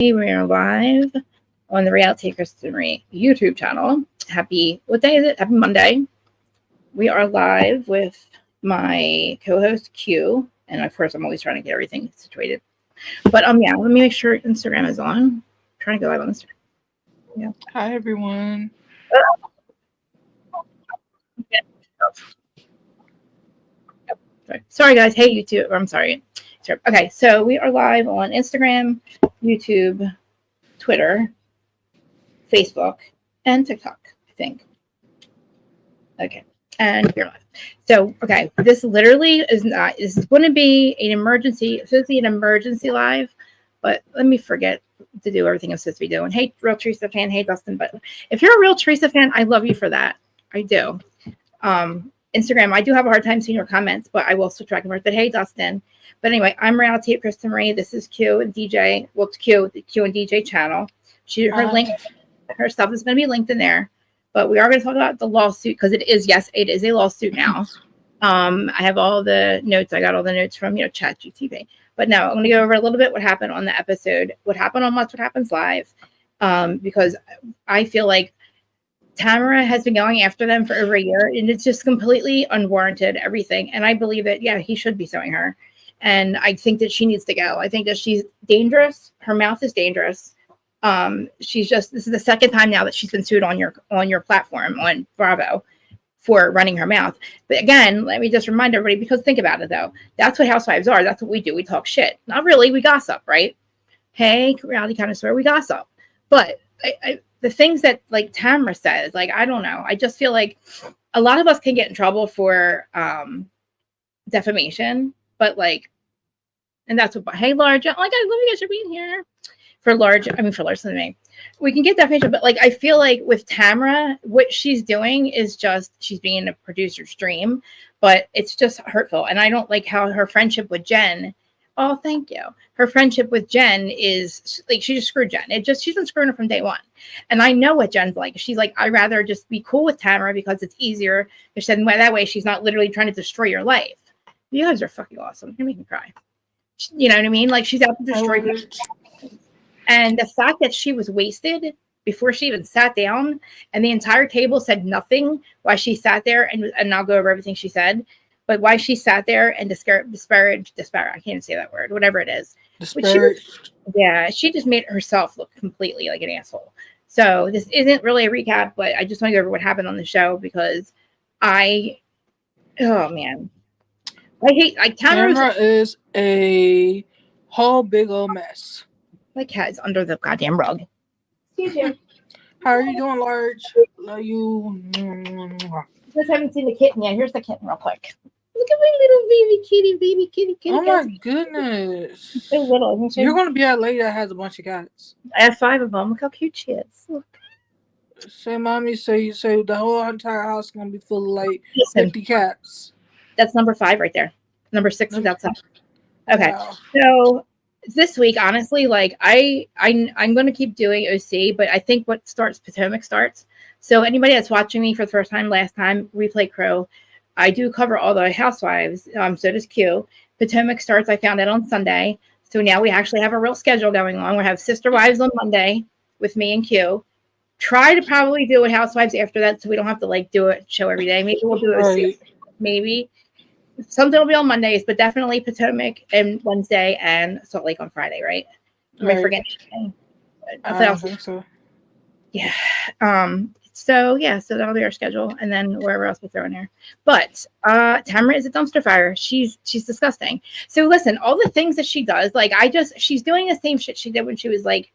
We are live on the Reality Kristen Marie YouTube channel. What day is it? Happy Monday. We are live with my co-host Q, and of course I'm always trying to get everything situated. But yeah, let me make sure Instagram is on. I'm trying to go live on Instagram. Yeah. Hi everyone. Sorry guys. Hey YouTube. I'm sorry. Okay, so we are live on Instagram, YouTube, Twitter, Facebook, and TikTok, I think. Okay, and you're live. So, okay, this literally is not. This is going to be an emergency. It's supposed to be an emergency live, but let me forget to do everything I'm supposed to be doing. Hey, real Teresa fan. Hey, Dustin. But if you're a real Teresa fan, I love you for that. I do. Instagram, I do have a hard time seeing your comments, but I will switch back and forth. But hey, Dustin. But anyway, I'm Reality at Kristen Marie. This is Q and DJ. Well, it's Q, the Q and DJ channel. Her stuff is going to be linked in there. But we are going to talk about the lawsuit because it is a lawsuit now. I have all the notes. I got all the notes from ChatGPT. But now I'm going to go over a little bit what happened on the episode, what happened on Watch What Happens Live, because I feel like Tamrat has been going after them for over a year, and it's just completely unwarranted, everything. And I believe that, he should be suing her. And I think that she needs to go. I think that she's dangerous. Her mouth is dangerous. This is the second time now that she's been sued on your platform, on Bravo, for running her mouth. But again, let me just remind everybody, because think about it, though. That's what housewives are. That's what we do. We talk shit. Not really. We gossip, right? Hey, reality connoisseur, we gossip. But the things that like Tamra says, like, I don't know. I just feel like a lot of us can get in trouble for defamation, but like, and that's what, hey, Large, like, I love you guys for being here. For large than me. We can get defamation, but like, I feel like with Tamra, what she's doing is just, she's being a producer's dream, but it's just hurtful. And I don't like how her friendship with Jen, oh, thank you. Her friendship with Jen is like, she just screwed Jen. She's been screwing her from day one. And I know what Jen's like. She's like, I'd rather just be cool with Tamra because it's easier. She said, that way she's not literally trying to destroy your life. You guys are fucking awesome. You're making me cry. You know what I mean? Like, she's out to destroy you. And the fact that she was wasted before she even sat down, and the entire table said nothing while she sat there, and I'll go over everything she said, but why she sat there and disparaged, I can't even say that word, whatever it is. She just made herself look completely like an asshole. So this isn't really a recap, but I just want to go over what happened on the show, because oh man. I hate, like, Tamra is a whole big old mess. My cat is under the goddamn rug. Excuse you. How are you doing, Large? Love you. Just haven't seen the kitten yet. Here's the kitten real quick. Look at my little baby kitty. Oh my goodness. So little. You're going to be a lady that has a bunch of cats. I have 5 of them. Look how cute she is. Look. Say, mommy, say the whole entire house is going to be full of like 50 cats. That's number 5 right there. Number 6 is outside. Okay. Wow. So this week, honestly, like, I'm going to keep doing OC, but I think Potomac starts. So anybody that's watching me for the first time, last time, Replay Crow, I do cover all the housewives. So does Q. Potomac starts, I found out on Sunday. So now we actually have a real schedule going on. We'll have Sister Wives on Monday with me and Q. Try to probably do it Housewives after that, so we don't have to like do a show every day. Maybe we'll do it. Right. Maybe something will be on Mondays, but definitely Potomac and Wednesday and Salt Lake on Friday, right? Am I forgetting anything? I don't think so. Yeah. So that'll be our schedule, and then wherever else we throw in there. But Tamra is a dumpster fire. She's disgusting. So listen, all the things that she does, like, she's doing the same shit she did when she was like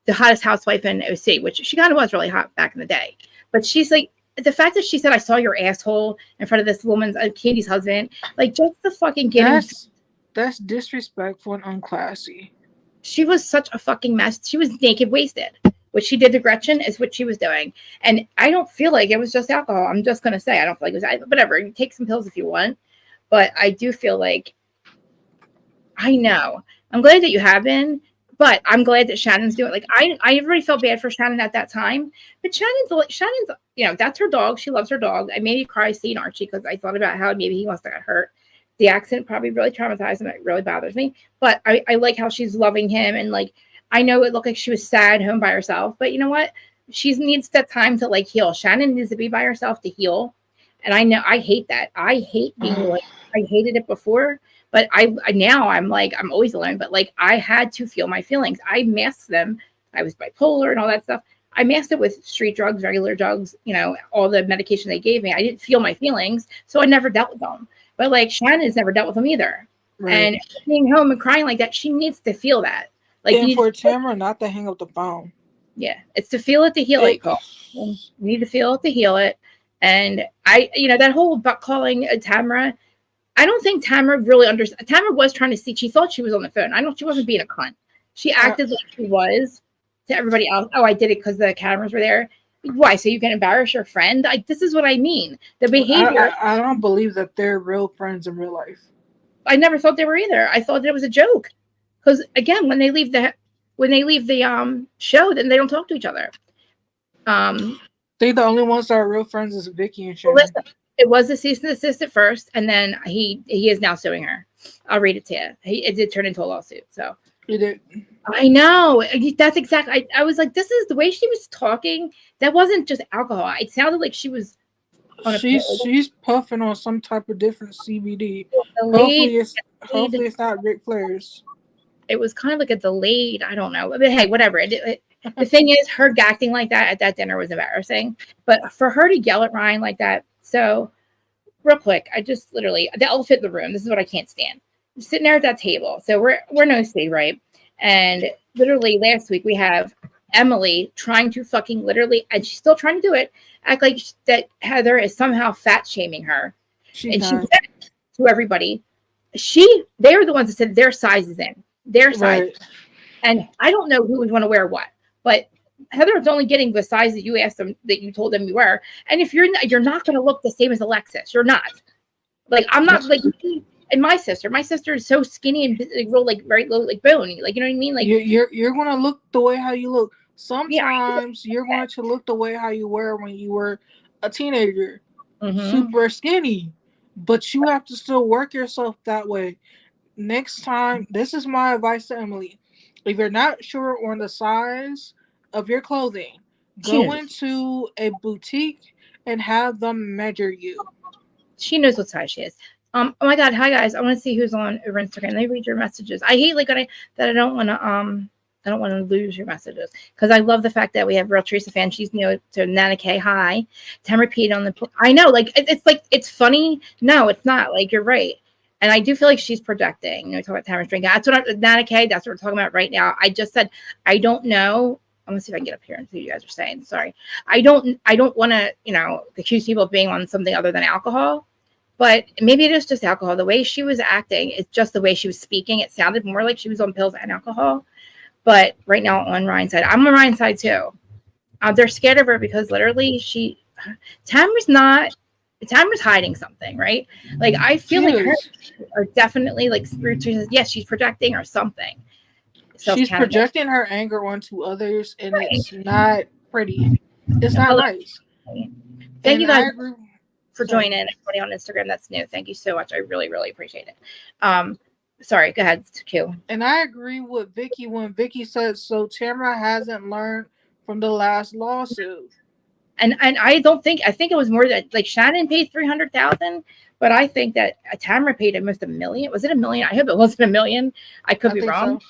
the hottest housewife in OC, which she kind of was really hot back in the day. But she's like, the fact that she said, I saw your asshole in front of this woman's, Candy's husband, like, just the fucking that's disrespectful and unclassy. She was such a fucking mess. She was naked, wasted. What she did to Gretchen is what she was doing. And I don't feel like it was just alcohol. I'm just going to say, I don't feel like it was, whatever. You take some pills if you want. But I do feel like, I know. I'm glad that you have been. But I'm glad that Shannon's doing it. Like, I really felt bad for Shannon at that time. But Shannon's, that's her dog. She loves her dog. I made me cry seeing Archie because I thought about how maybe he must have got hurt. The accident probably really traumatized him. It really bothers me. But I like how she's loving him. And, like, I know it looked like she was sad home by herself, but you know what? She needs that time to like heal. Shannon needs to be by herself to heal. And I know I hate that. I hate being alone. I hated it before, but now I'm like, I'm always alone, but like I had to feel my feelings. I masked them. I was bipolar and all that stuff. I masked it with street drugs, regular drugs, you know, all the medication they gave me. I didn't feel my feelings, so I never dealt with them. But like Shannon's never dealt with them either. Right. And being home and crying like that, she needs to feel that. Like, and for Tamra not to hang up the phone. Yeah, it's to feel it to heal it. You need to feel it to heal it. And I, you know, that whole butt calling Tamra, I don't think Tamra really understood. Tamra was trying to see. She thought she was on the phone. I know she wasn't being a cunt. She acted like she was to everybody else. Oh, I did it because the cameras were there. Why? So you can embarrass your friend? This is what I mean. The behavior. I don't believe that they're real friends in real life. I never thought they were either. I thought that it was a joke. Because again, when they leave the show, then they don't talk to each other. They the only ones that are real friends is Vicky and Shannon. Well, listen, it was a cease and desist at first, and then he is now suing her. I'll read it to you. It did turn into a lawsuit. So it did. I know. That's exactly. I was like, this is the way she was talking. That wasn't just alcohol. It sounded like she was. She's puffing on some type of different CBD. Hopefully it's not Ric Flair's. It was kind of like a delayed. I don't know. But hey, whatever. The thing is, her acting like that at that dinner was embarrassing. But for her to yell at Ryan like that, so real quick, I just literally the elephant in the room. This is what I can't stand. I'm sitting there at that table, so we're nosy, right? And literally last week we have Emily trying to fucking literally, and she's still trying to do it, act like that Heather is somehow fat shaming her. She said to everybody, they were the ones that said their size is in their size, right. And I don't know who would want to wear what, but Heather's only getting the size that you asked them, that you told them you were. And if you're not going to look the same as Alexis, you're not. Like I'm not like. And my sister is so skinny and real, like very low, like bony, like you know what I mean. Like you're gonna look the way how you look. Sometimes you're going to look the way how you were when you were a teenager, super skinny. But you have to still work yourself that way. Next time, this is my advice to Emily: if you're not sure on the size of your clothing, go into a boutique and have them measure you. She knows what size she is. Oh my God! Hi guys, I want to see who's on over Instagram. Let me read your messages. I hate like I don't want to lose your messages because I love the fact that we have Real Teresa fan. She's new to Nana K. Hi, Tamrat Pete on the. I know, like it's like it's funny. No, it's not. Like you're right, and I do feel like she's projecting. You know, we talk about Tamrat's drinking. That's what Nana K. That's what we're talking about right now. I just said I don't know. I'm gonna see if I can get up here and see what you guys are saying. Sorry, I don't want to accuse people of being on something other than alcohol. But maybe it is just alcohol. The way she was acting, it's just the way she was speaking. It sounded more like she was on pills and alcohol. But right now on Ryan's side, I'm on Ryan's side too. They're scared of her because literally Tamra's hiding something, right? Like I feel like her are definitely like yes, she's projecting or something. She's projecting her anger onto others, and it's not pretty. It's not nice. Thank you guys for joining everybody on Instagram. That's new. Thank you so much. I really, really appreciate it. Sorry, go ahead, Q. And I agree with Vicky when Vicky said so. Tamra hasn't learned from the last lawsuit. And I think it was more that like Shannon paid $300,000, but I think that Tamra paid almost $1 million. Was it $1 million? I hope it wasn't $1 million. I could be wrong. So.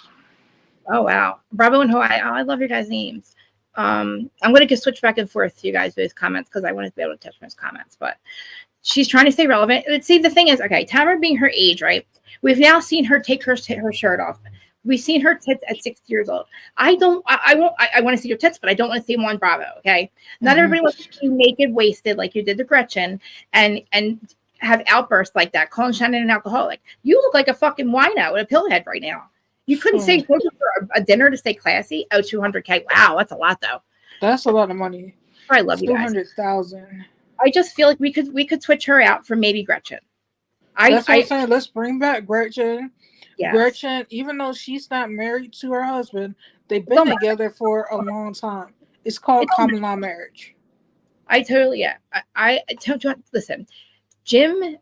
Oh wow, Bravo and Hawaii. Oh, I love your guys' names. I'm going to switch back and forth to you guys with comments because I want to be able to touch those comments. But she's trying to stay relevant. Let's see. The thing is, okay, Tamra being her age, right? We've now seen her take her shirt off. We've seen her tits at 60 years old. I want to see your tits, but I don't want to see them on Bravo. Okay, not everybody wants to see naked, wasted like you did to Gretchen, and have outbursts like that, calling Shannon an alcoholic. You look like a fucking wino and a pillhead right now. You couldn't say for a dinner to stay classy. Oh, $200K. Wow, that's a lot though. That's a lot of money. I love you guys. $200,000. I just feel like we could switch her out for maybe Gretchen. That's what I'm saying. Let's bring back Gretchen. Yes. Gretchen, even though she's not married to her husband, they've been together for a long time. It's called common law marriage. I totally I listen, Jim.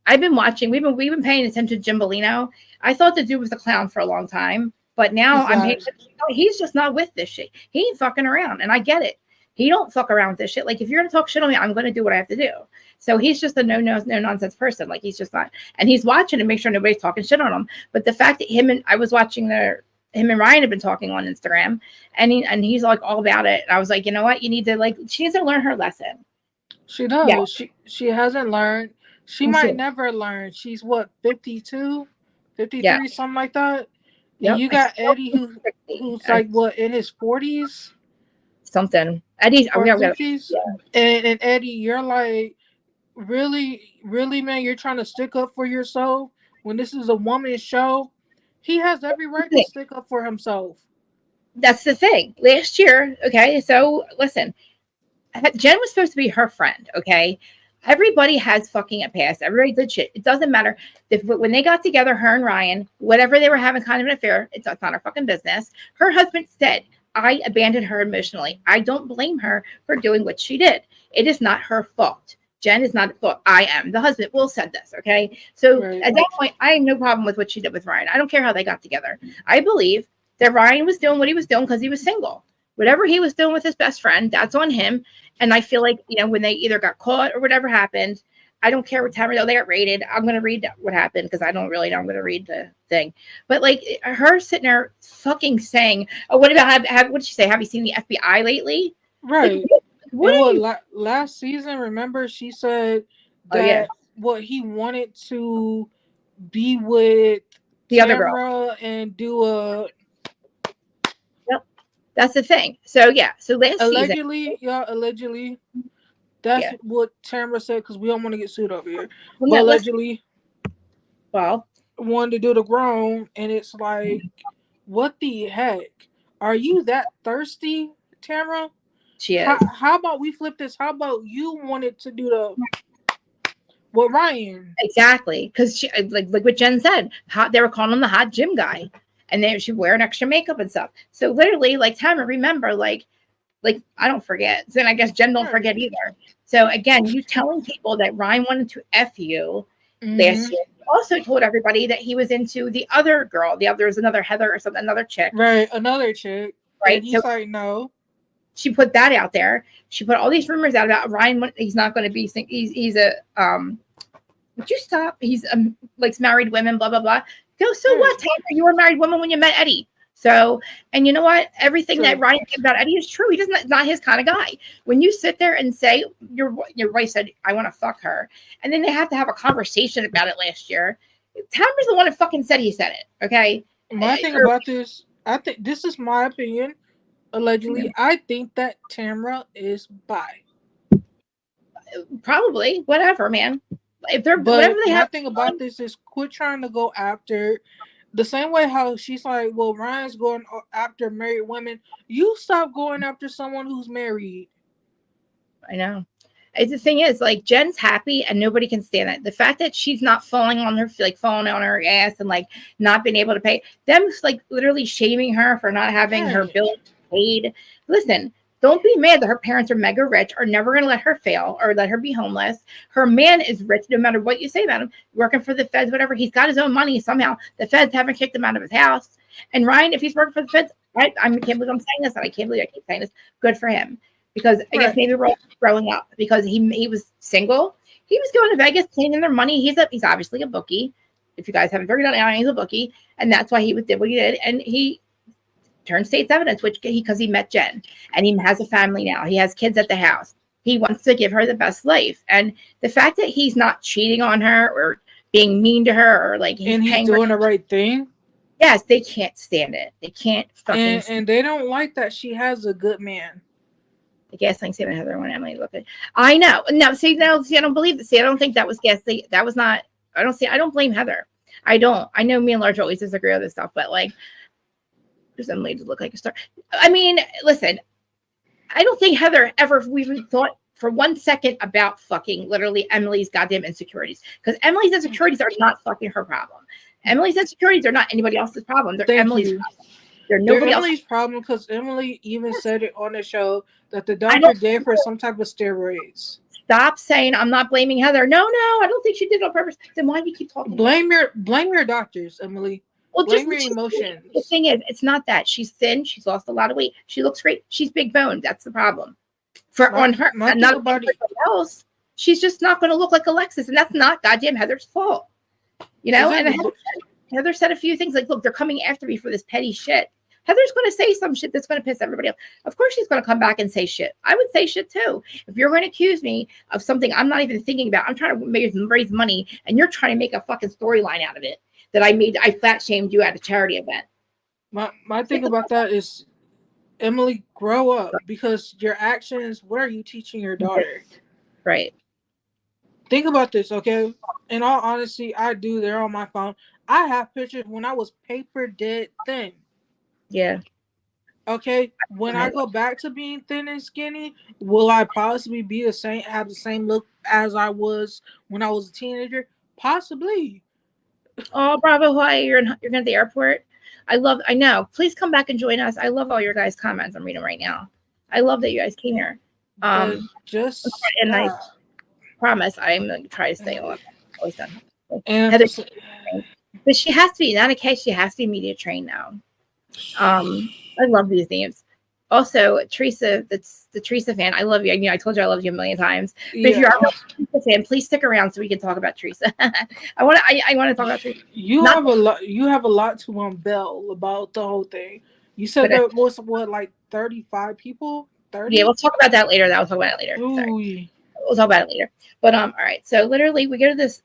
I've been watching. We've been paying attention to Jim Bellino. I thought the dude was a clown for a long time, But now Exactly. he's just not with this shit. He ain't fucking around, and I get it. He don't fuck around with this shit. Like, if you're gonna talk shit on me, I'm gonna do what I have to do. So he's just a no nonsense person. Like, he's just not, and he's watching to make sure nobody's talking shit on him. But the fact that I was watching him and Ryan have been talking on Instagram, and he's like all about it. And I was like, you know what? You need to she needs to learn her lesson. She does. Yeah. She hasn't learned. She might never learn. She's what, 52, 53, Yeah. something like that. Yep. And you got Eddie who's like what, in his 40s? Something. Eddie's or 50s. Yeah. And Eddie, you're like, really, really, man, you're trying to stick up for yourself when this is a woman's show. He has every right to stick up for himself. That's the thing. Last year, okay, so listen, Jen was supposed to be her friend, okay? Everybody has fucking a past. Everybody did shit. It doesn't matter. When they got together, her and Ryan, whatever they were having kind of an affair, it's not our fucking business. Her husband said, I abandoned her emotionally. I don't blame her for doing what she did. It is not her fault. Jen is not at fault. I am. The husband will said this, okay? So at that point, I have no problem with what she did with Ryan. I don't care how they got together. I believe that Ryan was doing what he was doing because he was single. Whatever he was doing with his best friend, that's on him. And I feel like, when they either got caught or whatever happened, I don't care what Tamrat, they got raided. I'm going to read what happened because I don't really know. I'm going to read the thing. But like her sitting there fucking saying, oh, what about, what did she say? Have you seen the FBI lately? Right. Like, what last season, remember, she said that what he wanted to be with the other girl and do a. Yep, that's the thing. So yeah, so last allegedly, season, allegedly, that's what Tamra said because we don't want to get sued over here. Well, but allegedly, wanted to do the grown, and it's like, what the heck? Are you that thirsty, Tamra? She is. How about we flip this? How about you wanted to do the with Ryan? Exactly, because she like what Jen said. They were calling him the hot gym guy, and she wearing extra makeup and stuff. So literally, like Tamra, remember, like I don't forget. So, and I guess Jen don't forget either. So again, you telling people that Ryan wanted to F you last year. Also told everybody that he was into the other girl. There's another Heather or something, another chick. Right, another chick. Right. And he's like, no. She put that out there. She put all these rumors out about Ryan. He's not going to be. He's a. Would you stop? He's likes married women. Blah blah blah. Go. So what? Tamra, you were a married woman when you met Eddie. So, and you know what? Everything that Ryan said about Eddie is true. He doesn't. Not his kind of guy. When you sit there and say your wife said, "I want to fuck her," and then they have to have a conversation about it last year. Tamra's the one that fucking said he said it. Okay. My thing about this, I think this is my opinion. Allegedly, I think that Tamra is bi. Probably, whatever, man. If they're whatever they have. My thing about this is quit trying to go after the same way how she's like, well, Ryan's going after married women. You stop going after someone who's married. I know. The thing is, like, Jen's happy and nobody can stand it. The fact that she's not falling on her ass and like not being able to pay them, like literally shaming her for not having her bill paid. Listen, don't be mad that her parents are mega rich, are never going to let her fail or let her be homeless. Her man is rich no matter what you say about him, working for the feds, whatever. He's got his own money somehow. The feds haven't kicked him out of his house. And Ryan, if he's working for the feds, I can't believe I'm saying this, and I can't believe I keep saying this. Good for him. Because I guess maybe we're all growing up because he was single. He was going to Vegas, cleaning their money. He's obviously a bookie. If you guys haven't figured it out, he's a bookie. And that's why he did what he did. And he turned state's evidence, because he met Jen and he has a family now. He has kids at the house. He wants to give her the best life. And the fact that he's not cheating on her or being mean to her or like he's doing the right thing. Yes, they can't stand it. They can't fucking and they don't like that she has a good man. The gaslighting statement Heather when Emily looked at. I know. No, see, I don't believe it. See, I don't think that was gaslight. That was not. I don't blame Heather. I don't. I know me and Large always disagree on this stuff, but like, there's Emily to look like a star. I mean, listen, I don't think Heather ever even thought for 1 second about fucking literally Emily's goddamn insecurities, because Emily's insecurities are not fucking her problem. Emily's insecurities are not anybody else's problem. They're Emily's problem. They're nobody else's problem, because Emily even said it on the show that the doctor gave her some type of steroids. Stop saying I'm not blaming Heather. No, I don't think she did it on purpose. Then why do you keep talking? Blame your doctors, Emily. Well, just Blame your the emotions. thing is, it's not that she's thin. She's lost a lot of weight. She looks great. She's big boned. That's the problem. On her, My not thing about it, everybody else. She's just not going to look like Alexis, and that's not goddamn Heather's fault. You know, and Heather said a few things like, look, they're coming after me for this petty shit. Heather's going to say some shit that's going to piss everybody off. Of course, she's going to come back and say shit. I would say shit too. If you're going to accuse me of something I'm not even thinking about, I'm trying to raise money, and you're trying to make a fucking storyline out of it that I fat shamed you at a charity event. My thing about that is, Emily, grow up, because your actions, what are you teaching your daughter? Right. Think about this, okay? In all honesty, I do. They're on my phone. I have pictures when I was paper dead thin. Yeah. Okay, when I go back to being thin and skinny, will I possibly be have the same look as I was when I was a teenager? Possibly. Oh, bravo, Hawaii, you're going to the airport. I know. Please come back and join us. I love all your guys' comments. I'm reading right now. I love that you guys came here. And I promise I'm going to try to stay on. Always done. Heather, but she has to be, not a case, she has to be media trained now. I love these names. Also, Teresa, that's the Teresa fan. I love you. I told you I love you a million times. But if you are a Teresa fan, please stick around so we can talk about Teresa. I want to talk about Teresa. You have a lot to unveil about the whole thing. You said there was like 35 people? 30? Yeah, we'll talk about that later. We'll talk about it later. Sorry. We'll talk about it later. But all right. So literally we go to this,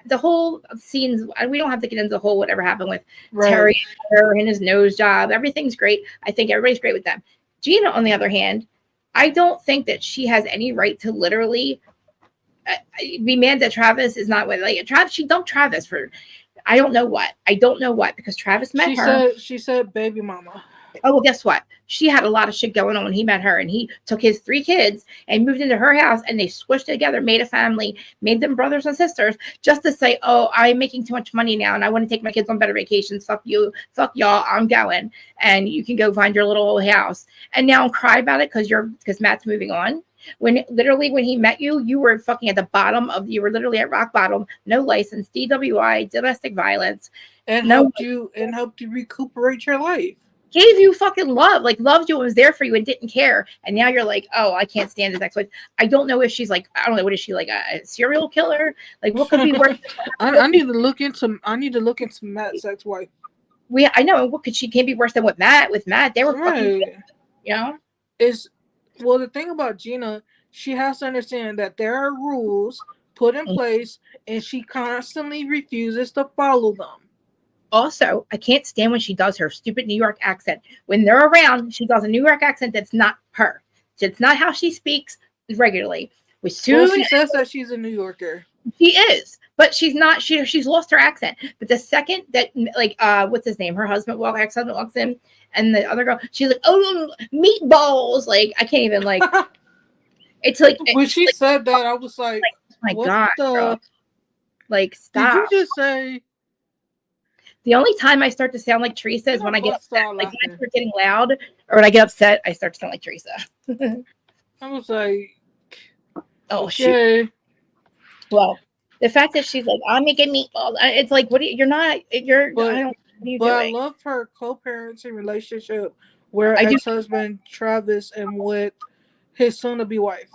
the whole scenes, we don't have to get into the whole whatever happened with Terry and his nose job. Everything's great. I think everybody's great with them. Gina, on the other hand, I don't think that she has any right to literally be mad that Travis is not with, like, Travis. She dumped Travis for I don't know what because Travis met her. She said baby mama. Oh, well, guess what? She had a lot of shit going on when he met her, and he took his 3 kids and moved into her house, and they squished together, made a family, made them brothers and sisters, just to say, oh, I'm making too much money now, and I want to take my kids on better vacations. Fuck you. Fuck y'all. I'm going. And you can go find your little old house. And now cry about it because Matt's moving on. When he met you, you were fucking at the bottom you were literally at rock bottom, no license, DWI, domestic violence. And helped you recuperate your life. Gave you fucking love, like loved you and was there for you and didn't care. And now you're like, oh, I can't stand his ex-wife. I don't know if she's like, I don't know, what is she, like a serial killer? Like, what could be worse? I need to look into Matt's ex-wife. I know. What could she can't be worse than with Matt? With Matt, they were fucking, you know. Well, the thing about Gina, she has to understand that there are rules put in place, and she constantly refuses to follow them. Also, I can't stand when she does her stupid New York accent. When they're around, she does a New York accent that's not her. It's not how she speaks regularly. She says that she's a New Yorker. She is, but she's not. She's lost her accent. But the second that, like, what's his name? Her husband walks in, and the other girl, she's like, oh, meatballs. Like, I can't even, like, it's like. When she said that, I was like, oh my God, girl. Like, stop. Did you just say? The only time I start to sound like Teresa is when I get upset. Like, when I start getting loud or when I get upset, I start to sound like Teresa. I was like, oh, okay. Shoot. Well, the fact that she's like, I'm making meatballs. It's like, what? I love her co-parenting relationship where ex-husband Travis and with his soon-to-be wife.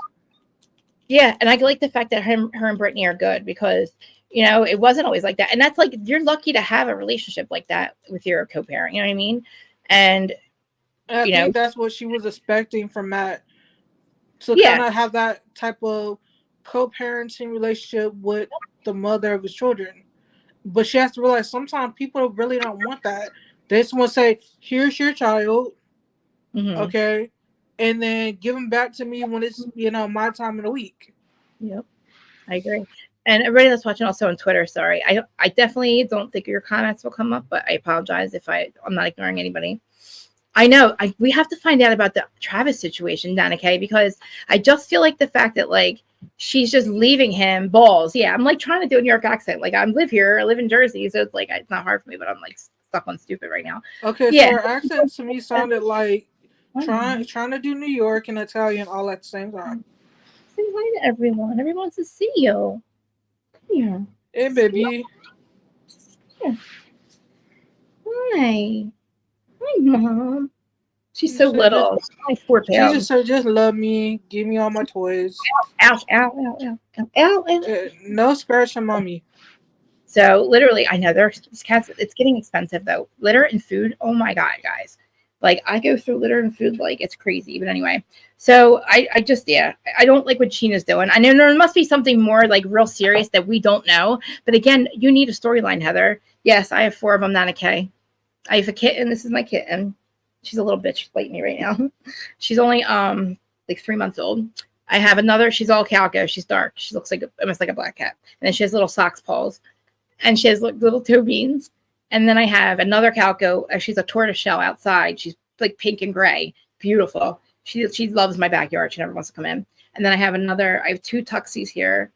Yeah, and I like the fact that her and Brittany are good because, you know, it wasn't always like that. And that's like, you're lucky to have a relationship like that with your co-parent. You know what I mean? And I think that's what she was expecting from Matt. To kind of have that type of co-parenting relationship with the mother of his children. But she has to realize sometimes people really don't want that. They just want to say, here's your child. Mm-hmm. Okay. And then give him back to me when it's, my time of the week. Yep. I agree. And everybody that's watching also on Twitter, sorry. I definitely don't think your comments will come up, but I apologize if I'm not ignoring anybody. I know we have to find out about the Travis situation, Danica, because I just feel like the fact that, like, she's just leaving him balls. Yeah, I'm like trying to do a New York accent. Like, I live here, I live in Jersey, so it's like it's not hard for me, but I'm like stuck on stupid right now. Okay, so her accent to me sounded like trying to do New York and Italian all at the same time. Say hi to everyone. Everyone wants to see you. Come here. Hey, baby. Yeah. Hi. Hi, Mom. She's She so said, little. She's only 4 she just pounds. said, just love me. Give me all my toys. Ow, ow, ow, ow, ow, ow, ow. No scratching mommy. So literally, I know there's cats. It's getting expensive though. Litter and food. Oh my god, guys! Like I go through litter and food like it's crazy. But anyway, so I just I don't like what Sheena's doing. I know there must be something more like real serious that we don't know. But again, you need a storyline, Heather. Yes, I have 4 of them, Nana K. I have a kitten. This is my kitten. She's a little bitch biting me right now. She's only like 3 months old. I have another. She's all calico. She's dark. She looks like almost like a black cat. And then she has little socks paws. And she has little toe beans. And then I have another calico. She's a tortoise shell outside. She's like pink and gray, beautiful. She loves my backyard. She never wants to come in. And then I have 2 tuxies here.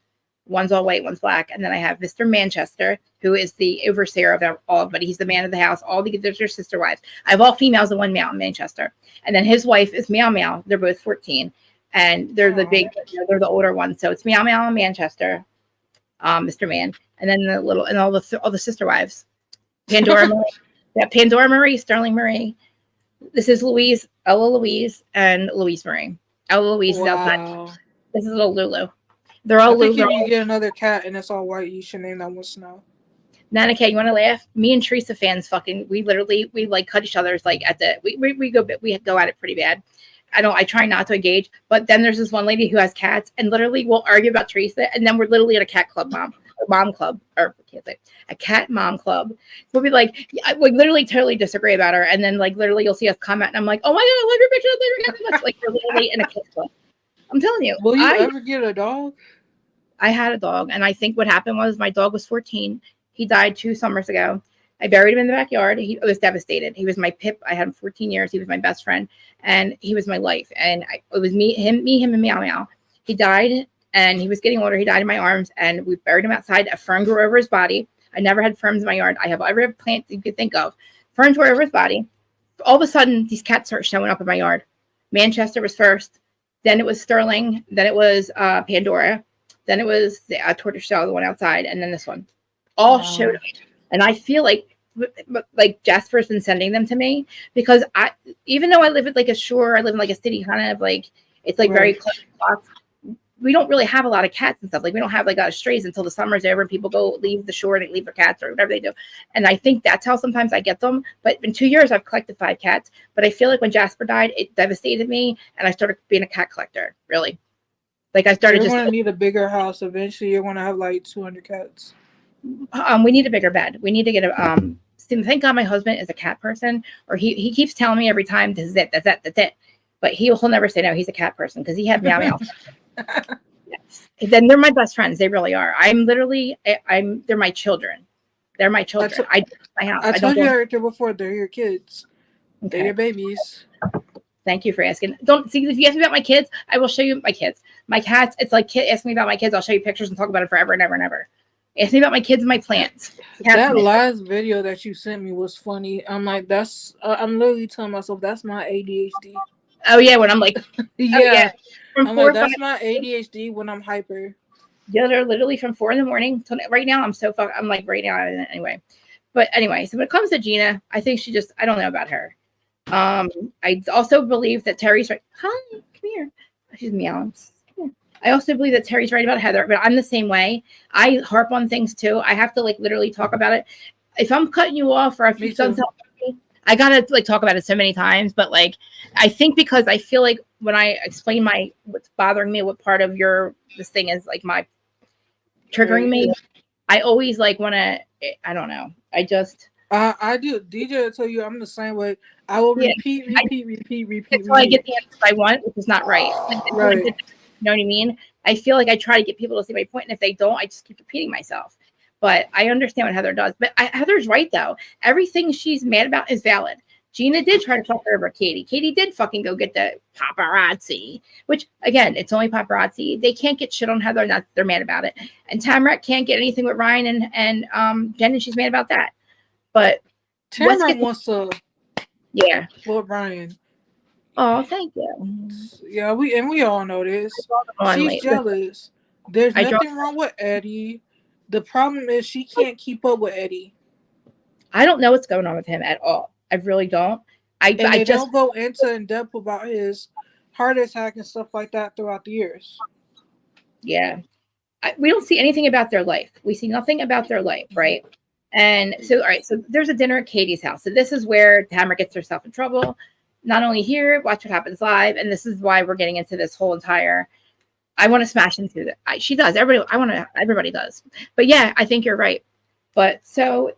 One's all white, one's black. And then I have Mr. Manchester, who is the overseer of all, but he's the man of the house. There's your sister wives. I have all females and 1 male in Manchester. And then his wife is Meow Meow. They're both 14. And they're the big, they're the older ones. So it's Meow Meow and Manchester, Mr. Man. And then all the sister wives. Pandora Marie. Yeah, Pandora Marie, Sterling Marie. This is Louise, Ella Louise, and Louise Marie. Ella Louise is outside. This is little Lulu. They're all Lulu. Lulu. If you get another cat and it's all white, you should name that one Snow. Nana K, you want to laugh? Me and Teresa fans we like cut each other's like at the we go at it pretty bad. I try not to engage, but then there's this one lady who has cats and literally we'll argue about Teresa, and then we're literally at a cat club mom club, or I can't say a cat mom club. We'll be like, we literally totally disagree about her, and then like literally you'll see us comment, and I'm like, oh my god, I love your picture, I love your cat. Like we're literally in a cat club. I'm telling you. Will you ever get a dog? I had a dog, and I think what happened was my dog was 14. He died 2 summers ago. I buried him in the backyard. He was devastated. He was my pip. I had him 14 years. He was my best friend, and he was my life. And it was him, and Meow Meow. He died, and he was getting older. He died in my arms, and we buried him outside. A fern grew over his body. I never had ferns in my yard. I have every plant you could think of. Ferns were over his body. All of a sudden, these cats started showing up in my yard. Manchester was first. Then it was Sterling. Then it was Pandora. Then it was the tortoise shell, the one outside, and then this one. All showed up. And I feel like Jasper's been sending them to me because even though I live at like a shore, I live in like a city kind of like, it's like very close. We don't really have a lot of cats and stuff. Like we don't have like a lot of strays until the summer's over and people leave the shore and they leave their cats or whatever they do. And I think that's how sometimes I get them. But in 2 years, I've collected 5 cats. But I feel like when Jasper died, it devastated me. And I started being a cat collector, really. Like I started You're going to need a bigger house. Eventually, you're going to have like 200 cats. We need a bigger bed. We need to get a, thank God my husband is a cat person, or he keeps telling me every time, this is it, that's it. But he'll never say no, he's a cat person because he had Meow Meow. Yes. Then they're my best friends. They really are. They're my children. They're my children. My house. I told you earlier before, they're your kids. Okay. They're your babies. Thank you for asking. Don't see if you ask me about my kids, I will show you my kids. My cats, it's like ask me about my kids, I'll show you pictures and talk about it forever and ever and ever. Ask me about my kids and my plants. That last video that you sent me was funny. I'm like, I'm literally telling myself that's my ADHD. Oh yeah, when I'm like, yeah. I'm like, that's my ADHD when I'm hyper. Yeah, they're literally from 4 a.m. till right now. I'm like right now anyway. But anyway, so when it comes to Gina, I think I don't know about her. I also believe that Terry's right. Hi, come here. She's meowing. I also believe that Terry's right about Heather, but I'm the same way. I harp on things too. I have to like literally talk about it. If I'm cutting you off or if you've done something, I gotta like talk about it so many times. But like, I think because I feel like when I explain what's bothering me, what part of this thing is like my triggering me, I always like want to. I don't know. I do. DJ will tell you I'm the same way. I will repeat. Until I get the answer I want, which is not right. Right. You know what I mean? I feel like I try to get people to see my point, and if they don't, I just keep repeating myself. But I understand what Heather does. But Heather's right, though. Everything she's mad about is valid. Gina did try to fuck her over Katie. Katie did fucking go get the paparazzi, which, again, it's only paparazzi. They can't get shit on Heather, not they're mad about it. And Tamrat can't get anything with Ryan and Jen, and she's mad about that. But Tamrat wants to for Ryan. Oh, thank you. Yeah, we all know this. She's jealous. There's nothing wrong with Eddie. The problem is she can't keep up with Eddie. I don't know what's going on with him at all. I really don't. And I they just don't go into in depth about his heart attack and stuff like that throughout the years. yeah. We don't see anything about their life. We see nothing about their life, right? And so, all right, so there's a dinner at Katie's house. So this is where Tamara gets herself in trouble. Not only here, watch what happens live, and this is why we're getting into this whole entire. I want to smash into it. She does. Everybody does. But yeah, I think you're right. But so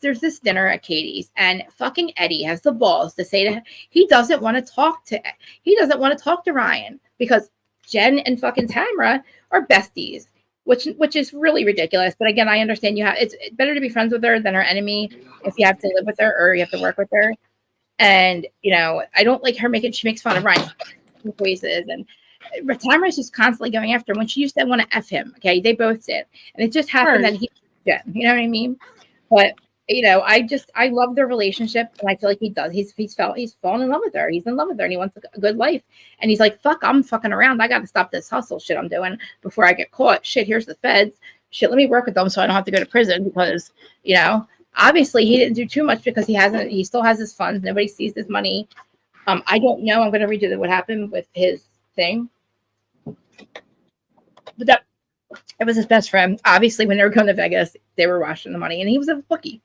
there's this dinner at Katie's, and fucking Eddie has the balls to say that he doesn't want to talk to Ryan because Jen and fucking Tamara are besties, which is really ridiculous. But again, I understand it's better to be friends with her than her enemy if you have to live with her or you have to work with her. And I don't like her she makes fun of Ryan's voices, and Tamara's just constantly going after him when she used to want to F him. Okay, they both did, and it just happened that he. Yeah, you know what I mean? But I love their relationship, and I feel like he does. He's fallen in love with her. He's in love with her, and he wants a good life. And he's like, "Fuck, I'm fucking around. I got to stop this hustle shit I'm doing before I get caught. Shit, here's the feds. Shit, let me work with them so I don't have to go to prison because obviously he didn't do too much because he still has his funds. Nobody sees his money. I don't know. I'm going to redo what happened with his thing, but it was his best friend. Obviously, when they were going to Vegas, they were washing the money, and he was a bookie,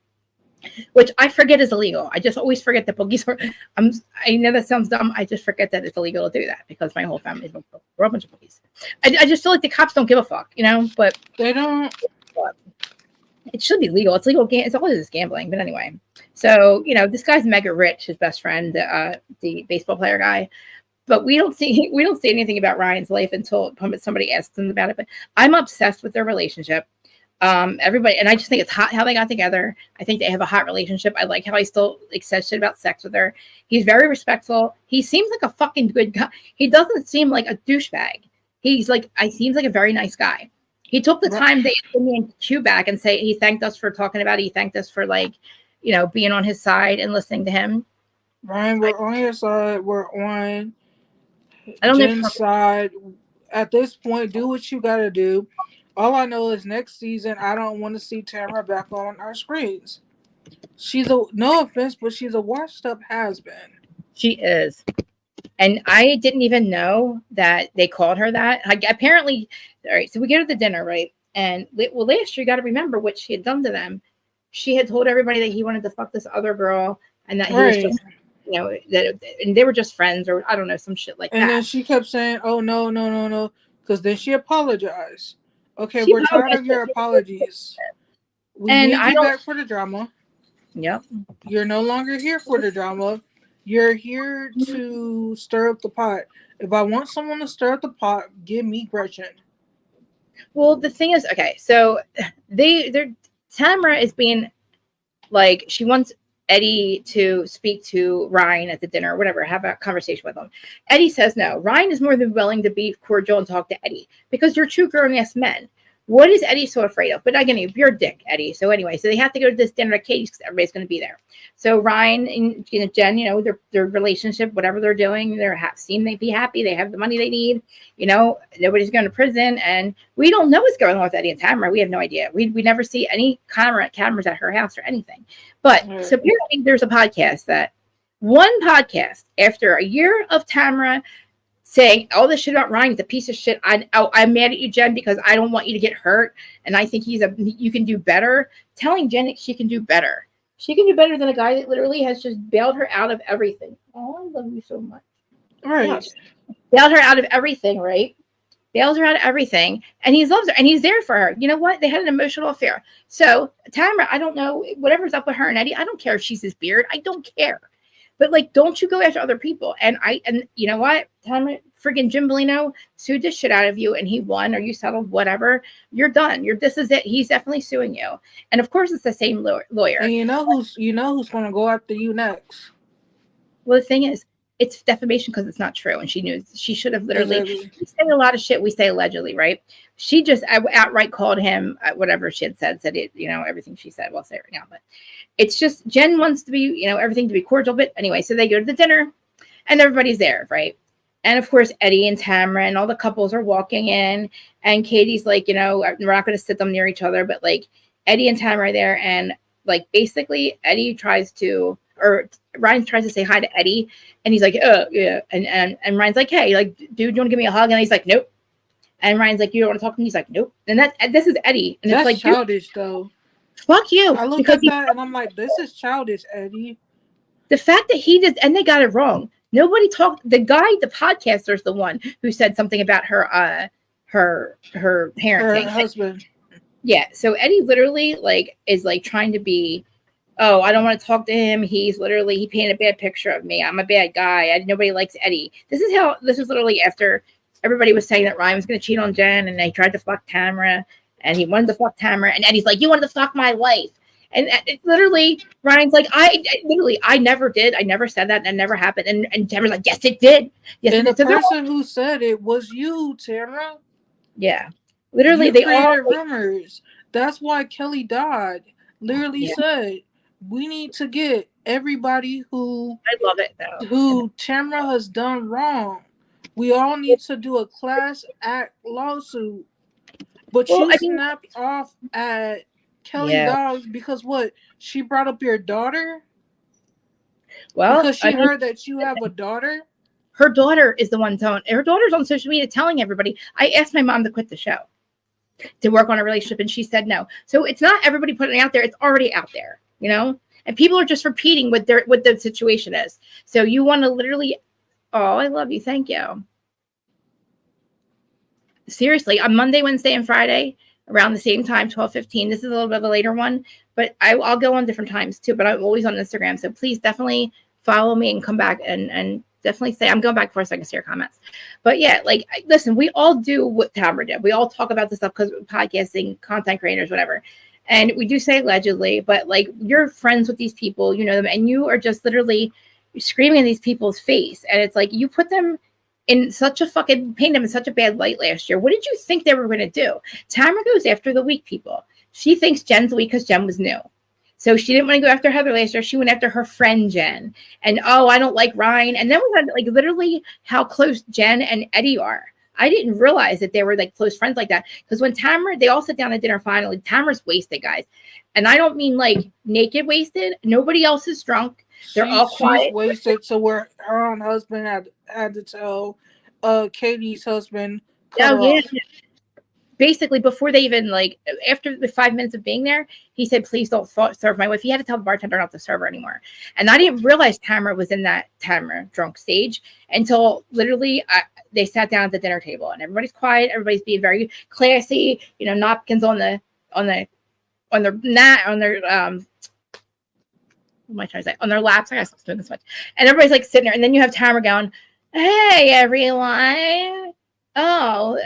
which I forget is illegal. I just always forget that bookies are. I know that sounds dumb. I just forget that it's illegal to do that because my whole family is we're a bunch of bookies. I just feel like the cops don't give a fuck, but they don't. But it should be legal. It's legal. It's always gambling, but anyway. So this guy's mega rich. His best friend, the baseball player guy. But we don't see anything about Ryan's life until somebody asks him about it. But I'm obsessed with their relationship. Everybody, and I just think it's hot how they got together. I think they have a hot relationship. I like how he still says shit about sex with her. He's very respectful. He seems like a fucking good guy. He doesn't seem like a douchebag. He seems like a very nice guy. He took the time to give me a cue back and say he thanked us for talking about it. He thanked us for being on his side and listening to him. Ryan, we're on your side. We're on Jen's side. At this point, do what you gotta do. All I know is next season, I don't want to see Tamara back on our screens. No offense, but she's a washed up has-been. She is. And I didn't even know that they called her that. Apparently, all right, so we go to the dinner, right? And last year, you got to remember what she had done to them. She had told everybody that he wanted to fuck this other girl and that he was just, and they were just friends or I don't know, some shit like that. And then she kept saying, oh, no. Because then she apologized. Okay, we're tired of your apologies. We need you back for the drama. Yep. You're no longer here for the drama. You're here to stir up the pot. If I want someone to stir up the pot, give me Gretchen. Well, the thing is, okay, so Tamara is being like, she wants Eddie to speak to Ryan at the dinner or whatever, have a conversation with him. Eddie says no. Ryan is more than willing to be cordial and talk to Eddie because you're two grown-ass men. What is Eddie so afraid of? But again, you're a dick, Eddie. So anyway, so they have to go to this dinner at Katie's because everybody's going to be there. So Ryan and Jen, their relationship, whatever they're doing, seem to be happy. They have the money they need. Nobody's going to prison, and we don't know what's going on with Eddie and Tamara. We have no idea. We never see any cameras at her house or anything. But so apparently, there's one podcast after a year of Tamara saying all this shit about Ryan is a piece of shit. I'm mad at you, Jen, because I don't want you to get hurt, and I think you can do better. Telling Jen that she can do better. She can do better than a guy that literally has just bailed her out of everything. Oh, I love you so much. Right. Yeah, bailed her out of everything, right? Bails her out of everything, and he loves her, and he's there for her. You know what? They had an emotional affair. So Tamara, I don't know, whatever's up with her and Eddie, I don't care if she's his beard. I don't care. But don't you go after other people. And you know what? Tamara, friggin' Jim Bellino sued this shit out of you and he won or you settled, whatever. You're done. This is it. He's definitely suing you. And of course it's the same lawyer. And you know who's going to go after you next. Well, the thing is, it's defamation because it's not true. And she knew she should have literally, we say a lot of shit. We say allegedly, right? She just outright called him whatever she had said it, everything she said. Well, I'll say it right now, but it's just Jen wants to be, everything to be cordial. But anyway, so they go to the dinner and everybody's there, right? And of course, Eddie and Tamara and all the couples are walking in. And Katie's like, we're not going to sit them near each other. But Eddie and Tamara are there. And like basically Eddie tries to, or Ryan tries to say hi to Eddie, and he's like, oh yeah, and Ryan's like, hey, like, dude, do you want to give me a hug? And he's like, nope. And Ryan's like, you don't want to talk to me? He's like, nope. And this is Eddie, and That's it's like, childish, though. Fuck you. I look because at that and I'm like, this is childish, Eddie. The fact that he did, and they got it wrong. Nobody talked. The guy, the podcaster, is the one who said something about her parenting. Her husband. Yeah. So Eddie literally is trying to be, oh, I don't want to talk to him. He painted a bad picture of me. I'm a bad guy. Nobody likes Eddie. This is literally after everybody was saying that Ryan was going to cheat on Jen, and they tried to fuck Tamra, and he wanted to fuck Tamra, and Eddie's like, you wanted to fuck my wife. And literally, Ryan's like, I never did. I never said that. And that never happened. And Tamara's like, yes, it did. Yes, and it did. The person who said it was you, Tamra. Yeah. Literally, you they all rumors. That's why Kelly Dodd literally said, we need to get everybody who I love it though. Who Tamra has done wrong. We all need to do a class act lawsuit. But snapped off at Kelly Dodd because what? She brought up your daughter? Well, because she heard that you have a daughter? Her daughter is the one her daughter's on social media telling everybody. I asked my mom to quit the show to work on a relationship, and she said no. So it's not everybody putting it out there, it's already out there, you know? And people are just repeating what the situation is. So you want to literally, oh, I love you. Thank you. Seriously, on Monday, Wednesday, and Friday, around the same time, 12:15. This is a little bit of a later one, but I'll go on different times too. But I'm always on Instagram, so please definitely follow me and come back and definitely say I'm going back for a second to see your comments. But yeah, listen, we all do what Tamra did. We all talk about this stuff because podcasting, content creators, whatever. And we do say allegedly, but you're friends with these people, you know them, and you are just literally screaming in these people's face. And it's like you put them in such a paint them in such a bad light last year. What did you think they were going to do? Tamra goes after the weak people. She thinks Jen's weak because Jen was new. So she didn't want to go after Heather last year. She went after her friend Jen. And oh, I don't like Ryan. And then we had literally how close Jen and Eddie are. I didn't realize that they were close friends like that. Because when Tamra, they all sit down at dinner finally. Tamra's wasted, guys. And I don't mean naked wasted. Nobody else is drunk. They're all quiet. She's wasted to where her own husband had to tell Katie's husband. Oh, yeah. Basically, before they even after the 5 minutes of being there, he said, please don't serve my wife. He had to tell the bartender not to serve her anymore. And I didn't realize Tamra was in that Tamra drunk stage until literally they sat down at the dinner table and everybody's quiet. Everybody's being very classy, napkins on their what am I trying to say? On their laps. I gotta stop doing this much. And everybody's sitting there. And then you have Tamra going, hey, everyone. Oh,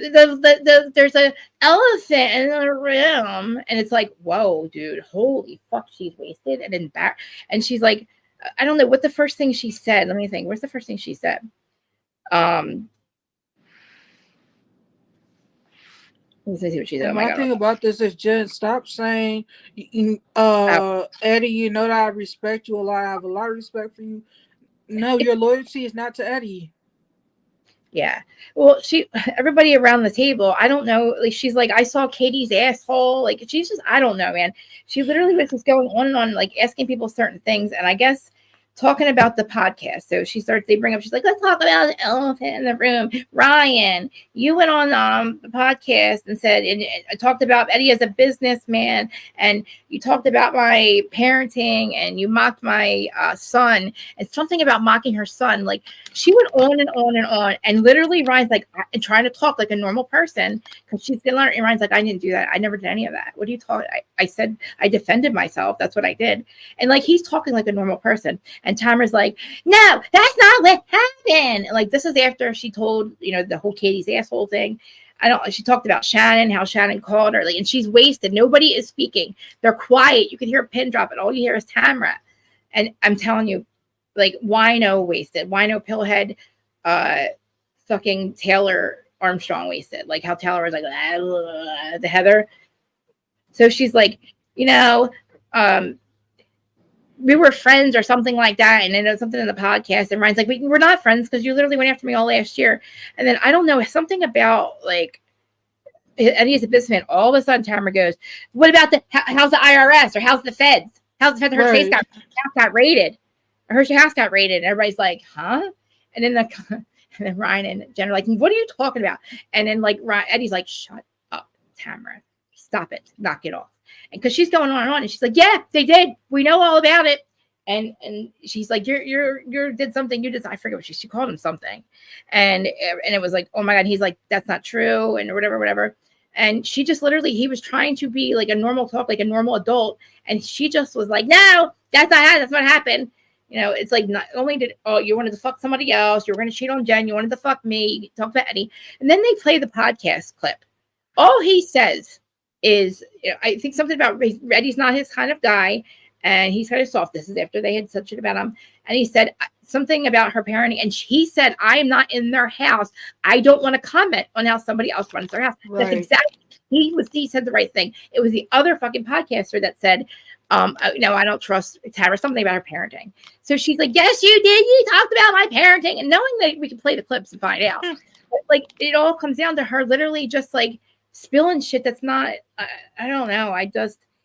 there's an elephant in the room. And it's whoa, dude, holy fuck, she's wasted and embarrassed. And she's like, I don't know what the first thing she said. Let me think. Where's the first thing she said? Let's see what she said. My thing about this is, Jen, stop saying, Eddie, you know that I respect you a lot. I have a lot of respect for you. No, your loyalty is not to Eddie. Yeah. Well, everybody around the table, I don't know. She's I saw Katie's asshole. She's just, I don't know, man. She literally was just going on and on, asking people certain things. And I guess talking about the podcast. So they bring up, she's like, let's talk about the elephant in the room. Ryan, you went on the podcast and said, and I talked about Eddie as a businessman, and you talked about my parenting, and you mocked my son, and something about mocking her son. She went on and on and on, and literally Ryan's trying to talk like a normal person because she's gonna learn. And Ryan's I didn't do that. I never did any of that. What do you talk? I said I defended myself. That's what I did. And he's talking like a normal person. And Tamra's no, that's not what happened. And this is after she told, the whole Katie's asshole thing. She talked about Shannon, how Shannon called her, and she's wasted. Nobody is speaking. They're quiet. You can hear a pin drop, and all you hear is Tamra. And I'm telling you, wino wasted, wino pillhead, fucking Taylor Armstrong wasted. How Taylor was the Heather. So she's we were friends or something like that, and then something in the podcast, and Ryan's we're not friends because you literally went after me all last year. And then I don't know, something about Eddie's a businessman. All of a sudden, Tamara goes, "What about how's the IRS or how's the feds? How's the feds? Her house got raided. Her house got raided." And everybody's like, "Huh?" And then and then Ryan and Jen are like, "What are you talking about?" And then like Eddie's like, "Shut up, Tamara. Stop it. Knock it off." And because she's going on and on, and she's like, "Yeah, they did. We know all about it." And she's like, "You did something. You did." I forget what she called him something, and it was like, "Oh my God." He's like, "That's not true," and whatever. And she just literally, he was trying to be like a normal talk, like a normal adult, and she just was like, "No, that's what happened." You know, it's like, not only did you wanted to fuck somebody else, you were going to cheat on Jen, you wanted to fuck me, you talk about Eddie, and then they play the podcast clip. All he says is, you know, I think something about Eddie's not his kind of guy, and he's kind of soft. This is after they had said shit about him, and he said something about her parenting, and he said, "I am not in their house. I don't want to comment on how somebody else runs their house." Right. That's exactly, he said the right thing. It was the other fucking podcaster that said, "No, I don't trust Tamara," something about her parenting. So she's like, "Yes, you did. You talked about my parenting," and knowing that we can play the clips and find out, but, like, it all comes down to her literally just like spilling shit that's not. I don't know.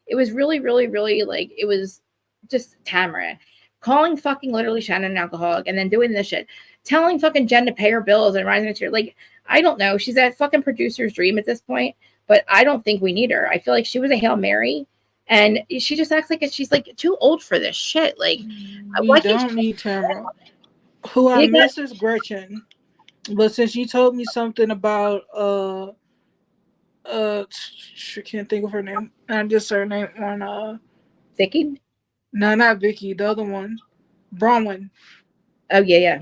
It was really, really, really like, it was just Tamara calling fucking literally Shannon an alcoholic and then doing this shit, telling fucking Jen to pay her bills and rising to like, I don't know. She's that fucking producer's dream at this point, but I don't think we need her. I feel like she was a Hail Mary, and she just acts like she's like too old for this shit. Like, we don't need Tamara. Who I miss is Gretchen, but since you told me something about I can't think of her name. I just her name on Vicky. No, not Vicky. The other one, Bronwyn. Oh yeah.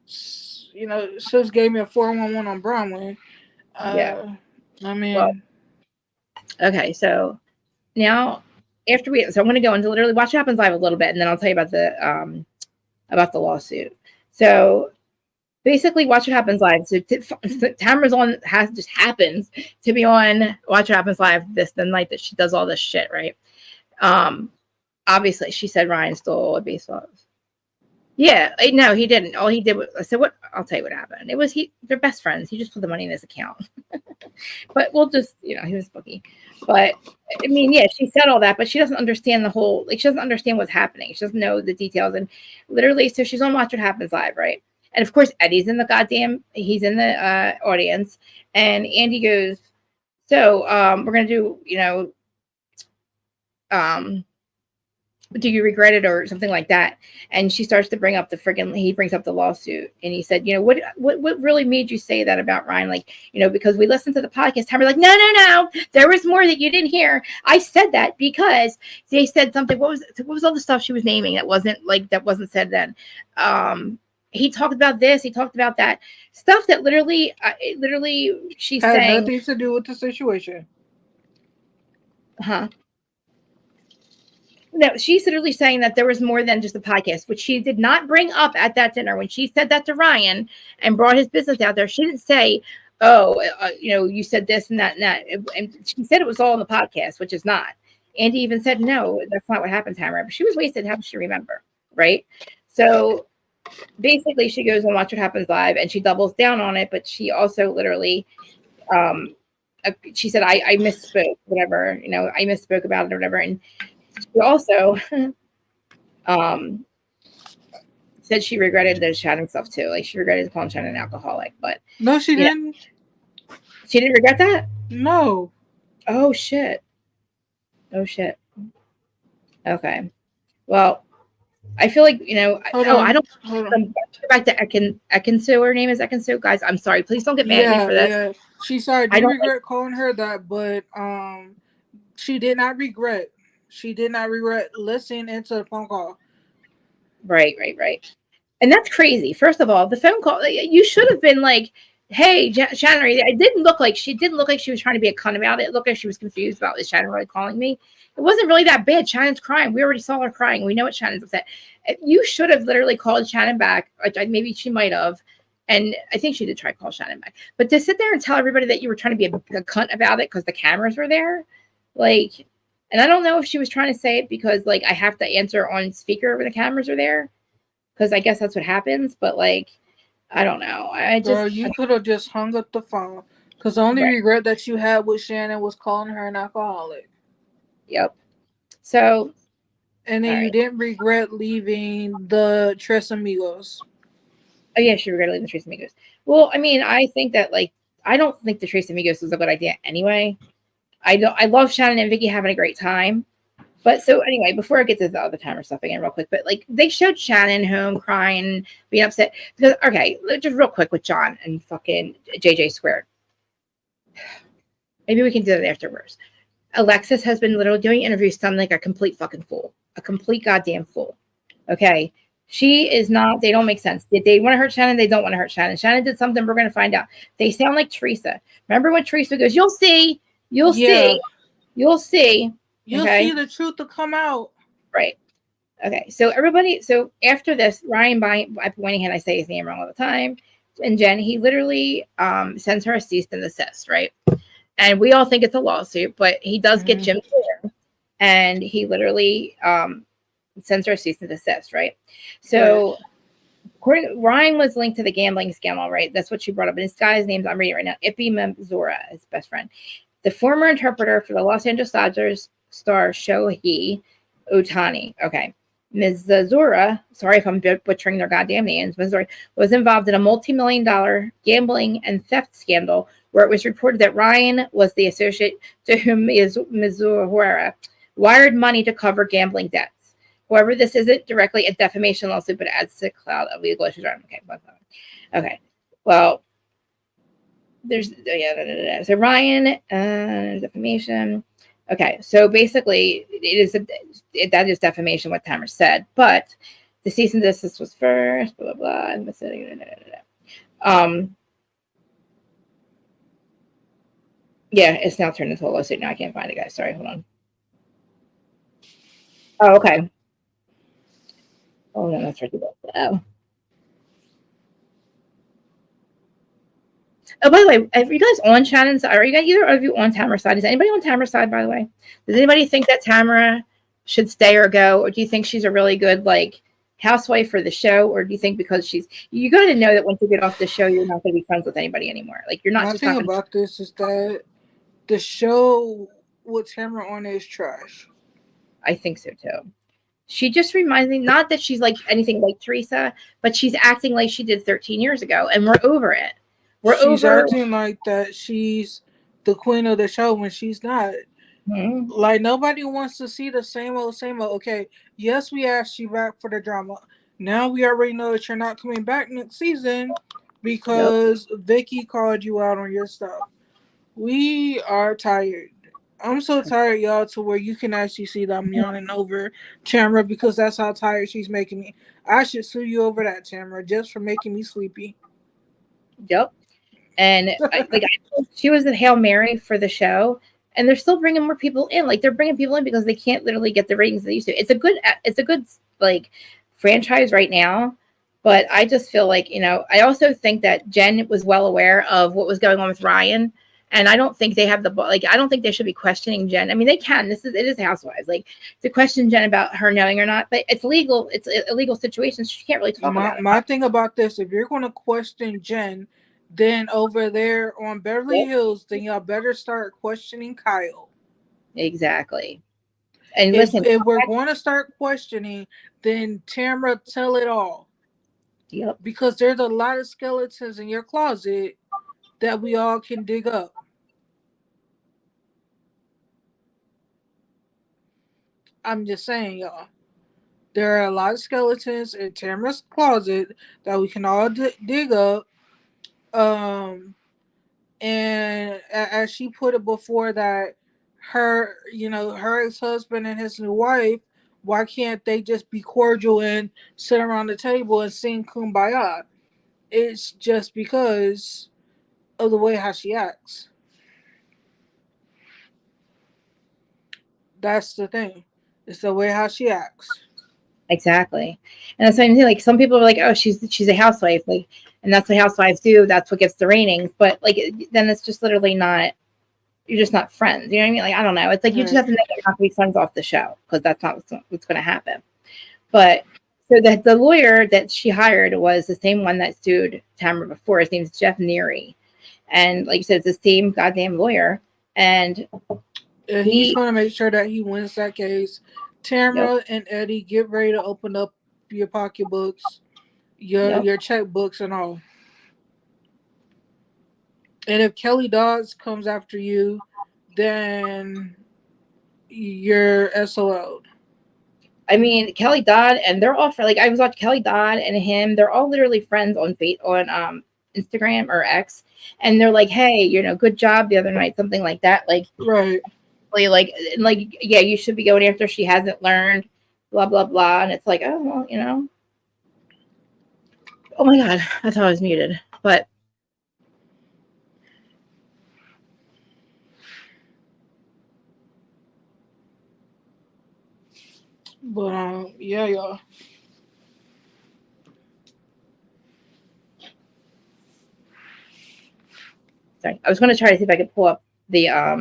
You know, sis gave me a 411 on Bronwyn. Yeah. I mean. Well, okay, so now so I'm going to go into literally Watch What Happens Live a little bit, and then I'll tell you about the lawsuit. So basically, Watch What Happens Live. So Tamara's just happens to be on Watch What Happens Live the night that she does all this shit, right? Obviously, she said Ryan stole a baseball. Yeah, no, he didn't. All he did was, I said, "What?" I'll tell you what happened. It was they're best friends. He just put the money in his account. But we'll just, he was bookie. But I mean, yeah, she said all that, but she doesn't understand the whole, like, she doesn't understand what's happening. She doesn't know the details. And literally, so she's on Watch What Happens Live, right? And of course, Eddie's in he's in the audience. And Andy goes, "So we're going to do, do you regret it," or something like that. And she starts to bring up he brings up the lawsuit. And he said, what really made you say that about Ryan? Like, because we listened to the podcast. We're like, no, there was more that you didn't hear. I said that because they said something. What was all the stuff she was naming that wasn't said then? He talked about this. He talked about that stuff that literally she's saying had nothing to do with the situation. Huh? No, she's literally saying that there was more than just a podcast, which she did not bring up at that dinner. When she said that to Ryan and brought his business out there, she didn't say, "Oh, you said this and that and that." And she said it was all on the podcast, which is not. Andy even said, "No, that's not what happened, Tamara." But she was wasted. How does she remember? Right? So basically, she goes and Watch What Happens Live, and she doubles down on it. But she also literally, she said, "I misspoke, whatever. I misspoke about it or whatever." And she also said she regretted the Shannon stuff too. Like, she regretted calling Shannon an alcoholic, but no, she didn't. She didn't regret that? No. Oh shit. Okay. Well, I feel like I don't. Back to Ekinsu. Her name is Ekinsu. Guys, I'm sorry. Please don't get mad at me for that. Yeah. She's sorry. I don't regret calling her that, but she did not regret. She did not regret listening into the phone call. Right. And that's crazy. First of all, the phone call, you should have been like, "Hey, Shannon," it didn't look like she was trying to be a cunt about it. It looked like she was confused about, "Is Shannon really calling me?" It wasn't really that bad. Shannon's crying. We already saw her crying. We know what Shannon's upset. You should have literally called Shannon back. Maybe she might have. And I think she did try to call Shannon back. But to sit there and tell everybody that you were trying to be a cunt about it because the cameras were there, like... And I don't know if she was trying to say it because, like, I have to answer on speaker when the cameras are there, because I guess that's what happens. But, like, I don't know. Girl, you could have just hung up the phone. Because the only Right. regret that you had with Shannon was calling her an alcoholic. Yep. So. And then you didn't regret leaving the Tres Amigos. Oh yeah, she regretted leaving the Tres Amigos. Well, I mean, I think that I don't think the Tres Amigos was a good idea anyway. I love Shannon and Vicky having a great time. But so anyway, before I get to the other Tamra stuff again, real quick, but they showed Shannon home crying, being upset because just real quick with John and fucking JJ Squared. Maybe we can do that afterwards. Alexis has been literally doing interviews, sounding like a complete fucking fool, a complete goddamn fool. Okay, she is not. They don't make sense. They want to hurt Shannon. They don't want to hurt Shannon. Shannon did something. We're going to find out. They sound like Teresa. Remember when Teresa goes, "You'll see, you'll see, you'll see." You'll see the truth will come out. Right. Okay. So everybody. So after this, Ryan Whiteningham, I say his name wrong all the time, and Jen, he literally sends her a cease and desist, right? And we all think it's a lawsuit, but he does get Jim clear, and he literally sends her a cease and desist, right? So Ryan was linked to the gambling scandal, right? That's what she brought up. And this guy's name, I'm reading it right now, Ippy Mizora, his best friend. The former interpreter for the Los Angeles Dodgers star Shohei Ohtani. Okay. Ms. Zazura, sorry if I'm butchering their goddamn names, Missouri, was involved in a multi-million-dollar gambling and theft scandal where it was reported that Ryan was the associate to whom Ms. Zazura wired money to cover gambling debts. However, this isn't directly a defamation lawsuit, but it adds to the cloud of legal issues. Okay. Well, so Ryan, defamation. Okay, so basically, that is defamation what Tamra said, but the cease and desist was first, blah blah blah. Yeah, it's now turned into a lawsuit. Now I can't find it, guys. Sorry, hold on. Oh, okay. Oh no, that's right. Oh, by the way, are you guys on Shannon's side? Are you guys either of you on Tamara's side? Is anybody on Tamara's side, by the way? Does anybody think that Tamara should stay or go? Or do you think she's a really good, housewife for the show? Or do you think because you got to know that once you get off the show, you're not going to be friends with anybody anymore? You're not. My thing about this is that the show with Tamara on is trash. I think so, too. She just reminds me, not that she's anything like Teresa, but she's acting like she did 13 years ago, and we're over it. She's acting like that she's the queen of the show when she's not. Mm-hmm. Nobody wants to see the same old. Okay, yes, we asked you back for the drama. Now we already know that you're not coming back next season because Vicky called you out on your stuff. We are tired. I'm so tired, y'all, to where you can actually see that I'm yawning over Tamara because that's how tired she's making me. I should sue you over that, Tamara, just for making me sleepy. Yep. And she was a Hail Mary for the show, and they're still bringing more people in. They're bringing people in because they can't literally get the ratings they used to. It's a good franchise right now, but I just feel I also think that Jen was well aware of what was going on with Ryan, and I don't think they have I don't think they should be questioning Jen. I mean, they can. It is Housewives. To question Jen about her knowing or not, but it's legal. It's a legal situation. So she can't really talk about it. My thing about this, if you're going to question Jen, then over there on Beverly Hills, then y'all better start questioning Kyle. Exactly. And if we're going to start questioning, then Tamra, tell it all. Yep. Because there's a lot of skeletons in your closet that we all can dig up. I'm just saying, y'all. There are a lot of skeletons in Tamra's closet that we can all dig up. And as she put it before that, her ex-husband and his new wife, why can't they just be cordial and sit around the table and sing Kumbaya? It's just because of the way how she acts. That's the thing. It's the way how she acts. Exactly. And that's what I'm saying. Some people are like, oh, she's a housewife. And that's what housewives do. That's what gets the ratings. But then it's just literally not, you're just not friends. You know what I mean? I don't know. It's you just have to know that you're not going to be friends off the show because that's not what's going to happen. But so the lawyer that she hired was the same one that sued Tamara before. His name's Jeff Neary. And like you said, it's the same goddamn lawyer. And he's going to make sure that he wins that case. Tamra yep. and Eddie, get ready to open up your pocketbooks, your checkbooks, and all. And if Kelly Dodds comes after you, then you're SOL. I mean, Kelly Dodd, and they're all like I was watching Kelly Dodd and him. They're all literally friends on Instagram or X, and they're like, "Hey, good job the other night," something like that. Like, right, like, yeah, you should be going after she hasn't learned, blah blah blah. And it's like, oh well. Oh my god, I thought I was muted, but. But yeah, y'all. Sorry, I was going to try to see if I could pull up the I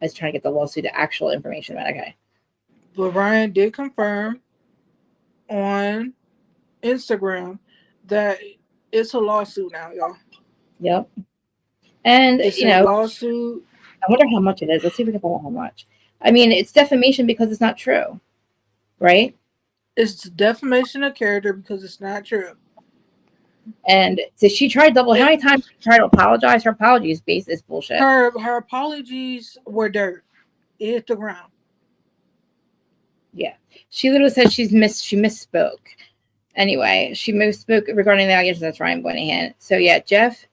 was trying to get the lawsuit, the actual information. But okay. But Ryan did confirm on Instagram that it's a lawsuit now, y'all. Yep. And it's a lawsuit. I wonder how much it is. Let's see if we can find out how much. I mean, it's defamation because it's not true, right? It's defamation of character because it's not true. And so she tried how many times did she try to apologize? Her apologies based is bullshit. Her apologies were dirt. It hit the ground. Yeah. She literally said she misspoke. Anyway, she misspoke regarding the allegations. That's Ryan Moynihan. So yeah, Jeff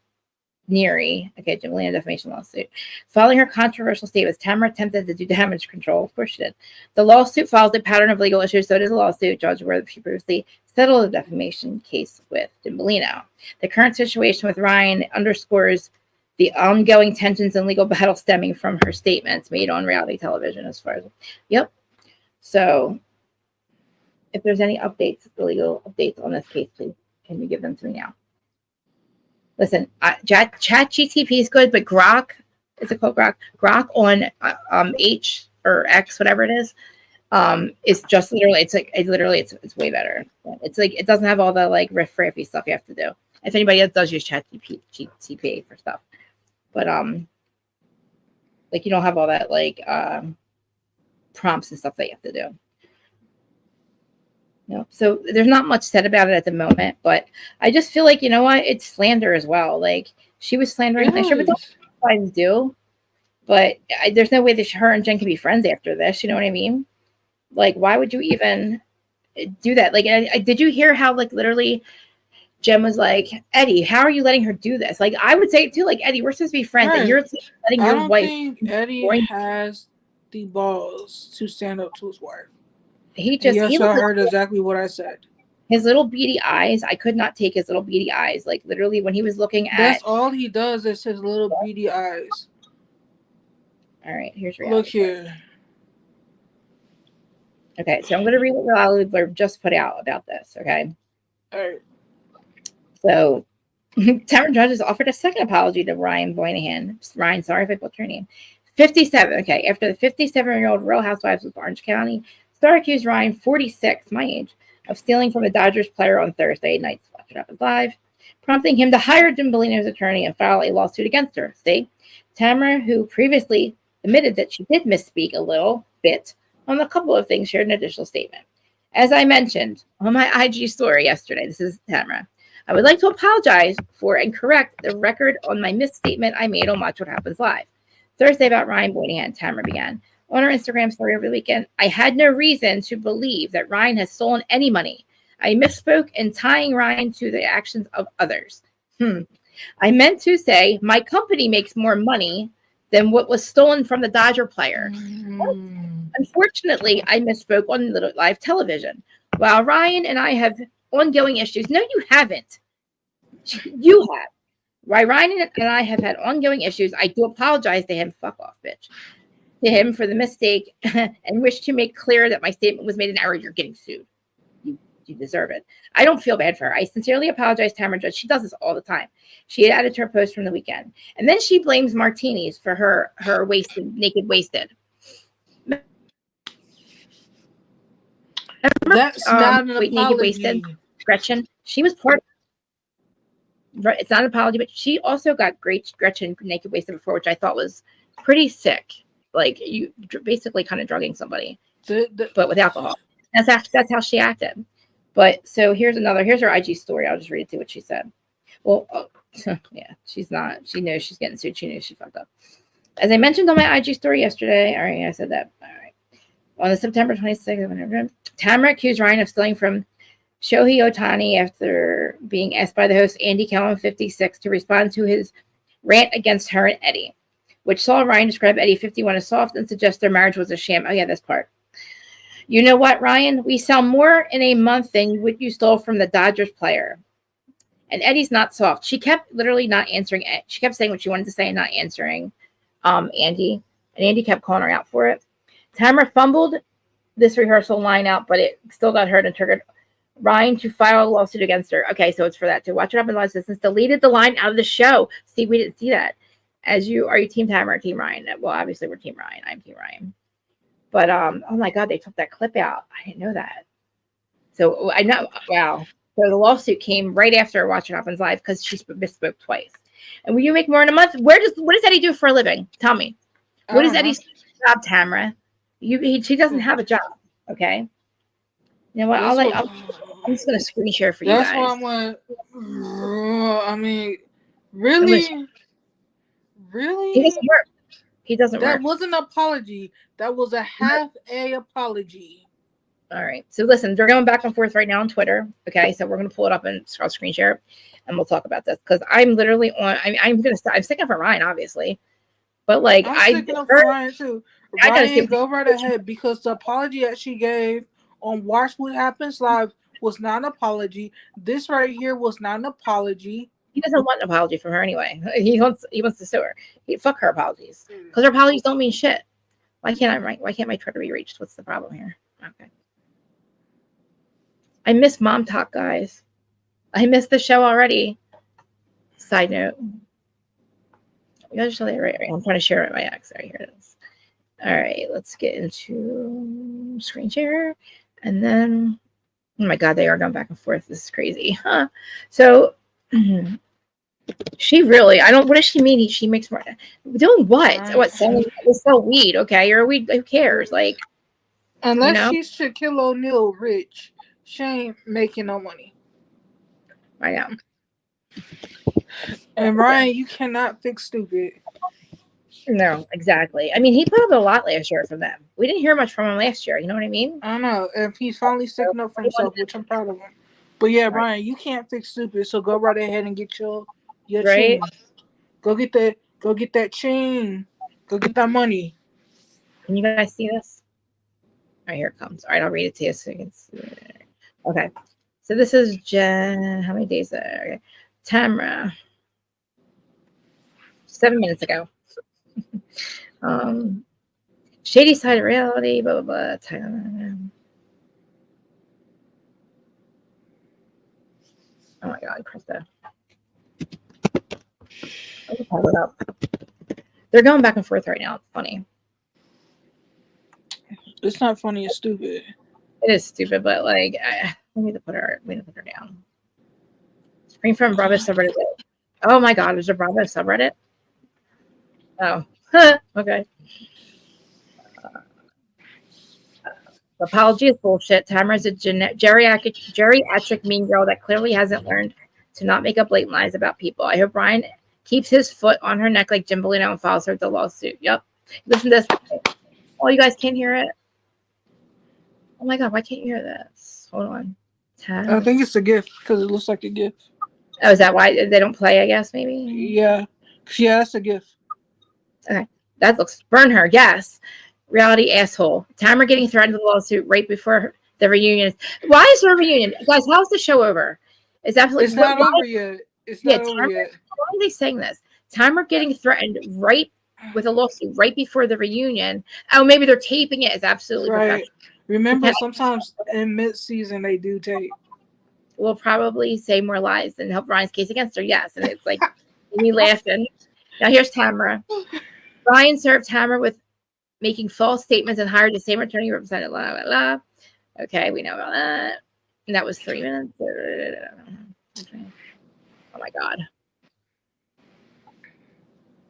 Neary, okay, Jimmy defamation lawsuit. Following her controversial statements, Tamrat attempted to do damage control. Of course she did. The lawsuit follows a pattern of legal issues, so it is a lawsuit. Judge where she previously settled a defamation case with Dimbolino. The current situation with Ryan underscores the ongoing tensions and legal battle stemming from her statements made on reality television as far as, yep. So if there's any updates, the legal updates on this case, please, can you give them to me now? Listen, ChatGTP is good, but Grok, it's a called Grok. Grok on H or X, whatever it is just literally, it's way better. It's like it doesn't have all the like riff-raffy stuff you have to do. If anybody else does use ChatGTP for stuff, but like you don't have all that like prompts and stuff that you have to do. No, so there's not much said about it at the moment, but I just feel like, you know what, it's slander as well. Like she was slandering, I'm sure, but don't do. But there's no way that her and Jen can be friends after this. You know what I mean? Like, why would you even do that? Like, did you hear how like literally Jen was like, Eddie, how are you letting her do this? Like, I would say it too. Like, Eddie, we're supposed to be friends, and you're letting your wife. I don't think Eddie has the balls to stand up to his wife. He heard exactly what I said. His little beady eyes. I could not take his little beady eyes. Like literally, when he was looking at. That's all he does is his little beady eyes. All right, here's reality. Look here. Okay, so I'm going to read what Reality Blurb just put out about this. Okay. All right. So, Tamrat Judge has offered a second apology to Ryan Moynihan. Ryan, sorry if I butchered your name. 57. Okay, after the 57-year-old Real Housewives of Orange County star accused Ryan, 46, my age, of stealing from a Dodgers player on Thursday night. Watch it happen live, prompting him to hire Dimbolino's attorney and file a lawsuit against her. See, Tamara, who previously admitted that she did misspeak a little bit on a couple of things, shared an additional statement. As I mentioned on my IG story yesterday, this is Tamara. I would like to apologize for and correct the record on my misstatement I made on Watch What Happens Live. Thursday about Ryan Moynihan, Tamara began. On her Instagram story over the weekend, I had no reason to believe that Ryan has stolen any money. I misspoke in tying Ryan to the actions of others. I meant to say my company makes more money than what was stolen from the Dodger player. Unfortunately, I misspoke on live television. While Ryan and I have ongoing issues. No, you haven't. You have. Why Ryan and I have had ongoing issues. I do apologize to him. Fuck off, bitch. To him for the mistake and wish to make clear that my statement was made in error. You're getting sued. You deserve it. I don't feel bad for her. I sincerely apologize to Tamrat Judge. She does this all the time. She had added to her post from the weekend. And then she blames martinis for her naked wasted. That's not an apology. Naked wasted. Gretchen, she was part. Right, it's not an apology, but she also got great Gretchen naked wasted before, which I thought was pretty sick. Like you basically kind of drugging somebody, but with alcohol. That's how she acted. But so here's her IG story. I'll just read it to what she said. Well, yeah, she's not. She knows she's getting sued. She knew she fucked up. As I mentioned on my IG story yesterday, all right, I said that. All right. On the September 26th, Tamrat accused Ryan of stealing from Shohei Ohtani after being asked by the host Andy Cohen 56 to respond to his rant against her and Eddie, which saw Ryan describe Eddie 51 as soft and suggest their marriage was a sham. Oh yeah, this part. You know what, Ryan? We sell more in a month than what you stole from the Dodgers player. And Eddie's not soft. She kept literally not answering. She kept saying what she wanted to say and not answering Andy. And Andy kept calling her out for it. Tamara fumbled this rehearsal line out, but it still got hurt and triggered Ryan to file a lawsuit against her. Okay, so it's for that too. Watch What Happens Live Assistance deleted the line out of the show. See, we didn't see that. Are you Team Tamara or Team Ryan? Well, obviously we're Team Ryan. I'm Team Ryan. But oh my God, they took that clip out. I didn't know that. So I know. Wow. So the lawsuit came right after Watch What Happens Live because she misspoke twice. And will you make more in a month? What does Eddie do for a living? Tell me. What is Eddie's job, Tamara? She doesn't have a job. Okay. You know what? I'm just gonna screen share for you guys. That's why I'm like, I mean, really? He doesn't work. He doesn't work. That wasn't an apology. That was a half-a apology. All right. So listen, they're going back and forth right now on Twitter. Okay. So we're going to pull it up and I'll screen share it and we'll talk about this because I'm literally on. I'm sticking up for Ryan, obviously. But like, I'm sticking up for Ryan too. Ryan, go right ahead because the apology that she gave on Watch What Happens Live was not an apology. This right here was not an apology. He doesn't want an apology from her anyway. He wants to sue her. Fuck her apologies because her apologies don't mean shit. Why can't my Twitter be reached? What's the problem here? Okay. I miss Mom Talk, guys. I missed the show already. Side note. You guys show that right. I'm trying to share it with my ex. Right, here it is. All right, let's get into screen share. And then, oh my God, they are going back and forth. This is crazy. Huh? So, she really, what does she mean? She makes more. Doing what? Right. What? Sell weed, okay? Or weed, who cares? Like, unless she's Shaquille O'Neal rich. She ain't making no money. I know. And Ryan, you cannot fix stupid. No, exactly. I mean, he put up a lot last year from them. We didn't hear much from him last year. You know what I mean? I know. And he's finally sticking up for himself, which I'm proud of him. But yeah, Ryan, you can't fix stupid. So go right ahead and get your right. chain. Go get that chain. Go get that money. Can you guys see this? All right, here it comes. All right, I'll read it to you so you can see it. Okay. So this is Jen. How many days there? Okay. Tamra. 7 minutes ago. Shady side of reality, blah, blah, blah. Oh my God, I pressed that. I'll just pull it up. They're going back and forth right now. It's funny. It's not funny, it's stupid. It is stupid, but like, we need to put her down. Screen from Bravo subreddit. Oh my God, there's a Bravo subreddit? Oh, okay. The apology is bullshit. Tamara's a geriatric mean girl that clearly hasn't learned to not make up blatant lies about people. I hope Ryan keeps his foot on her neck like Jim Bellino and files her with the lawsuit. Yep. Listen to this. Oh, you guys can't hear it? Oh my God, why can't you hear this? Hold on. I think it's a gift because it looks like a gift. Oh, is that why they don't play, I guess, maybe? Yeah. Yeah, that's a gift. Okay. That looks, burn her, yes. Reality asshole. Tamara getting threatened with a lawsuit right before the reunion. Why is there a reunion? Guys, how's the show over? It's absolutely. It's not over yet. It's not over yet. Why are they saying this? Tamara getting threatened right with a lawsuit right before the reunion. Oh, maybe they're taping it. It's absolutely right. Remember, sometimes in mid-season they do tape. We'll probably say more lies and help Ryan's case against her. Yes, and it's like me laughing. Now here's Tamara. Ryan served Tamara with making false statements and hired the same attorney who represented blah, blah, blah. Okay, we know about that. And that was 3 minutes. Okay. Oh my God.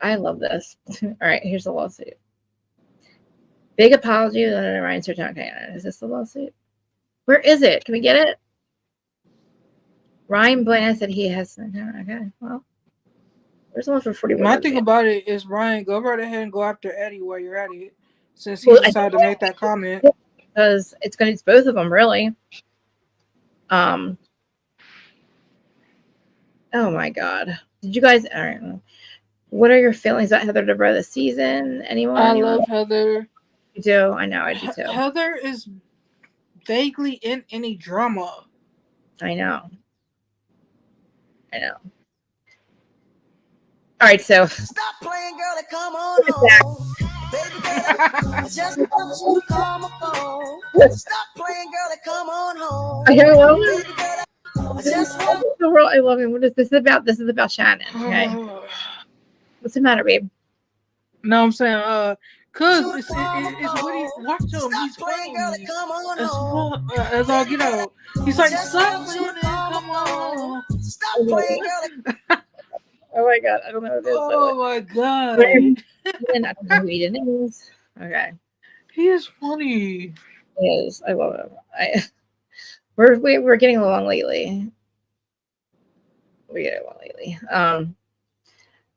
I love this. All right, here's the lawsuit. Big apology to Ryan Sertan. Okay, is this the lawsuit? Where is it? Can we get it? Ryan Bland said he has. Okay, well, there's one for 41. My thing about it is, Ryan, go right ahead and go after Eddie while you're at it, since he decided to make that comment. Because it's both of them, really. Oh my God. Did you guys? All right. What are your feelings about Heather Dubrow this season? Anyone? I love Heather. You do? I know. I do too. Heather is vaguely in any drama. I know. All right, so stop playing, girl, and come on home. Baby girl, just want you to call my phone. Stop playing, girl, and come on home. I love Baby girl, just want the world. I love him. What is this about? This is about Shannon. Okay. What's the matter, babe? No, I'm saying, cause it's what he watch him. He's playing, as all you know. He's like, stop playing, come on. Stop playing, girl. Oh my God, I don't know what it is. Oh my God. I don't know who he is. Okay. He is funny. He is. I love him. We're getting along lately.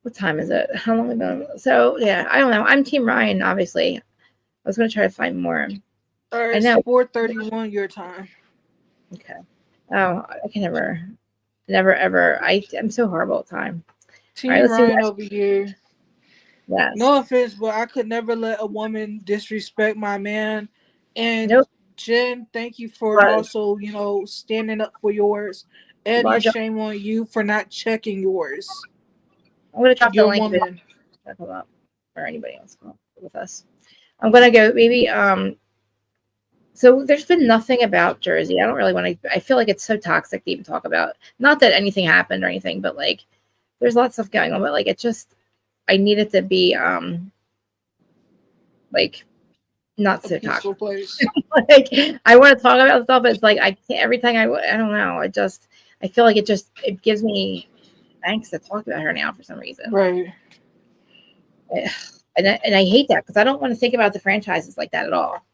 What time is it? How long have we been? So yeah, I don't know. I'm Team Ryan, obviously. I was gonna try to find more. All right, it's 4:31 your time. Okay. Oh, I can never ever. I'm so horrible at time. Team Ryan over here. Yes. No offense, but I could never let a woman disrespect my man. And Jen, thank you for also, standing up for yours. Eddie, shame on you for not checking yours. I'm gonna drop the link or anybody else with us. I'm gonna go maybe. So there's been nothing about Jersey. I don't really want to. I feel like it's so toxic to even talk about. Not that anything happened or anything, but like. There's lots of stuff going on, but like I need it to be like not so toxic. Like I want to talk about stuff, but it's like I can't. Every time I don't know. I feel like it gives me angst to talk about her now for some reason. Right. And I hate that because I don't want to think about the franchises like that at all.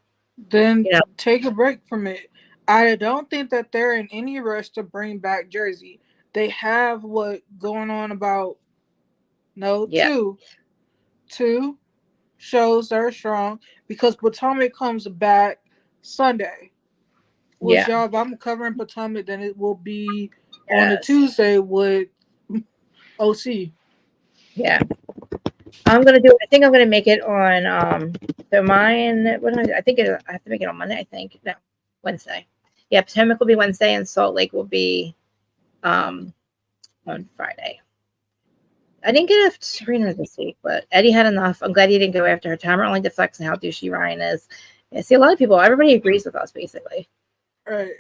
Then take a break from it. I don't think that they're in any rush to bring back Jersey. They have what going on about two shows that are strong because Potomac comes back Sunday. Which y'all, if I'm covering Potomac, then it will be on a Tuesday with OC. Yeah. I think I'm gonna make it on so mine I think I have to make it on Monday, Wednesday. Yeah, Potomac will be Wednesday and Salt Lake will be on Friday. I didn't get a screener this week, but Eddie had enough. I'm glad he didn't go after her. Tamrat only deflects on how douchey Ryan is. Yeah, see, a lot of people, everybody agrees with us, basically. Right.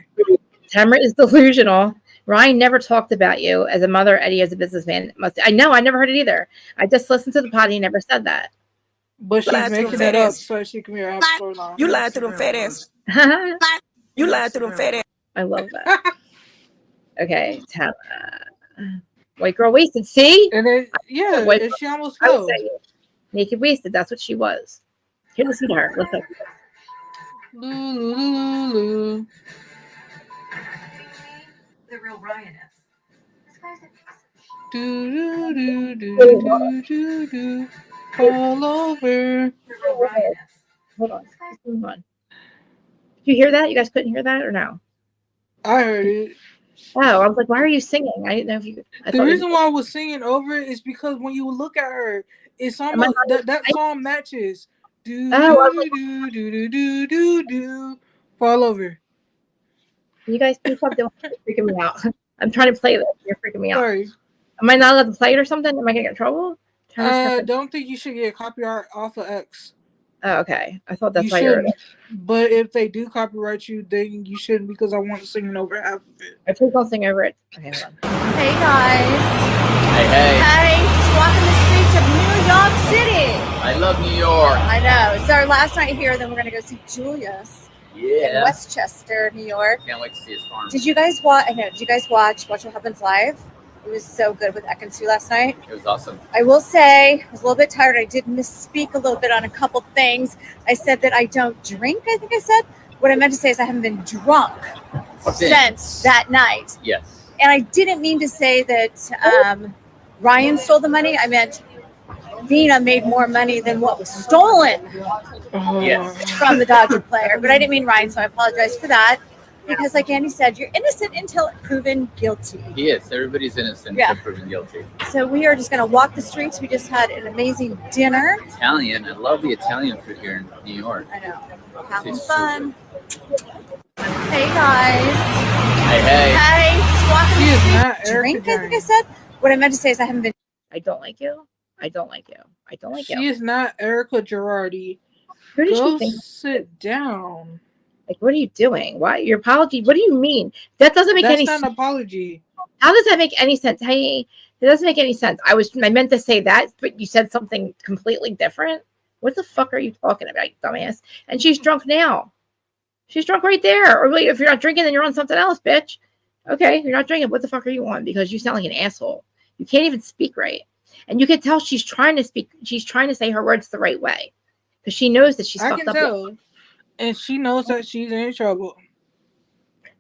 Tamrat is delusional. Ryan never talked about you as a mother, Eddie as a businessman. I know, I never heard it either. I just listened to the pod. He never said that. But she's making that up so she can be a storyline. You lied to them fat ass. You lied to them fat ass. I love that. Okay, white girl wasted. See? And then, and she almost fell. Naked wasted. That's what she was. Here, listen to her. Listen. Lulu. The real Ryaness. This guy's a do. All over. The real Ryaness. Hold on. Move on. Did you hear that? You guys couldn't hear that or no? I heard it. Oh, I was like, why are you singing? I didn't know if you. The reason why I was singing over it is because when you look at her, it's almost that song matches. Do. Fall over. You guys please stop doing it. You're freaking me out. I'm trying to play this. You're freaking me out. Sorry. Am I not allowed to play it or something? Am I gonna get in trouble? I don't think you should get copyright off of X. Oh, okay. I thought that's why you're. But if they do copyright you, then you shouldn't because I want to sing over half of it. I please don't sing over it. Okay, hold on. Hey guys. Hey. Hey, just walking the streets of New York City. I love New York. I know. It's our last night here, then we're gonna go see Julius in Westchester, New York. Can't wait to see his farm. Did you guys watch? I know. Did you guys watch What Happens Live? It was so good with Ekansu last night. It was awesome. I will say I was a little bit tired. I did misspeak a little bit on a couple things. I said that I don't drink, I think I said. What I meant to say is I haven't been drunk since that night. Yes. And I didn't mean to say that Ryan stole the money. I meant Dina made more money than what was stolen Yes. from the Dodger player. But I didn't mean Ryan, so I apologize for that. Because like Andy said, you're innocent until proven guilty. He is. Everybody's innocent until proven guilty. So we are just going to walk the streets. We just had an amazing dinner. Italian. I love the Italian food here in New York. I know. Having It's fun. Hey guys. Hey. Hey, just walking She the is streets. not Erica Drink, I think I Jane. said. What I meant to say is I haven't been. I don't like you. I don't like you. I don't like She you. is not Erica Girardi. Who did Go she think? sit down. Like, what are you doing? Why your apology? What do you mean? That doesn't make That's any not sense. an apology. How does that make any sense? Hey, it doesn't make any sense. I meant to say that, but you said something completely different. What the fuck are you talking about, you dumbass? And she's drunk now. She's drunk right there. Or wait, if you're not drinking, then you're on something else, bitch. Okay, you're not drinking. What the fuck are you on? Because you sound like an asshole. You can't even speak right. And you can tell she's trying to speak. She's trying to say her words the right way. Because she knows that she's I fucked can up. tell. And she knows that she's in trouble.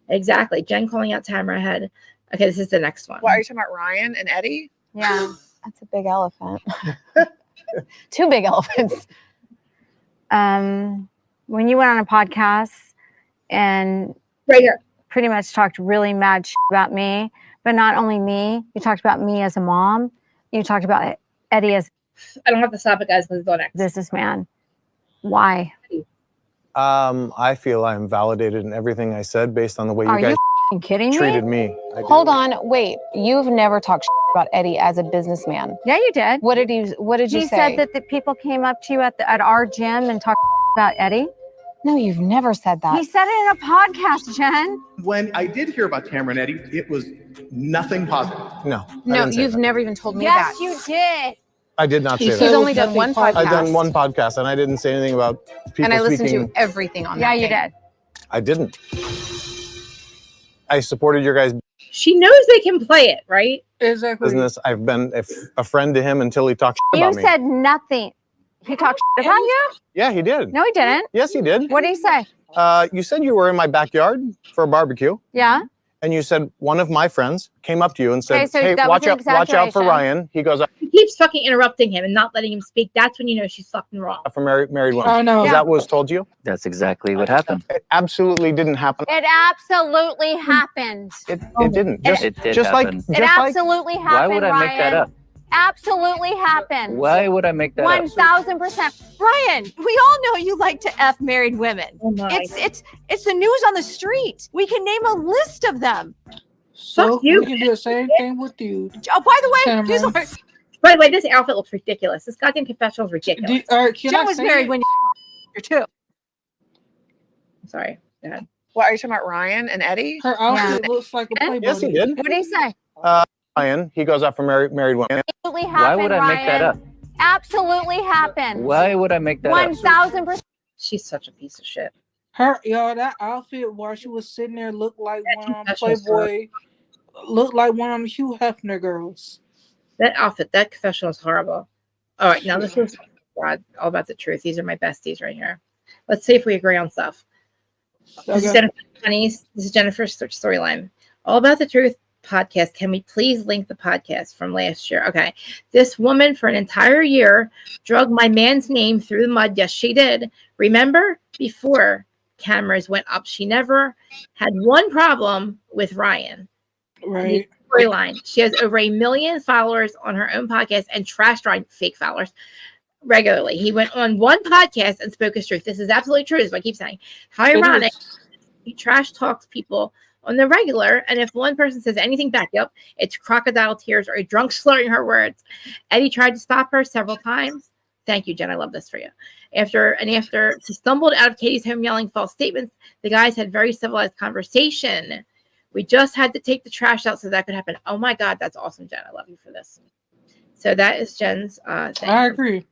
Exactly. Jen calling out Tamra ahead. Okay, this is the next one. What are you talking about, Ryan and Eddie? Yeah, that's a big elephant. Two big elephants. When you went on a podcast and Right here. pretty much talked really mad shit about me, but not only me, you talked about me as a mom. You talked about Eddie as I don't have to stop it, guys. Let's go next. a businessman. Why? I feel I'm validated in everything I said based on the way Are you guys you kidding me? treated me. I do. Hold on, wait. You've never talked about Eddie as a businessman. Yeah, you did. What did you He say? said that the people came up to you at our gym and talked about Eddie. No, you've never said that. He said it in a podcast, Jen. When I did hear about Tamra and Eddie, it was nothing positive. No. I No, didn't say you've that. never even told me Yes, that. you did. I did not say He's that. He's only done nothing one positive. podcast. I've done one podcast and I didn't say anything about people and I listened speaking. to everything on Yeah, that you thing. did. I didn't. I supported your guys' She knows they can play it, right? Exactly. business. I've been a friend to him until he talked You about me. said nothing. He talked shit about you? Yeah, he did. No, he didn't. Yes, he did. What did he say? You said you were in my backyard for a barbecue, Yeah. and you said one of my friends came up to you and said, Okay, so "Hey, that was watch an out for exaggeration. Ryan." He goes He keeps fucking interrupting him and not letting him speak. That's when you know she's fucking wrong. for married women. I know. Is that what was told to you? That's exactly what happened. It absolutely didn't happen. It absolutely happened. It didn't. Just, It did just happen. like, It just like, absolutely happened. Why would I make that Ryan. up? Absolutely happened. Why would I make that up? 1000%. Ryan, we all know you like to F married women. Oh my. It's the news on the street. We can name a list of them. So Fuck you. we can do the same thing with you. Oh, by the way, Tamra. these are, By the way, this outfit looks ridiculous. This goddamn confessional is ridiculous. All right, can Jen I was say married it? when you're too. Sorry. Go ahead. What are you talking about, Ryan and Eddie? Her outfit looks like a Yes, Playboy. yes, he did. What did he say? Ryan, he goes out for married women. Absolutely Why happened, would I make that Ryan. up? Absolutely happened. Why would I make that up? 1000%. She's such a piece of shit. Her that outfit while she was sitting there looked like one of them confessional Playboy, looked like one of them Hugh Hefner girls. That outfit, that confessional is horrible. All right, now this is God, all about the truth. These are my besties right here. Let's see if we agree on stuff. This is Okay. Jennifer Honey's. This is Jennifer's storyline. All about the truth podcast. Can we please link the podcast from last year? Okay. This woman for an entire year drug my man's name through the mud. Yes, she did. Remember, before cameras went up, she never had one problem with Ryan. Right. Storyline. She has over 1 million followers on her own podcast and trashed Ryan, fake followers, regularly. He went on one podcast and spoke his truth. This is absolutely true. Is what I keep saying. How It ironic. is. He trash talks people on the regular, and if one person says anything back, yep, it's crocodile tears or a drunk slurring her words. Eddie tried to stop her several times. Thank you, Jen. I love this for you. After she stumbled out of Katie's home yelling false statements, the guys had very civilized conversation. We just had to take the trash out so that could happen. Oh my God, that's awesome, Jen. I love you for this. So that is Jen's thing. I agree.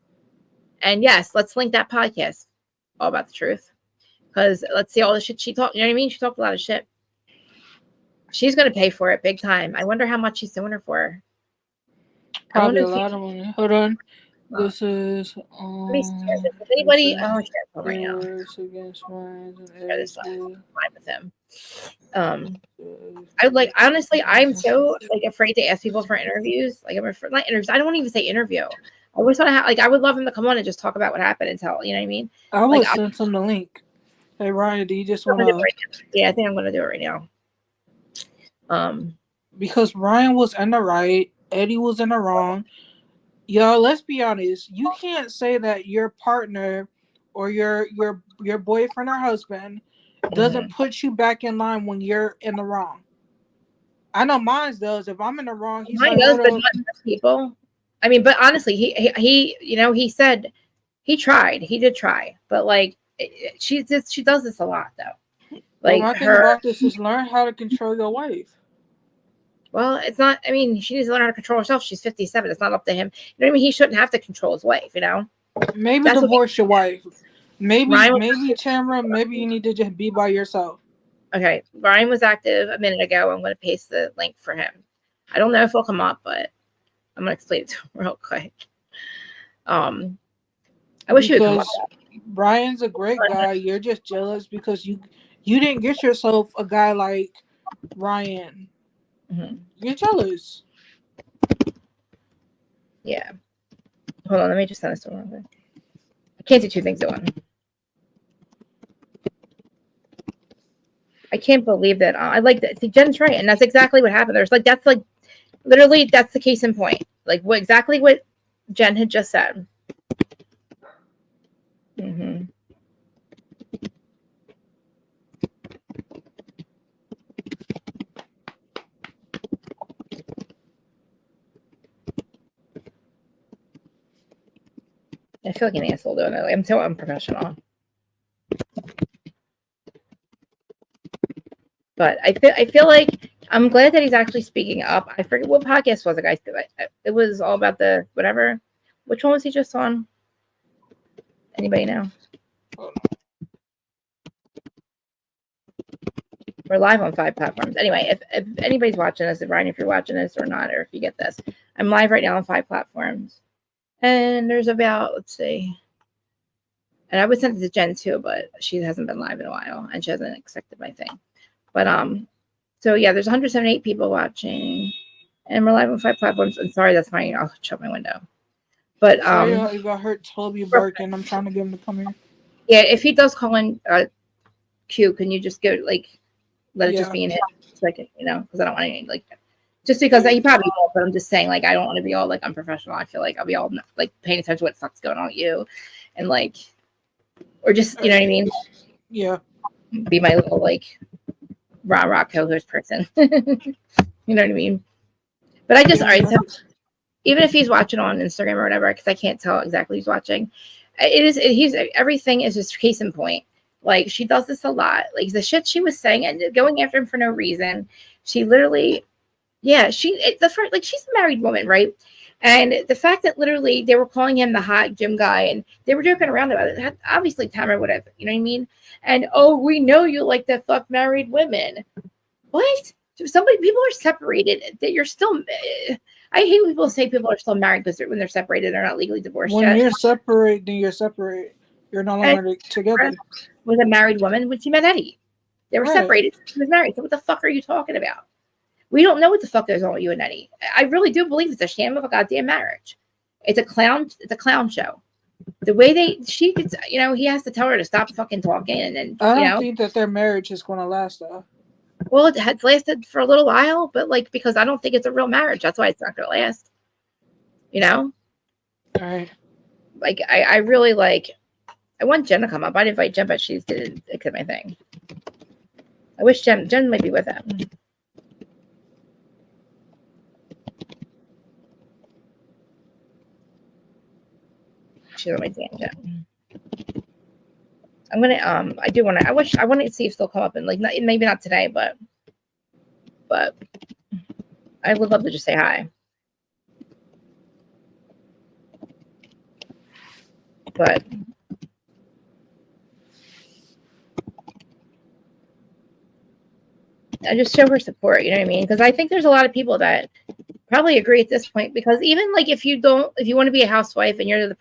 And yes, let's link that podcast, All About the Truth. Because let's see all the shit she talked. You know what I mean? She talked a lot of shit. she's going to pay for it big time. I wonder how much she's suing her for. Probably a lot of money. Hold on. This is let me share this with anybody. Oh, share it right now. Against Share this line with him. I would like honestly. I'm so like afraid to ask people for interviews. Like I'm afraid, not interviews. I don't even say interview. I always want to have like I would love him to come on and just talk about what happened and tell. You know what I mean? I would like, send him the link. Hey Ryan, do you just want to? Right yeah, I think I'm going to do it right now. Because Ryan was in the right, Eddie was in the wrong. Yo, let's be honest. You can't say that your partner or your boyfriend or husband doesn't put you back in line when you're in the wrong. I know mine does. If I'm in the wrong, he's mine like, does, but not most people. I mean, but honestly, he you know, he said he tried. He did try, but like she does this a lot though. Like my thing about this is learn how to control your wife. Well, it's not. I mean, she needs to learn how to control herself. She's 57. It's not up to him. You know what I mean? He shouldn't have to control his wife. You know. Maybe That's divorce your wife. Maybe maybe Tamra. Maybe you need to just be by yourself. Okay, Ryan was active a minute ago. I'm going to paste the link for him. I don't know if it'll come up, but I'm going to explain it to him real quick. I wish he would come up. Brian's a great guy. You're just jealous because you didn't get yourself a guy like Ryan. Mm-hmm. You're jealous. Yeah. Hold on. Let me just send this to him. I can't do two things at once. I can't believe that. I like that. See, Jen's right, and that's exactly what happened. There's like that's like literally that's the case in point. Like what Jen had just said. Mm-hmm. I feel like an asshole doing it. I'm so unprofessional. But I feel like I'm glad that he's actually speaking up. I forget what podcast was it, guys. It was all about the whatever. Which one was he just on? Anybody know? We're live on 5 platforms. Anyway, if anybody's watching this, if Ryan, if you're watching this or not, or if you get this, I'm live right now on 5 platforms. And there's about, let's see. And I would send it to Jen too, but she hasn't been live in a while and she hasn't accepted my thing. But so yeah, there's 178 people watching, and we're live on 5 platforms. And sorry, that's my I'll shut my window. But you got hurt Toby barking. I'm trying to get him to come here. Yeah, if he does call in Q, can you just go like let it just be in it, so I can, you know, because I don't want any like just because he probably won't, but I'm just saying like I don't want to be all like unprofessional. I feel like I'll be all like paying attention to what the fuck's going on with you, and like or just you know what I mean. Yeah. Be my little like rah co-host person. You know what I mean? But I just all right. So even if he's watching on Instagram or whatever, because I can't tell exactly who's watching, he's everything is just case in point. Like she does this a lot. Like the shit she was saying and going after him for no reason. She literally, yeah, she's a married woman, right? And the fact that literally they were calling him the hot gym guy and they were joking around about it. Obviously, Tamrat would have, you know what I mean? And oh, we know you like to fuck married women. What? People are separated. That you're still. I hate when people say people are still married because when they're separated, they're not legally divorced when yet. You're separate, then you're separate. You're no longer together. Was a married woman when she met Eddie. They were Right. separated. She was married. So what the fuck are you talking about? We don't know what the fuck goes on with you and Eddie. I really do believe it's a sham of a goddamn marriage. It's a clown show. The way he has to tell her to stop fucking talking and I don't think that their marriage is going to last though. Well, it has lasted for a little while, but like because I don't think it's a real marriage. That's why it's not going to last. You know? All right. Like I really like. I want Jen to come up. I'd invite Jen, but she didn't accept my thing. I wish Jen might be with him. She's on my tangent. I'm gonna I want to see if she'll come up and like maybe not today, but I would love to just say hi. But I just show her support. You know what I mean? Because I think there's a lot of people that probably agree at this point. Because even like if you want to be a housewife and you're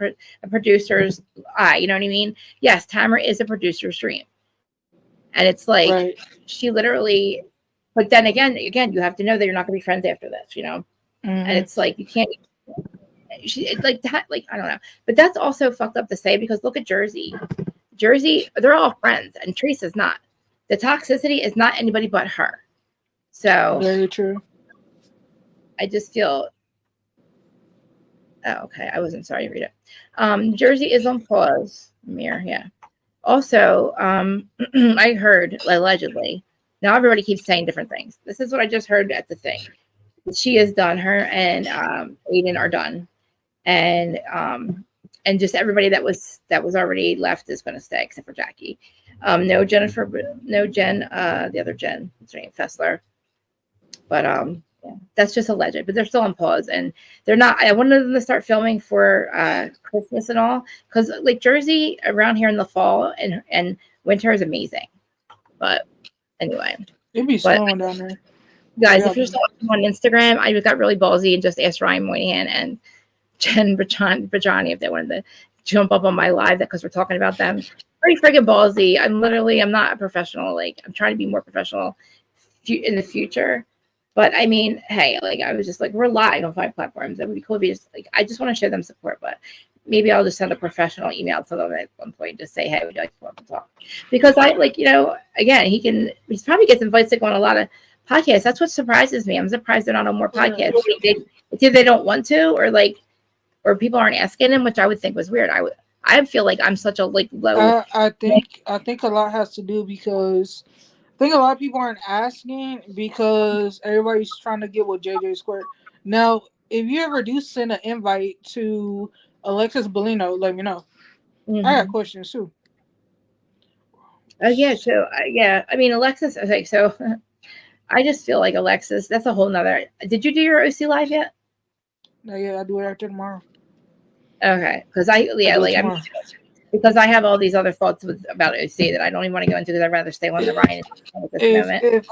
a producer's eye, you know what I mean? Yes, Tamara is a producer's dream, and it's like she literally. But then again, you have to know that you're not going to be friends after this, you know. And it's like you can't. Like that, like I don't know, but that's also fucked up to say because look at Jersey. They're all friends, and Teresa's not. The toxicity is not anybody but her. So very true. I just feel. Oh, okay. I wasn't sorry to read it. Jersey is on pause. Mirror, yeah. Also, I heard allegedly. Now everybody keeps saying different things. This is what I just heard at the thing. She is done. Her and Aiden are done, and just everybody that was already left is going to stay except for Jackie. No Jennifer, no Jen. The other Jen, what's her name, Fessler. But yeah, that's just alleged. But they're still on pause, and they're not. I wanted them to start filming for Christmas and all, because like Jersey around here in the fall and winter is amazing. But anyway, it'd be snowing down there. Guys, if you're still on Instagram, I got really ballsy and just asked Ryan Moynihan and Jen Bajani if they wanted to jump up on my live because we're talking about them. Pretty friggin' ballsy. I'm not a professional. Like, I'm trying to be more professional in the future. But I mean, hey, like I was just like, we're live on 5 platforms. That would be cool to be just like, I just want to show them support. But maybe I'll just send a professional email to them at one point, just say, hey, would you like to come up and talk? Because I like, you know, again, he probably gets invited to go on a lot of podcasts. That's what surprises me. I'm surprised they're not on more podcasts. Either they don't want to, or people aren't asking him, which I would think was weird. I feel like I'm such a like low. I think a lot has to do because I think a lot of people aren't asking because everybody's trying to get with JJ Squared. Now, if you ever do send an invite to Alexis Bellino, let me know. I got questions too. Yeah. So yeah, I mean Alexis. Okay, so I just feel like Alexis. That's a whole nother. Did you do your OC live yet? No, yeah, I'll do it after tomorrow. Okay, because because I have all these other thoughts about OC that I don't even want to go into because I'd rather stay on the Ryan at this moment. If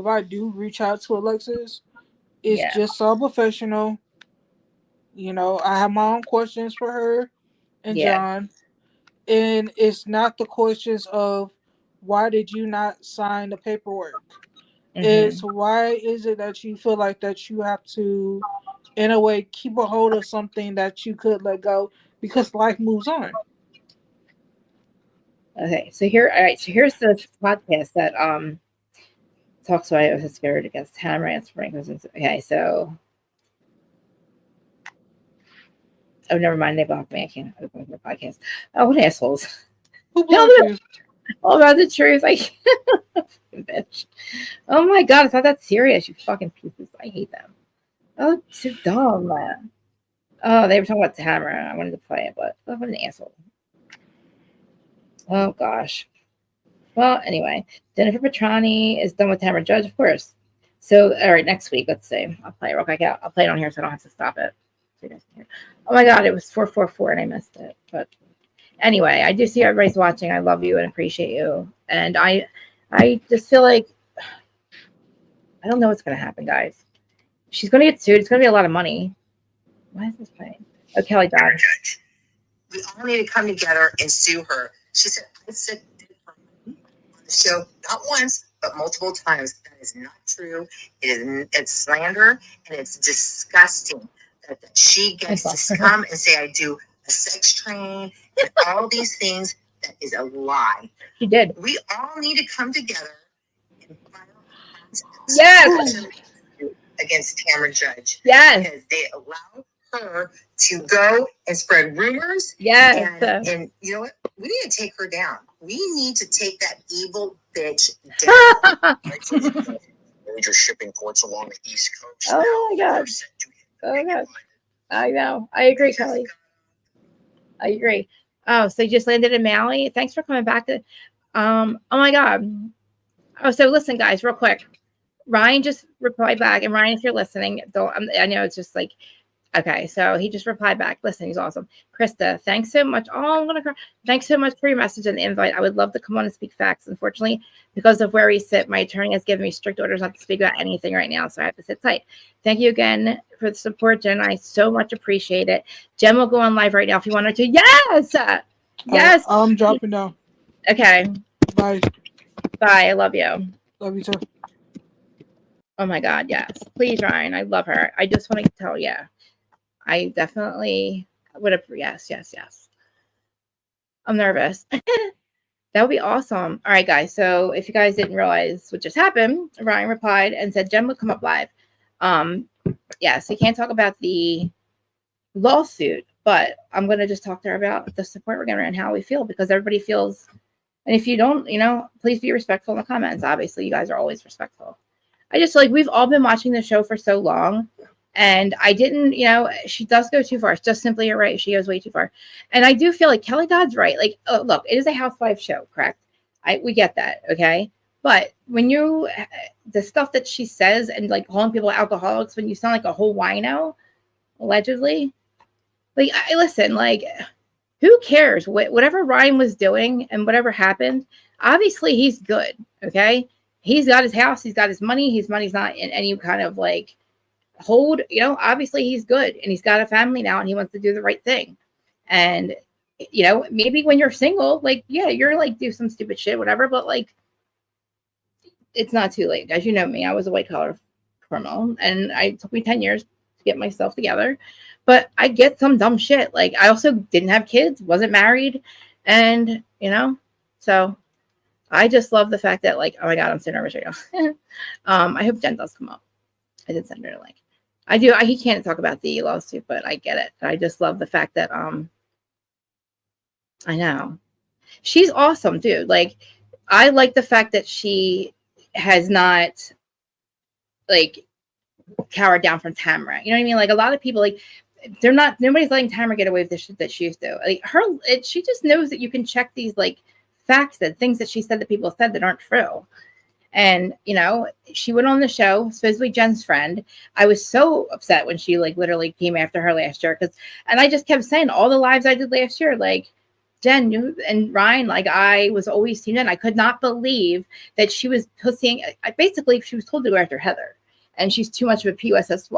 I do reach out to Alexis, it's just so professional. You know, I have my own questions for her and John, and it's not the questions of why did you not sign the paperwork. It's why is it that you feel like that you have to, in a way, keep a hold of something that you could let go because life moves on. Okay, so here's the podcast that talks about I was scared against Tamrat sprinkles. Okay, so never mind, they blocked me. I can't open the podcast. Oh, what assholes! Who blocked you? All about the truth. I bitch. Oh my god, it's not that serious. You fucking pieces. I hate them. Oh, so dumb. Oh, they were talking about Tamara. I wanted to play it, but what an asshole. Oh gosh. Well, anyway, Jennifer Petrani is done with Tamara Judge, of course. So, all right, next week, let's see. I'll play it real quick. I'll play it on here so I don't have to stop it. Oh my god, it was 444 and I missed it. But anyway, I do see everybody's watching. I love you and appreciate you. And I just feel like I don't know what's gonna happen, guys. She's gonna get sued. It's gonna be a lot of money. Why is this playing? Oh, Kelly died. We all need to come together and sue her. She said, I said on the show not once, but multiple times. That is not true. It's slander and it's disgusting that she gets to come and say I do a sex train and all these things. That is a lie. She did. We all need to come together and file against Tamara Judge. Yes. Because they allow her to go and spread rumors. Yes. And you know what? We need to take her down. We need to take that evil bitch down. Major shipping ports along the East Coast. Oh my god. Oh my god. I know. I agree, Kelly. I agree. Oh, so you just landed in Maui? Thanks for coming back to oh my god. Oh, so listen, guys, real quick. Ryan just replied back, and Ryan, if you're listening, though I know it's just like Okay, so he just replied back. Listen, he's awesome. Krista, thanks so much. Oh, I'm gonna cry. Thanks so much for your message and the invite. I would love to come on and speak facts. Unfortunately, because of where we sit, my attorney has given me strict orders not to speak about anything right now, so I have to sit tight. Thank you again for the support, Jen. I so much appreciate it. Jen will go on live right now if you wanted to. Yes, yes. I'm dropping down. Okay. Bye. Bye. I love you. Love you too. Oh my God, yes. Please, Ryan. I love her. I just want to tell you. I definitely would have. Yes. I'm nervous. That would be awesome. All right, guys. So if you guys didn't realize what just happened, Ryan replied and said Jen would come up live. Yeah, so you can't talk about the lawsuit, but I'm going to just talk to her about the support we're getting and how we feel, because everybody feels. And if you don't, please be respectful in the comments. Obviously, you guys are always respectful. I just feel like we've all been watching the show for so long. And I didn't, she does go too far. It's just simply you're right. She goes way too far. And I do feel like Kelly Dodd's right. Like, look, it is a housewife show, correct? We get that, okay? But when the stuff that she says and like calling people alcoholics, when you sound like a whole wino, allegedly, like, listen, like, who cares? Whatever Ryan was doing and whatever happened, obviously he's good, okay? He's got his house. He's got his money. His money's not in any kind of like hold, obviously he's good and he's got a family now and he wants to do the right thing. And, maybe when you're single, like, yeah, you're like, do some stupid shit, whatever, but like, it's not too late. As you know me, I was a white collar criminal and it took me 10 years to get myself together, but I get some dumb shit. Like, I also didn't have kids, wasn't married. And, so I just love the fact that, like, oh my God, I'm so nervous right now. I hope Jen does come up. I did send her a link. I do. He can't talk about the lawsuit, but I get it. I just love the fact that, I know. She's awesome, dude. Like, I like the fact that she has not, like, cowered down from Tamrat. You know what I mean? Like, a lot of people, like, nobody's letting Tamrat get away with the shit that she used to. Like, she just knows that you can check these, like, facts, that things that she said that people said that aren't true. And, she went on the show, supposedly Jen's friend. I was so upset when she, like, literally came after her last year. And I just kept saying all the lives I did last year, like, Jen, you and Ryan, like, I was always team Jen. I could not believe that she was pussying. Basically, she was told to go after Heather. And she's too much of a PUSSY.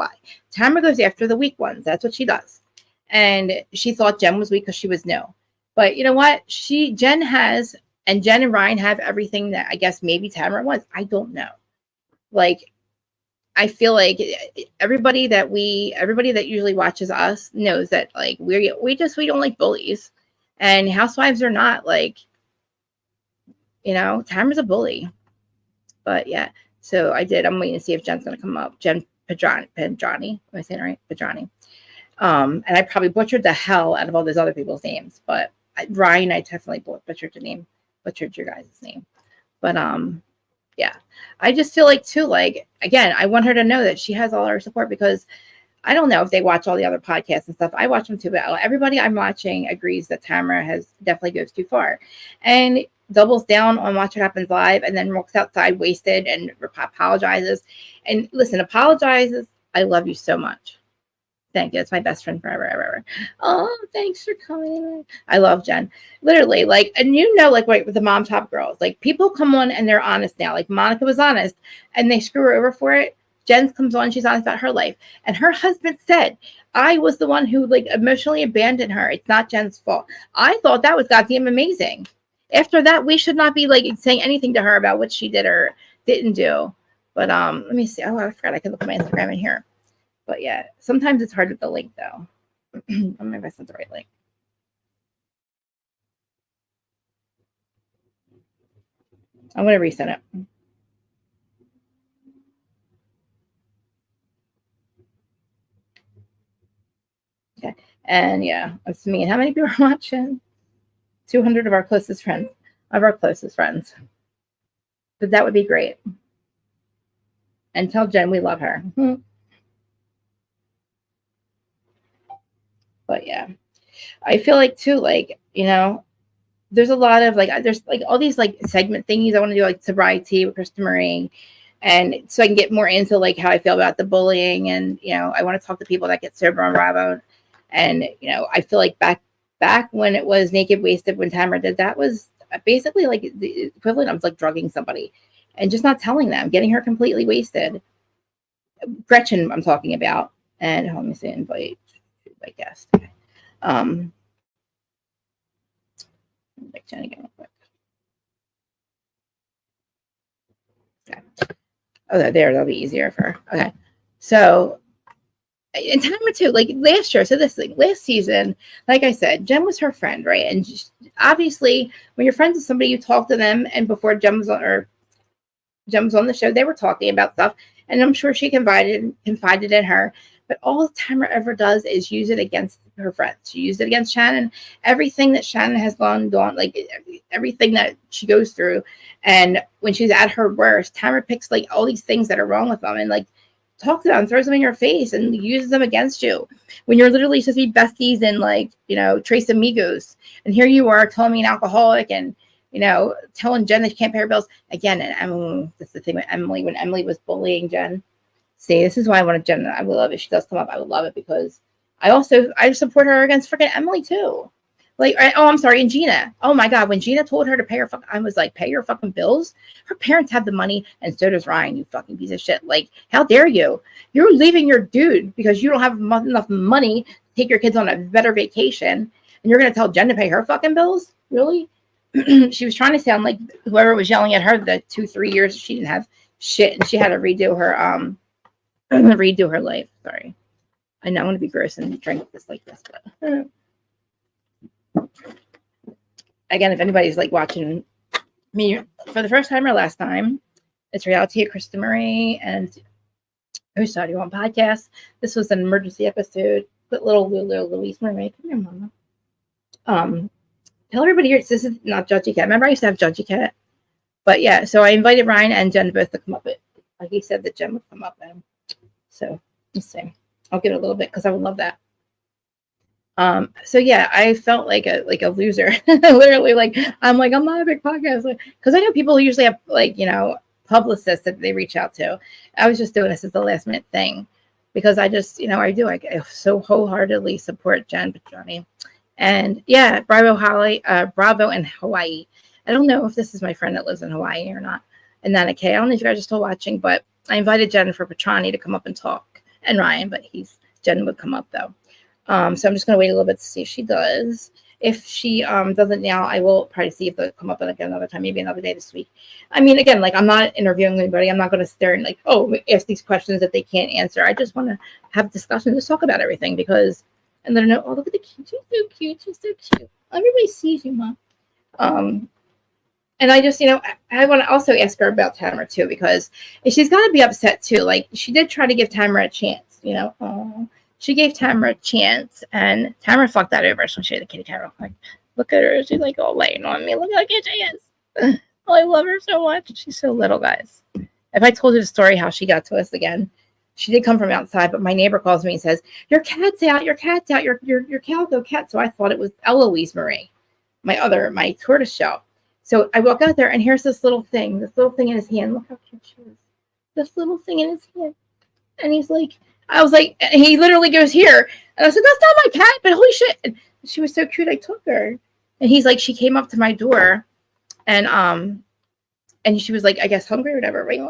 Tamara goes after the weak ones. That's what she does. And she thought Jen was weak because she was new. But you know what? Jen and Ryan have everything that I guess maybe Tamara wants. I don't know. Like, I feel like everybody that usually watches us knows that, like, we don't like bullies, and housewives are not, like, Tamara's a bully. But yeah, so I'm waiting to see if Jen's gonna come up. Jen Pedrani. Am I saying it right? Pedrani. And I probably butchered the hell out of all those other people's names, but Ryan, I definitely butchered your guys' name. But yeah, I just feel like too, like, again, I want her to know that she has all our support, because I don't know if they watch all the other podcasts and stuff. I watch them too, but everybody I'm watching agrees that Tamara definitely goes too far and doubles down on Watch What Happens Live, and then walks outside wasted and apologizes. And listen, apologizes. I love you so much. Thank you. It's my best friend forever, ever. Oh, thanks for coming. I love Jen. Literally, like, and like, with the Mom Top girls, like, people come on and they're honest now. Like, Monica was honest and they screw her over for it. Jen comes on, she's honest about her life. And her husband said, I was the one who, like, emotionally abandoned her. It's not Jen's fault. I thought that was goddamn amazing. After that, we should not be, like, saying anything to her about what she did or didn't do. But let me see. Oh, I forgot I could look at my Instagram in here. But yeah, sometimes it's hard with the link, though. I'm gonna if I sent the right link. I'm gonna resend it. Okay, and yeah, it's me. And how many people are watching? 200 of our closest friends. But that would be great. And tell Jen we love her. But yeah, I feel like too, like, there's a lot of, like, there's, like, all these, like, segment thingies I want to do, like sobriety with Krista Marie, and so I can get more into like how I feel about the bullying, and I want to talk to people that get sober on Bravo, and I feel like back when it was Naked Wasted, when Tamara did that, was basically like the equivalent of like drugging somebody and just not telling them, getting her completely wasted. Gretchen, I'm talking about, and let me say invite guest. Like Jen again real quick. Okay. Oh, that'll be easier for her. Okay. So, in Tamara too, like last year, so this thing, last season, like I said, Jen was her friend, right? And obviously, when you're friends with somebody, you talk to them. And before Jen was on the show, they were talking about stuff. And I'm sure she confided in her. But all Tamara ever does is use it against her friends. She used it against Shannon. Everything that Shannon has gone, like everything that she goes through. And when she's at her worst, Tamara picks like all these things that are wrong with them and like talks about them, throws them in your face, and uses them against you. When you're literally supposed to be besties and like, Tres Amigos. And here you are telling me an alcoholic and, telling Jen that she can't pay her bills. Again, and Emily, that's the thing with Emily, when Emily was bullying Jen. See, this is why I wanted Jen. I would love it if she does come up. I would love it because I support her against freaking Emily too. Like, I'm sorry, and Gina. Oh my God, when Gina told her to pay her, I was like, pay your fucking bills. Her parents have the money, and so does Ryan. You fucking piece of shit. Like, how dare you? You're leaving your dude because you don't have enough money to take your kids on a better vacation, and you're gonna tell Jen to pay her fucking bills? Really? She was trying to sound like whoever was yelling at her the 2-3 years she didn't have shit, and she had to redo her life. Sorry, I know I'm gonna be gross and drink this like this, but again, if anybody's like watching me for the first time or last time, it's Reality of Krista Marie and Who's Saudi One podcast. This was an emergency episode. Put little Louise Marie, come here, mama. Tell everybody here, this is not Judgy Cat. Remember, I used to have Judgy Cat, but yeah. So I invited Ryan and Jen both to come up. Like he said that Jen would come up, and so let's see. I'll get a little bit because I would love that. So yeah, I felt like a loser. Literally, like I'm not a big podcast, because I know people who usually have publicists that they reach out to. I was just doing this as the last minute thing because I just I so wholeheartedly support Jen Petroni. And yeah, Bravo in Hawaii. I don't know if this is my friend that lives in Hawaii or not. And then I don't know if you guys are still watching, but I invited Jennifer Petroni to come up and talk, and Ryan, but Jen would come up though. So I'm just going to wait a little bit to see if she does. If she doesn't now, I will probably see if they'll come up again another time, maybe another day this week. I mean, again, like I'm not interviewing anybody. I'm not going to stare and ask these questions that they can't answer. I just want to have discussion, just talk about everything and let her know, oh, look at the kid. She's so cute. She's so cute. Everybody sees you, Mom. And I just, I want to also ask her about Tamara too, because she's got to be upset too. Like she did try to give Tamara a chance, She gave Tamara a chance, and Tamara fucked that over. So she had the kitty cat real quick. Look at her. She's like all laying on me. Look how cute she is. Oh, I love her so much. She's so little, guys. If I told you the story how she got to us again, she did come from outside, but my neighbor calls me and says, your cat's out, your calico cat. So I thought it was Eloise Marie, my tortoise shell. So I walk out there, and here's this little thing in his hand. Look how cute she is. This little thing in his hand. And he's like, I was like, he literally goes here. And I said, that's not my cat, but holy shit. And she was so cute. I took her. And he's like, she came up to my door and she was like, I guess hungry or whatever. Right?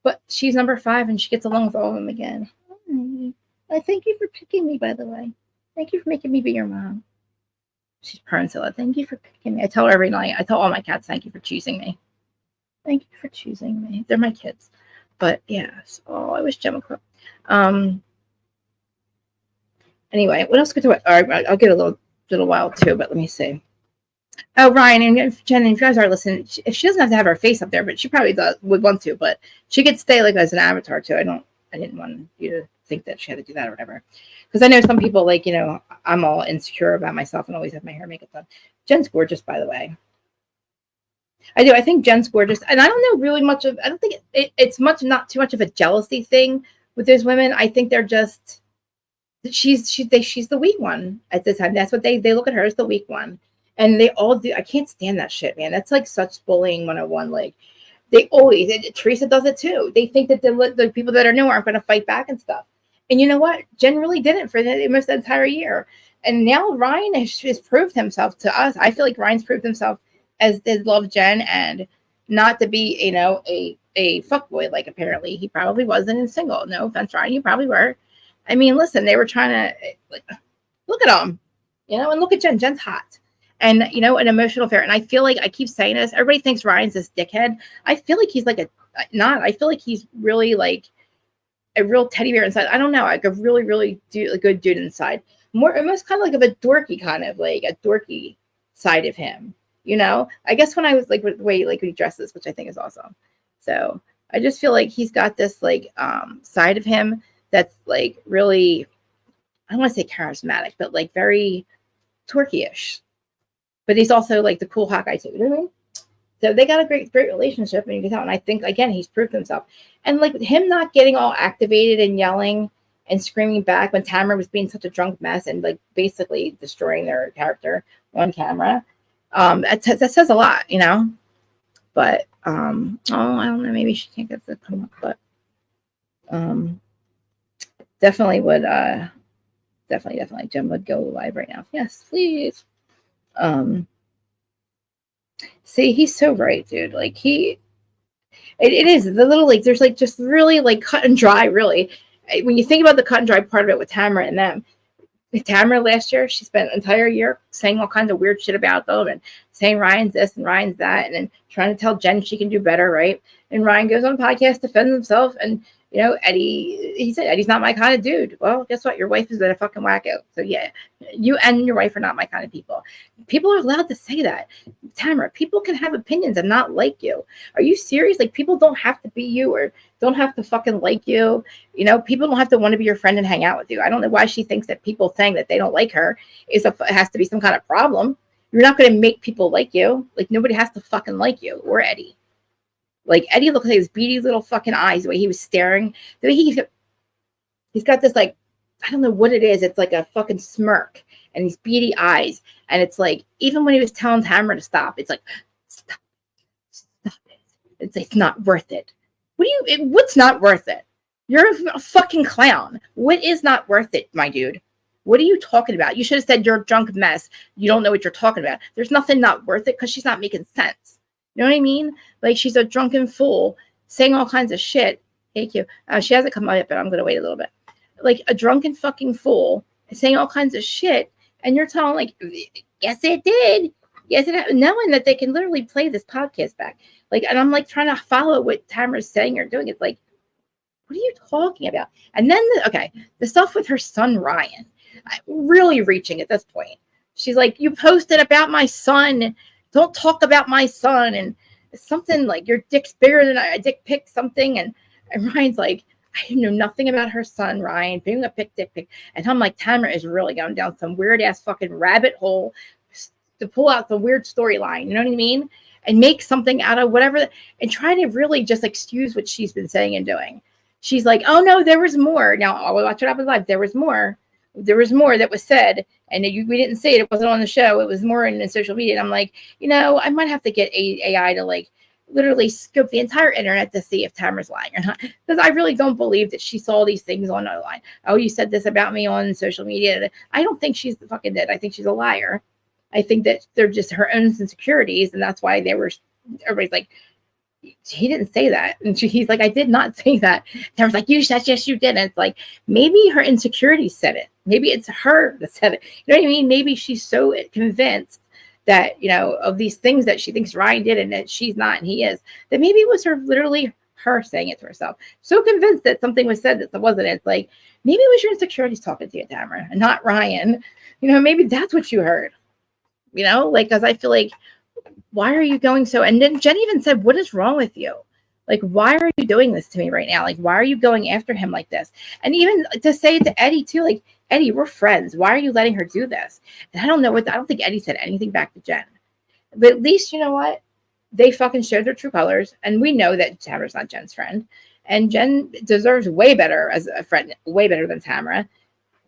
But she's number 5 and she gets along with all of them again. I thank you for picking me, by the way. Thank you for making me be your mom. She's purring so loud. Thank you for picking me. I tell her every night. I tell all my cats, thank you for choosing me. Thank you for choosing me. They're my kids. But yes. Oh, I wish Jen would come. Anyway, what else could do? I'll get a little while too, but let me see. Oh, Ryan and Jen, if you guys are listening, if she doesn't have to have her face up there, but she probably would want to, but she could stay like as an avatar too. I didn't want you to think that she had to do that or whatever. Because I know some people I'm all insecure about myself and always have my hair and makeup done. Jen's gorgeous, by the way. I do. I think Jen's gorgeous, and I don't know really much of. I don't think it's not too much of a jealousy thing with those women. I think they're just she's the weak one at this time. That's what they look at her as, the weak one, and they all do. I can't stand that shit, man. That's like such bullying 101. Like They always, and Teresa does it too. They think that the people that are new aren't going to fight back and stuff. And you know what? Jen really didn't for almost the entire year. And now Ryan has proved himself to us. I feel like Ryan's proved himself as love Jen and not to be, a fuckboy like apparently he probably wasn't in single. No offense, Ryan, you probably were. I mean, listen, they were trying to look at them, and look at Jen. Jen's hot. And, an emotional affair. And I feel like I keep saying this. Everybody thinks Ryan's this dickhead. I feel like he's I feel like he's really like a real teddy bear inside. I don't know. Like a really, really a good dude inside. Almost kind of like of a dorky side of him. I guess when I was like with the way like when he dresses, which I think is awesome. So I just feel like he's got this like side of him that's like really, I don't want to say charismatic, but like very Torquey-ish. But he's also like the cool hot guy too. You know what I mean? So they got a great relationship, and you can tell. And I think again, he's proved himself. And like him not getting all activated and yelling and screaming back when Tamara was being such a drunk mess and like basically destroying their character on camera. That says a lot, But I don't know. Maybe she can't get to come up, but definitely would. Definitely, Jen would go live right now. Yes, please. See, he's so right, dude. Like it is the little like there's like just really like cut and dry. Really, when you think about the cut and dry part of it with Tamara and them. Tamara last year, she spent an entire year saying all kinds of weird shit about them and saying Ryan's this and Ryan's that, and then trying to tell Jen she can do better, right? And Ryan goes on a podcast, defends himself, and he said Eddie's not my kind of dude. Well, guess what? Your wife is a fucking wacko. So yeah, you and your wife are not my kind of people. People are allowed to say that. Tamara, people can have opinions and not like you. Are you serious? Like people don't have to be you or don't have to fucking like you. People don't have to want to be your friend and hang out with you. I don't know why she thinks that people saying that they don't like her has to be some kind of problem. You're not going to make people like you. Like nobody has to fucking like you or Eddie. Like Eddie looked like his beady little fucking eyes, the way he was staring. The way he's got this like, I don't know what it is. It's like a fucking smirk and these beady eyes. And it's like, even when he was telling Tamara to stop, it's like, stop it. It's like, it's not worth it. What's not worth it? You're a fucking clown. What is not worth it, my dude? What are you talking about? You should have said you're a drunk mess. You don't know what you're talking about. There's nothing not worth it because she's not making sense. You know what I mean? Like she's a drunken fool saying all kinds of shit. Thank you. She hasn't come up, but I'm going to wait a little bit. Like a drunken fucking fool saying all kinds of shit. And you're telling like, yes, it did. Yes, it happened. Knowing that they can literally play this podcast back. Like, and I'm like trying to follow what Tamara's saying or doing. It's like, what are you talking about? And then, the stuff with her son, Ryan, really reaching at this point. She's like, you posted about my son. Don't talk about my son. And something like your dick's bigger than a dick pic something. And Ryan's like, I know nothing about her son, Ryan, being a dick pic. And I'm like, Tamara is really going down some weird ass fucking rabbit hole to pull out the weird storyline. You know what I mean? And make something out of whatever and try to really just excuse what she's been saying and doing. She's like, oh no, there was more. Now I'll watch what happens live. There was more that was said, and we didn't say it. It wasn't on the show. It was more in social media. And I'm like, I might have to get AI to like literally scope the entire internet to see if Tamara's lying or not, because I really don't believe that she saw these things online. Oh, you said this about me on social media. I don't think she's fucking dead. I think she's a liar. I think that they're just her own insecurities, and that's why everybody's like, he didn't say that. And he's like, I did not say that. Tamara's like, you said, yes, you did. And it's like, maybe her insecurities said it. Maybe it's her that said it. You know what I mean? Maybe she's so convinced that, of these things that she thinks Ryan did and that she's not and he is, that maybe it was literally her saying it to herself. So convinced that something was said that wasn't. It's like, maybe it was your insecurities talking to you, Tamara, and not Ryan. Maybe that's what you heard. Because I feel like, why are you going so? And then Jen even said, what is wrong with you? Like, why are you doing this to me right now? Like, why are you going after him like this? And even to say it to Eddie too, like, Eddie, we're friends. Why are you letting her do this? And I don't think Eddie said anything back to Jen. But at least, you know what? They fucking showed their true colors. And we know that Tamara's not Jen's friend. And Jen deserves way better as a friend, way better than Tamara.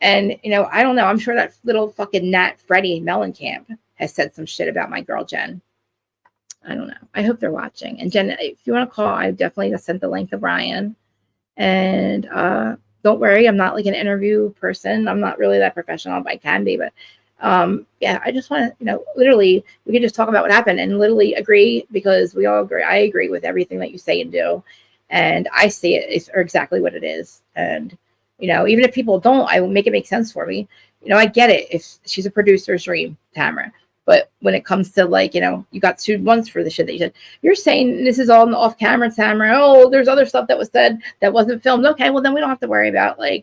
And, I don't know. I'm sure that little fucking Nat Freddie Mellencamp has said some shit about my girl, Jen. I don't know. I hope they're watching. And Jen, if you want to call, I definitely just sent the link to Ryan. And don't worry, I'm not like an interview person. I'm not really that professional. I can be, but yeah, I just want to, literally, we could just talk about what happened and literally agree, because we all agree. I agree with everything that you say and do, and I see it is exactly what it is. And even if people don't, I will make it make sense for me. I get it if she's a producer's dream, Tamara. But when it comes to you got sued once for the shit that you said, you're saying this is all off camera, Tamara. Oh, there's other stuff that was said that wasn't filmed. Okay, well then we don't have to worry about I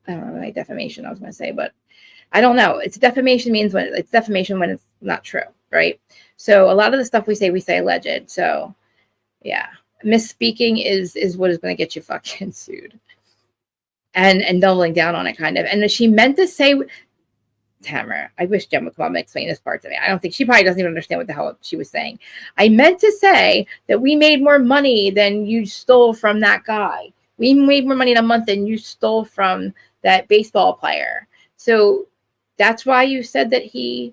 don't know, like defamation, I was going to say, but I don't know. It's defamation means when it's defamation when it's not true, right? So a lot of the stuff we say alleged. So yeah, misspeaking is what is going to get you fucking sued. And doubling down on it, kind of. And she meant to say, Tamara, I wish Jen would come up and explain this part to me. I don't think she probably doesn't even understand what the hell she was saying. I meant to say that we made more money than you stole from that guy. We made more money in a month than you stole from that baseball player. So that's why you said that he,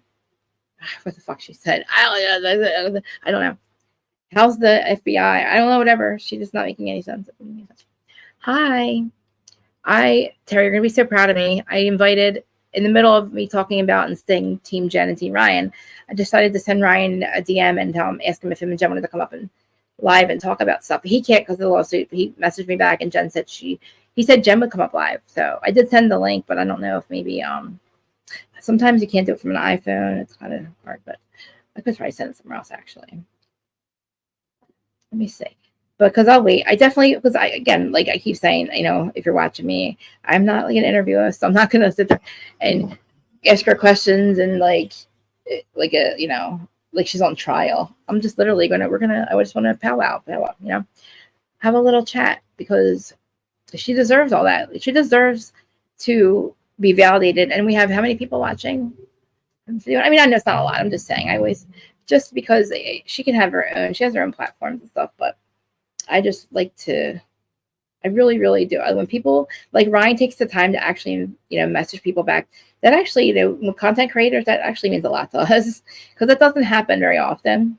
what the fuck she said? I don't know. How's the FBI? I don't know, whatever. She's just not making any sense. Hi. Terry, you're going to be so proud of me. I invited, in the middle of me talking about and saying Team Jen and Team Ryan, I decided to send Ryan a DM and ask him if him and Jen wanted to come up and live and talk about stuff. He can't because of the lawsuit. He messaged me back and Jen said he said Jen would come up live. So I did send the link, but I don't know if maybe, sometimes you can't do it from an iPhone. It's kind of hard, but I could try to send it somewhere else actually. Let me see. Because I'll wait. I definitely, because again, like I keep saying, if you're watching me, I'm not like an interviewer, so I'm not going to sit there and ask her questions and like she's on trial. I'm just literally I just want to powwow, have a little chat, because she deserves all that. She deserves to be validated. And we have how many people watching? I mean, I know it's not a lot. I'm just saying, just because she can have her own, she has her own platforms and stuff, but I just like to, I really, really do. When people like Ryan takes the time to actually, message people back, that actually, with content creators, that actually means a lot to us, because it doesn't happen very often.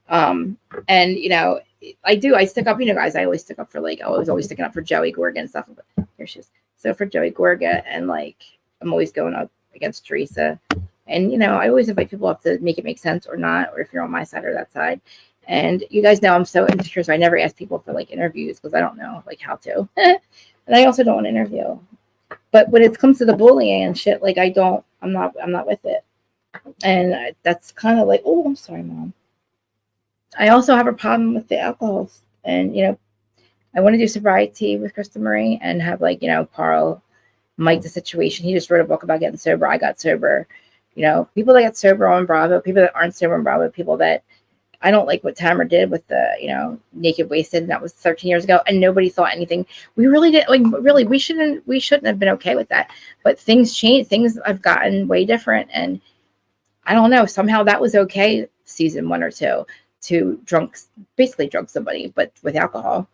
And, I stick up, guys, I always stick up for I was always sticking up for Joey Gorga and stuff. But here she is. So for Joey Gorga, and I'm always going up against Teresa. And, I always invite people up to make it make sense or not, or if you're on my side or that side. And you guys know I'm so insecure, so I never ask people for interviews, because I don't know how to. And I also don't want to interview. But when it comes to the bullying and shit, I'm not with it. And that's kind of oh, I'm sorry, Mom. I also have a problem with the alcohol. And, I want to do sobriety with Krista Marie and have Carl mic the situation. He just wrote a book about getting sober. I got sober. People that get sober on Bravo, people that aren't sober on Bravo, people that I don't like what Tamara did with the, naked wasted. And that was 13 years ago, and nobody thought anything. We really did. We shouldn't have been okay with that. But things change. Things have gotten way different, and I don't know. Somehow that was okay. Season 1 or 2 to basically drunk somebody, but with alcohol,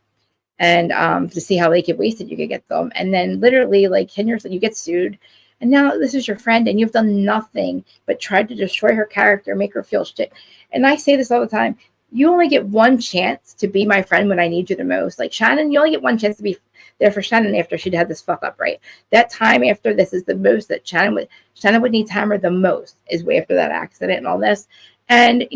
and to see how they get wasted, you could get them, and then literally 10 years you get sued. And now this is your friend, and you've done nothing but tried to destroy her character, make her feel shit. And I say this all the time. You only get one chance to be my friend when I need you the most. Like Shannon, you only get one chance to be there for Shannon after she'd had this fuck up, right? That time after this is the most that Shannon would need Tamara the most, is way after that accident and all this. And,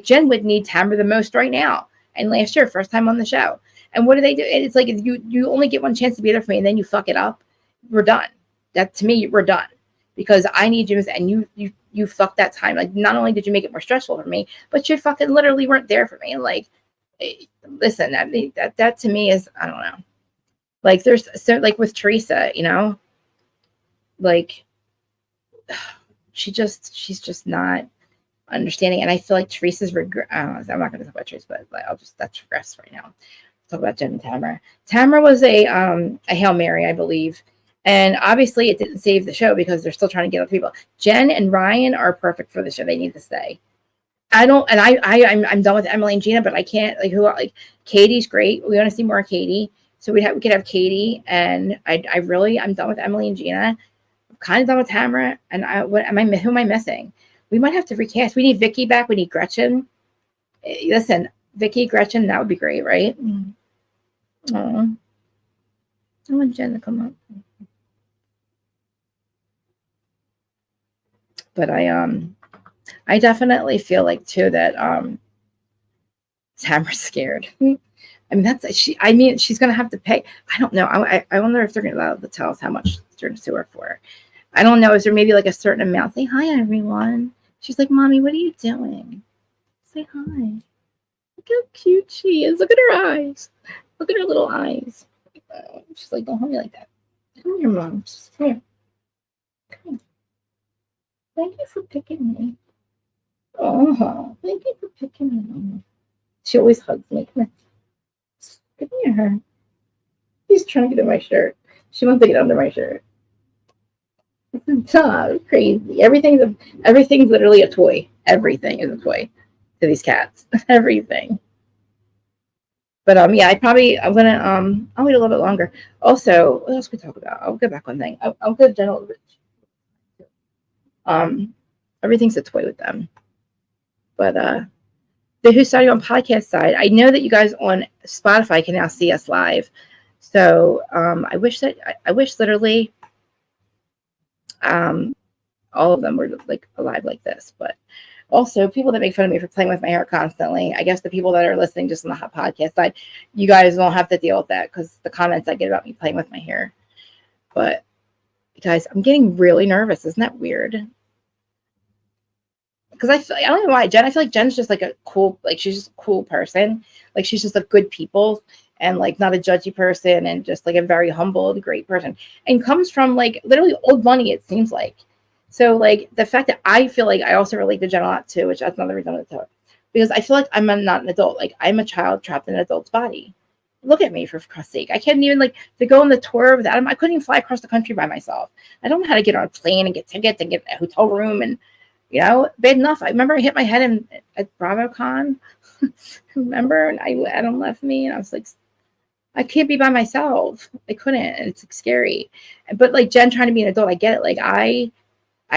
Jen would need Tamara the most right now. And last year, first time on the show. And what do they do? It's like, if you only get one chance to be there for me, and then you fuck it up, we're done. That, to me, we're done, because I need you, and you fucked that time. Not only did you make it more stressful for me, but you fucking literally weren't there for me. Listen, that to me is, I don't know. There's so with Teresa, she's just not understanding. And I feel like Teresa's regret. I'm not going to talk about Teresa, but that's regress right now. Talk about Jen and Tamara. Tamara was a Hail Mary, I believe. And obviously it didn't save the show, because they're still trying to get other people. Jen and Ryan are perfect for the show. They need to stay. I'm done with Emily and Gina, but I can't Katie's great. We want to see more of Katie. So we could have Katie, and I'm done with Emily and Gina. kind of done with Tamrat. And who am I missing? We might have to recast. We need Vicky back. We need Gretchen. Listen, Vicky, Gretchen, that would be great, right? I want Jen to come up. But I definitely feel like too that Tamra's scared. I mean, she's gonna have to pay. I don't know. I wonder if they're gonna allow to tell us how much they're gonna sue her for. I don't know. Is there maybe like a certain amount? Say hi, everyone. She's like, Mommy, what are you doing? Say hi. Look how cute she is. Look at her eyes. Look at her little eyes. She's like, don't hold me like that. Come here, Mom. Just come here. Come here. Thank you for picking me. Oh, thank you for picking me. She always hugs me. Come here. Come here. She's trying to get in my shirt. She wants to get under my shirt. It's crazy. Everything's literally a toy. Everything is a toy to these cats. Everything. But I'm gonna I'll wait a little bit longer. Also, what else can we talk about? I'll go back one thing. I'll go general. Everything's a toy with them. But the Who Started on podcast side, I know that you guys on Spotify can now see us live. So I wish literally all of them were like alive like this. But also people that make fun of me for playing with my hair constantly, I guess the people that are listening just on the hot podcast side, you guys don't have to deal with that because the comments I get about me playing with my hair. But guys, I'm getting really nervous. Isn't that weird? Because I don't know why Jen. I feel like Jen's just like a cool, like she's just a cool person. Like she's just a good people and like not a judgy person and just like a very humble, great person. And comes from like literally old money, it seems like. So like the fact that I feel like I also relate to Jen a lot too, which that's another reason I'm to because I feel like I'm not an adult. Like I'm a child trapped in an adult's body. Look at me, for Christ's sake. I can't even like to go on the tour without him. I couldn't even fly across the country by myself. I don't know how to get on a plane and get tickets and get a hotel room and bad enough. I remember I hit my head at BravoCon. Remember? And Adam left me and I was like, I can't be by myself. I couldn't. And it's like, scary. But like Jen trying to be an adult, I get it. Like I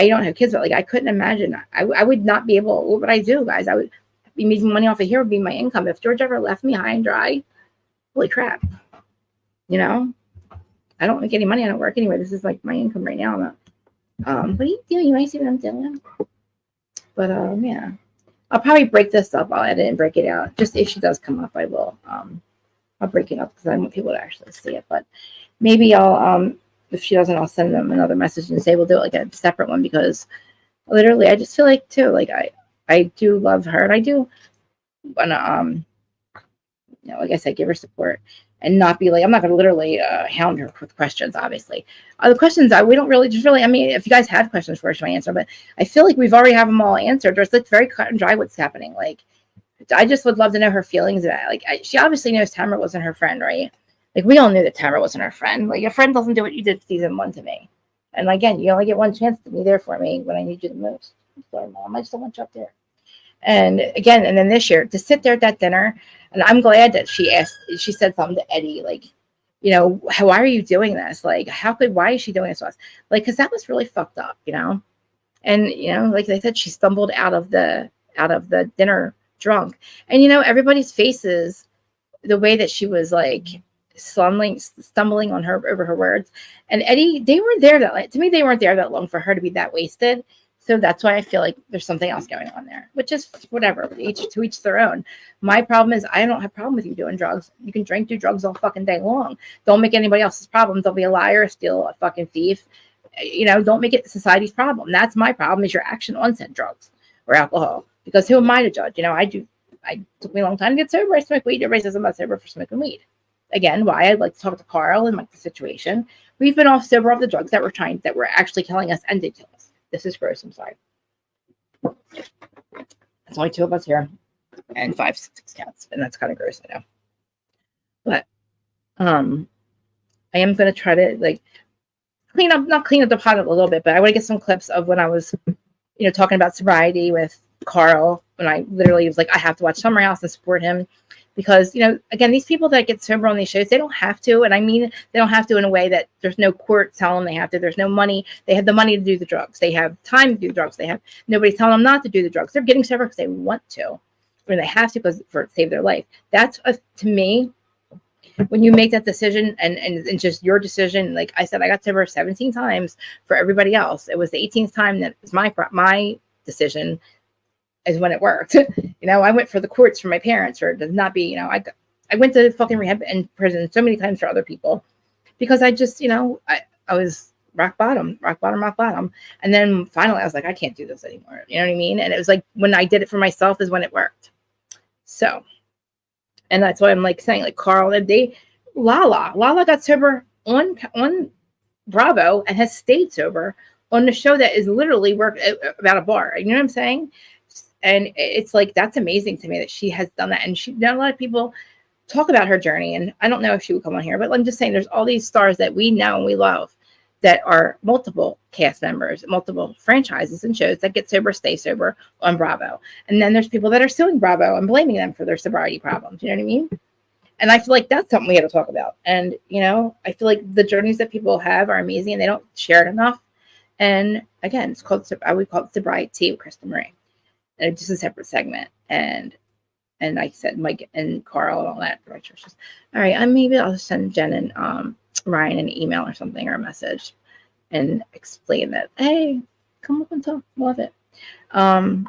don't have kids, but like I couldn't imagine. I would not be able. What would I do, guys? I would be making money off of here would be my income. If George ever left me high and dry, holy crap. I don't make any money. I don't work anyway. This is like my income right now. What are you doing? You might see what I'm doing. But yeah, I'll probably break this up. I'll edit and break it out. Just if she does come up, I will. I'll break it up because I want people to actually see it. But maybe I'll if she doesn't, I'll send them another message and say we'll do it like a separate one because literally I just feel like too like I do love her and I do wanna like I said, give her support and not be like, I'm not going to literally hound her with questions, obviously. The questions, we don't really, I mean, if you guys have questions for her, she might answer, but I feel like we've already have them all answered. There's like very cut and dry what's happening. Like, I just would love to know her feelings about it. Like, she obviously knows Tamra wasn't her friend, right? Like, we all knew that Tamra wasn't her friend. Like, your friend doesn't do what you did season 1 to me. And again, you only get one chance to be there for me when I need you the most. I'm sorry, Mom. I just don't want you up there. And again, and then this year, to sit there at that dinner, and I'm glad that she said something to Eddie, like, why are you doing this? Like, why is she doing this to us? Like, because that was really fucked up, And, like I said, she stumbled out of the dinner drunk. And, everybody's faces, the way that she was like stumbling on her over her words. And Eddie, they weren't there that long for her to be that wasted. So that's why I feel like there's something else going on there, which is whatever, to each their own. My problem is I don't have a problem with you doing drugs. You can do drugs all fucking day long. Don't make anybody else's problem. Don't be a liar, steal, a fucking thief. Don't make it society's problem. That's my problem is your action on said drugs or alcohol. Because who am I to judge? I took me a long time to get sober. I smoke weed. Everybody says I'm not sober for smoking weed. Again, why I'd like to talk to Carl and like the situation. We've been off sober of the drugs that were actually killing us and did kill us. This is gross. I'm sorry. It's only 2 of us here and 5, 6 cats. And that's kind of gross, I know. But I am going to try to like not clean up the pot a little bit, but I want to get some clips of when I was, talking about sobriety with Carl when I literally was like, I have to watch Summer House and support him because, again, these people that get sober on these shows, they don't have to. And I mean, they don't have to in a way that there's no court telling them they have to. There's no money. They have the money to do the drugs. They have time to do the drugs. They have nobody's telling them not to do the drugs. They're getting sober because they want to, or they have to because for save their life. That's to me, when you make that decision and just your decision. Like I said, I got sober 17 times for everybody else. It was the 18th time that was my decision is when it worked. I went for the courts for my parents, or to not be, I went to fucking rehab and prison so many times for other people because I just, I was rock bottom. And then finally I was like, I can't do this anymore. You know what I mean? And it was like, when I did it for myself is when it worked. So, and that's why I'm like saying, like Carl, Lala got sober on Bravo and has stayed sober on the show that is literally work about a bar. You know what I'm saying? And it's like, that's amazing to me that she has done that. And not a lot of people talk about her journey. And I don't know if she would come on here, but I'm just saying there's all these stars that we know and we love that are multiple cast members, multiple franchises and shows that get sober, stay sober on Bravo. And then there's people that are suing Bravo and blaming them for their sobriety problems. You know what I mean? And I feel like that's something we have to talk about. And, I feel like the journeys that people have are amazing and they don't share it enough. And again, I would call it sobriety with Krista Marie. And just a separate segment. And I said Mike and Carl and all that. All right, maybe I'll send Jen and Ryan an email or something or a message and explain that. Hey, come up and talk. Love it. I don't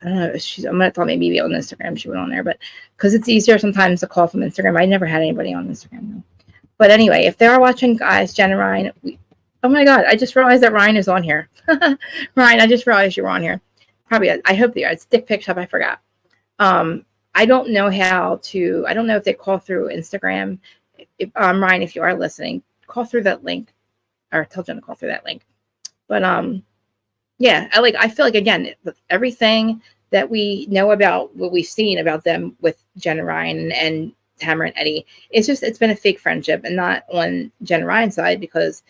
know. I'm gonna thought maybe on Instagram she went on there, but because it's easier sometimes to call from Instagram. I never had anybody on Instagram though. But anyway, if they are watching, guys, Jen and Ryan, oh my God, I just realized that Ryan is on here. Ryan, I just realized you were on here. Probably, I hope they are. It's Dick Pic Shop. I forgot. I don't know I don't know if they call through Instagram. Ryan, if you are listening, call through that link, or tell Jen to call through that link. But yeah, I feel like, again, everything that we know about what we've seen about them with Jen and Ryan and Tamara and Eddie, it's been a fake friendship, and not on Jen and Ryan's side because,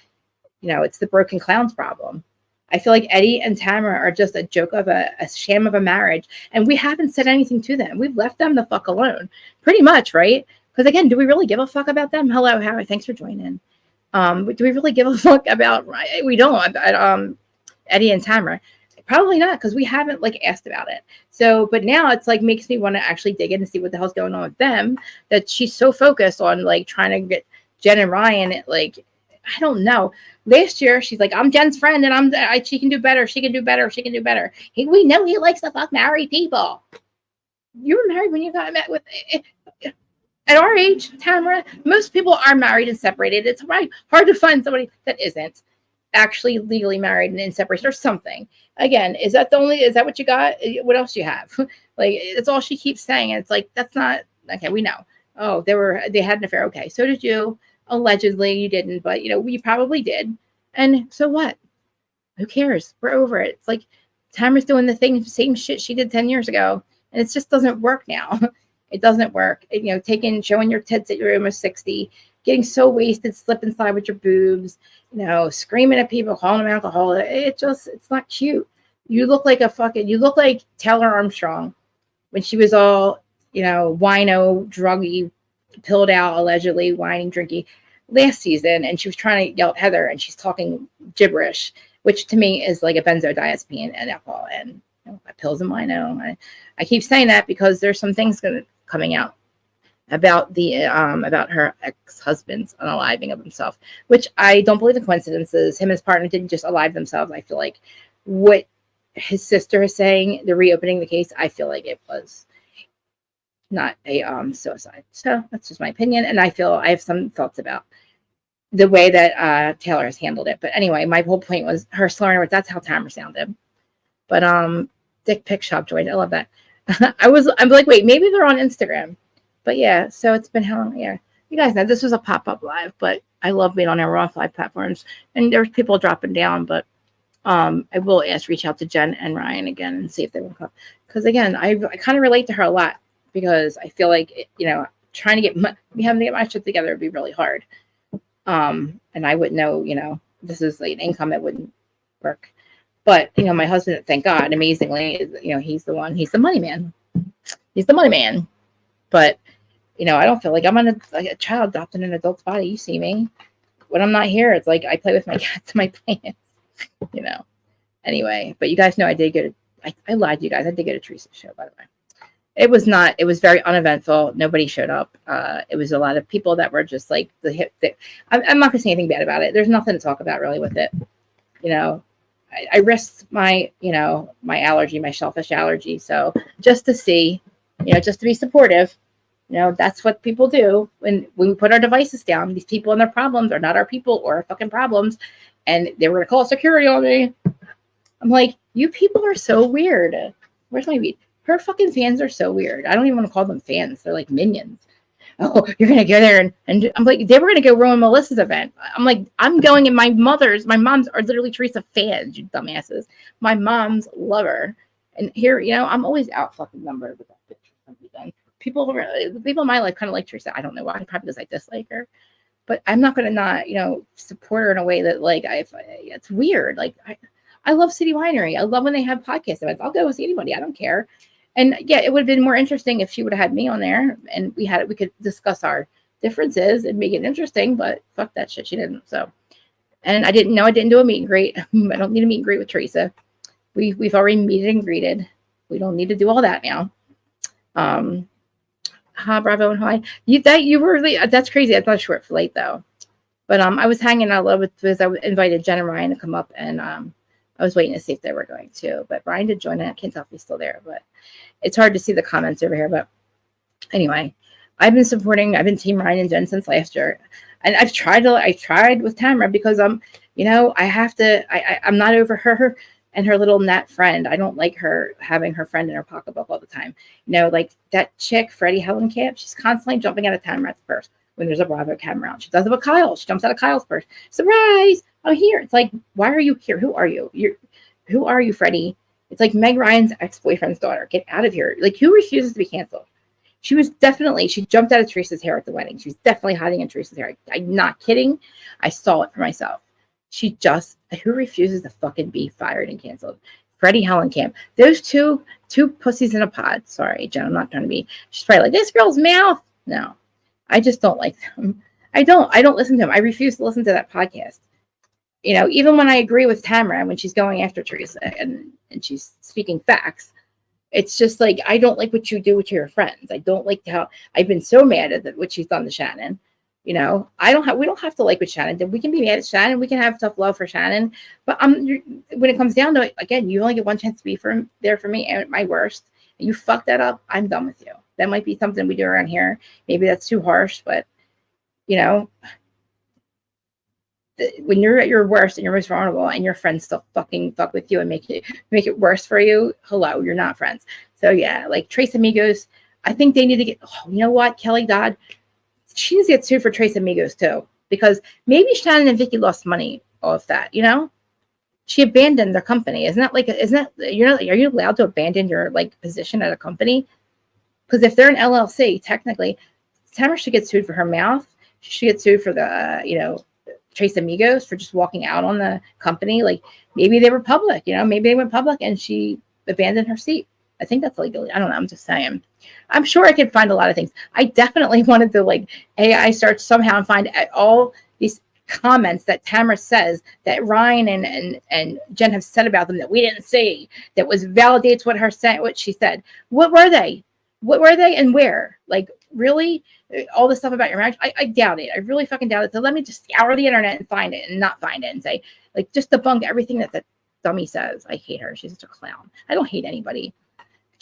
it's the broken clowns problem. I feel like Eddie and Tamara are just a joke of a sham of a marriage. And we haven't said anything to them. We've left them the fuck alone. Pretty much, right? Because again, do we really give a fuck about them? Hello, Harry. Thanks for joining. Do we really give a fuck about, we don't, Eddie and Tamara? Probably not, because we haven't asked about it. So, but now it's makes me want to actually dig in and see what the hell's going on with them, that she's so focused on trying to get Jen and Ryan, I don't know. Last year, she's like, I'm Jen's friend, and she can do better. She can do better. She can do better. We know he likes to fuck married people. You were married when you got met with, at our age, Tamara, most people are married and separated. It's hard to find somebody that isn't actually legally married and in separation or something. Again, is that what you got? What else do you have? It's all she keeps saying. And it's that's not, okay, we know. Oh, they had an affair. Okay, so did you. Allegedly, you didn't, but we probably did. And so what? Who cares? We're over it. It's Tamara's doing the same shit she did 10 years ago, and it just doesn't work now. It doesn't work. Showing your tits at you're almost 60, getting so wasted, slipping slide with your boobs, screaming at people, calling them alcoholic. It's not cute. You look like Taylor Armstrong when she was all, wino, druggy, pilled out, allegedly whining, drinking last season, and she was trying to yell at Heather, and she's talking gibberish, which to me is like a benzodiazepine and alcohol and pills and wino. I keep saying that because there's some things coming out about about her ex-husband's unaliving of himself, which I don't believe the coincidences. Him and his partner didn't just alive themselves. I feel like what his sister is saying, the reopening the case, I feel like it was not a suicide. So that's just my opinion, and I have some thoughts about the way that Taylor has handled it. But anyway, my whole point was her slurring words. That's how Tamara sounded. But Dick Pic Shop joined. I love that. I'm like, wait, maybe they're on Instagram. But yeah, so it's been how long? Yeah, you guys know this was a pop-up live, but I love being on our RHOC live platforms, and there's people dropping down. But I will reach out to Jen and Ryan again and see if they will come, because again, I kind of relate to her a lot. Because I feel like, trying to having to get my shit together would be really hard. And I wouldn't know, this is an income that wouldn't work. But, my husband, thank God, amazingly, he's the money man. He's the money man. But I don't feel like I'm like a child adopted in an adult's body. You see me when I'm not here. It's like I play with my cats and my plants. Anyway, but you guys know I did get I lied to you guys. I did get a Teresa show, by the way. It was very uneventful. Nobody showed up. It was a lot of people that were just like I'm not gonna say anything bad about it. There's nothing to talk about really with it. I risked my my allergy, my shellfish allergy. So just to see, just to be supportive, that's what people do when we put our devices down. These people and their problems are not our people or our fucking problems. And they were gonna call security on me. I'm like, you people are so weird. Where's my weed? Her fucking fans are so weird. I don't even want to call them fans. They're like minions. Oh, you're going to go there. And I'm like, they were going to go ruin Melissa's event. I'm like, I'm going, and my moms are literally Teresa fans, you dumbasses. My moms love her. And here, I'm always out fucking numbered with that bitch for some reason. People in my life kind of like Teresa. I don't know why. Probably because I dislike her. But I'm not going to not, support her in a way that, like, it's weird. Like, I love City Winery. I love when they have podcast events. I'll go see anybody. I don't care. And yeah, it would have been more interesting if she would have had me on there and we could discuss our differences and make it interesting, but fuck that shit. She didn't. So, and I didn't do a meet and greet. I don't need a meet and greet with Teresa. We've already meet and greeted. We don't need to do all that now. Bravo and hi. You were really, that's crazy. I thought short flight though. But I was hanging out a little bit because I invited Jen and Ryan to come up, and I was waiting to see if they were going to, but Ryan did join it. I can't tell if he's still there, but it's hard to see the comments over here. But anyway, I've been Team Ryan and Jen since last year. And I tried with Tamra because I'm not over her and her little Nat friend. I don't like her having her friend in her pocketbook all the time. Like that chick, Freddie Hellenkamp, she's constantly jumping out of Tamrat's purse when there's a Bravo camera out. She does it with Kyle. She jumps out of Kyle's purse. Surprise! I'm here. It's like, why are you here? Who are you? Who are you, Freddie? It's like Meg Ryan's ex-boyfriend's daughter. Get out of here. Like, who refuses to be canceled? She jumped out of Teresa's hair at the wedding. She was definitely hiding in Teresa's hair. I'm not kidding. I saw it for myself. Who refuses to fucking be fired and canceled? Freddie Hellenkamp. Those two pussies in a pod. Sorry, Jen, I'm not trying to be. She's probably like, this girl's mouth. No, I just don't like them. I don't listen to them. I refuse to listen to that podcast. Even when I agree with Tamra when she's going after Teresa and she's speaking facts, it's just like, I don't like what you do with your friends. I don't like how I've been so mad at what she's done to Shannon. We don't have to like what Shannon did. We can be mad at Shannon. We can have tough love for Shannon. But when it comes down to it, again, you only get one chance to be there for me at my worst. And you fuck that up, I'm done with you. That might be something we do around here. Maybe that's too harsh, but when you're at your worst and you're most vulnerable and your friends still fucking fuck with you and make it worse for you, hello, you're not friends. So yeah, like Tres Amigos, I think they need to get, you know what, Kelly Dodd, she needs to get sued for Tres Amigos too, because maybe Shannon and Vicky lost money off that, she abandoned their company. Are you allowed to abandon your position at a company? Because if they're an LLC, technically, Tamara should get sued for her mouth. She should get sued for the, Tres Amigos for just walking out on the company. Like maybe they were public, maybe they went public and she abandoned her seat. I think that's legal. I don't know. I'm just saying. I'm sure I could find a lot of things. I definitely wanted to AI search somehow and find all these comments that Tamara says that Ryan and Jen have said about them that we didn't see, that validates what she said. What were they? What were they and where? Really? All this stuff about your marriage? I doubt it. I really fucking doubt it. So let me just scour the internet and find it and not find it and say, just debunk everything that the dummy says. I hate her. She's such a clown. I don't hate anybody.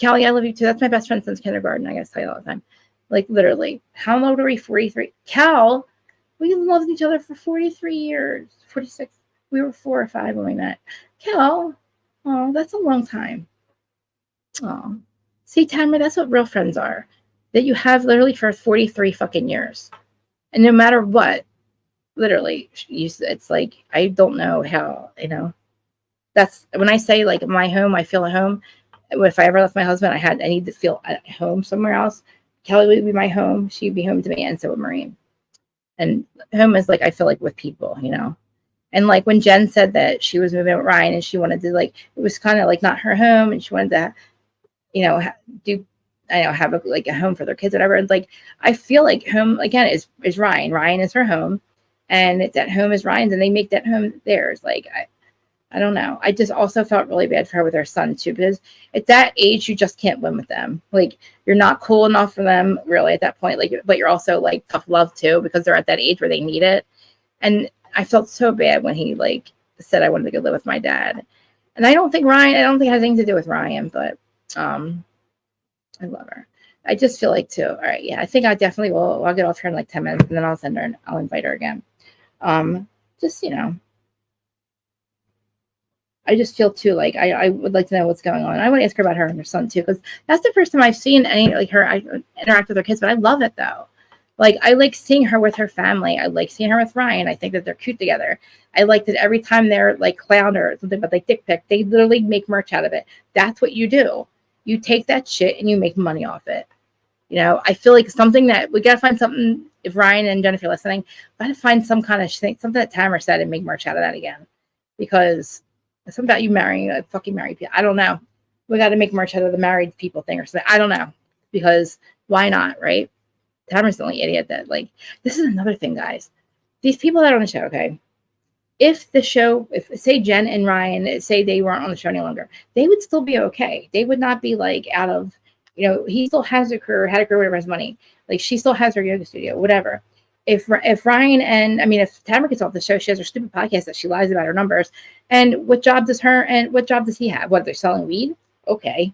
Callie, I love you too. That's my best friend since kindergarten. I gotta tell you all the time. Literally. How old are we? 43. Cal, we loved each other for 43 years. 46. We were 4 or 5 when we met. Cal, oh, that's a long time. Oh. See, Tamara, that's what real friends are. That you have literally for 43 fucking years. And no matter what, literally, it's like, I don't know how, that's when I say my home, I feel at home. If I ever left my husband, I need to feel at home somewhere else. Kelly would be my home. She'd be home to me, and so would Maureen. And home is I feel with people, And when Jen said that she was moving with Ryan and she wanted to it was kind of not her home and she wanted to, do I know have a home for their kids, whatever. And like, I feel like home again is Ryan. Ryan is her home, and that home is Ryan's, and they make that home theirs. Like, I don't know. I just also felt really bad for her with her son too, because at that age you just can't win with them. Like, you're not cool enough for them really at that point. Like, but you're also like tough love too, because they're at that age where they need it. And I felt so bad when he like said I wanted to go live with my dad. And I don't think it has anything to do with Ryan, but I love her. I just feel like too. All right, yeah, I think I definitely will. I'll get off here in like 10 minutes, and then I'll send her and I'll invite her again. Just I just feel too like I would like to know what's going on. I want to ask her about her and her son too, because that's the first time I've seen any like her interact with her kids. But I love it though. Like, I like seeing her with her family. I like seeing her with Ryan. I think that they're cute together. I like that every time they're like clown or something, but like dick pic, they literally make merch out of it. That's what you do. You take that shit and you make money off it. I feel like something that we gotta find something. If Ryan and Jennifer are listening, we gotta find some kind of thing, something that Tamara said, and make merch out of that again, because. Something about you marrying a fucking married people. I don't know. We got to make merch out of the married people thing or something. I don't know. Because why not, right? Tamara's the only idiot that, like, this is another thing, guys. These people that are on the show, okay? If say Jen and Ryan, say they weren't on the show any longer, they would still be okay. They would not be, like, out of, he still has a career, had a career, whatever, has money. Like, she still has her yoga studio, whatever. If Ryan if Tamara gets off the show, she has her stupid podcast that she lies about her numbers. And what job does he have? What, they're selling weed? Okay.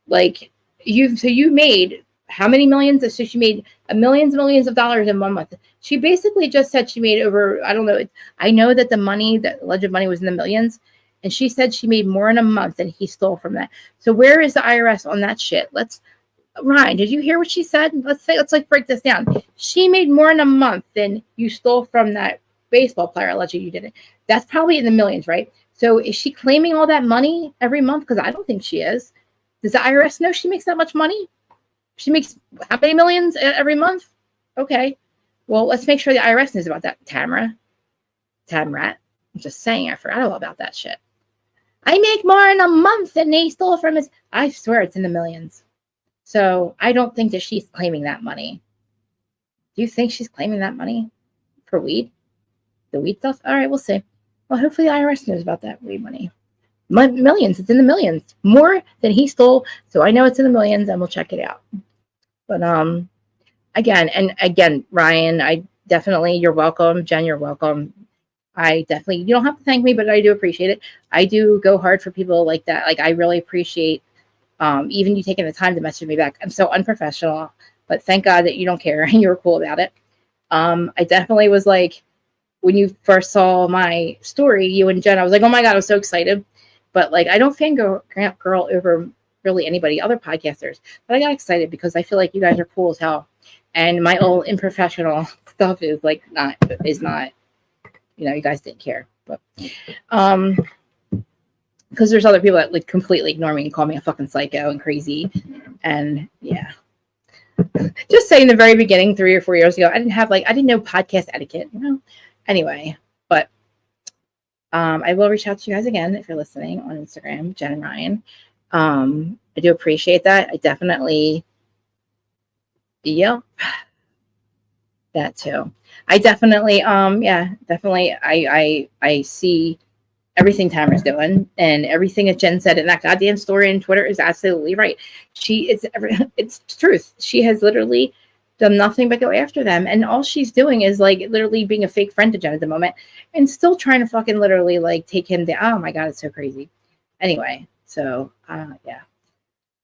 Like, you made how many millions? So she made millions and millions of dollars in 1 month. She basically just said she made over, I don't know. I know that the alleged money was in the millions. And she said she made more in a month than he stole from that. So where is the IRS on that shit? Ryan, did you hear what she said? Let's break this down. She made more in a month than you stole from that baseball player. Allegedly you did it. That's probably in the millions, right? So is she claiming all that money every month? Because I don't think she is. Does the IRS know she makes that much money? She makes how many millions every month? Okay. Well, let's make sure the IRS knows about that. Tamrat. I'm just saying, I forgot all about that shit. I make more in a month than they stole from his. I swear it's in the millions. So I don't think that she's claiming that money. Do you think she's claiming that money for weed? The weed stuff? All right, we'll see. Well, hopefully the IRS knows about that weed money. Millions. It's in the millions. More than he stole. So I know it's in the millions, and we'll check it out. But again, Ryan, you're welcome. Jen, you're welcome. You don't have to thank me, but I do appreciate it. I do go hard for people like that. Like, I really appreciate even you taking the time to message me back. I'm so unprofessional, but thank God that you don't care and you were cool about it. I definitely was like, when you first saw my story, you and Jen, I was like, oh my God, I was so excited. But like, I don't fangirl over really anybody, other podcasters. But I got excited because I feel like you guys are cool as hell. And my old unprofessional stuff is not, you guys didn't care. But because there's other people that like completely ignore me and call me a fucking psycho and crazy. And yeah. Just saying, the very beginning, 3 or 4 years ago, I didn't know podcast etiquette, Anyway, but I will reach out to you guys again if you're listening on Instagram, Jen and Ryan. I do appreciate that. I definitely, that too. I definitely, definitely. I see everything Tamara's doing, and everything that Jen said in that goddamn story on Twitter is absolutely right. It's truth. She has literally done nothing but go after them, and all she's doing is like literally being a fake friend to Jen at the moment, and still trying to fucking literally like take him down. Oh my God, it's so crazy. Anyway, so yeah,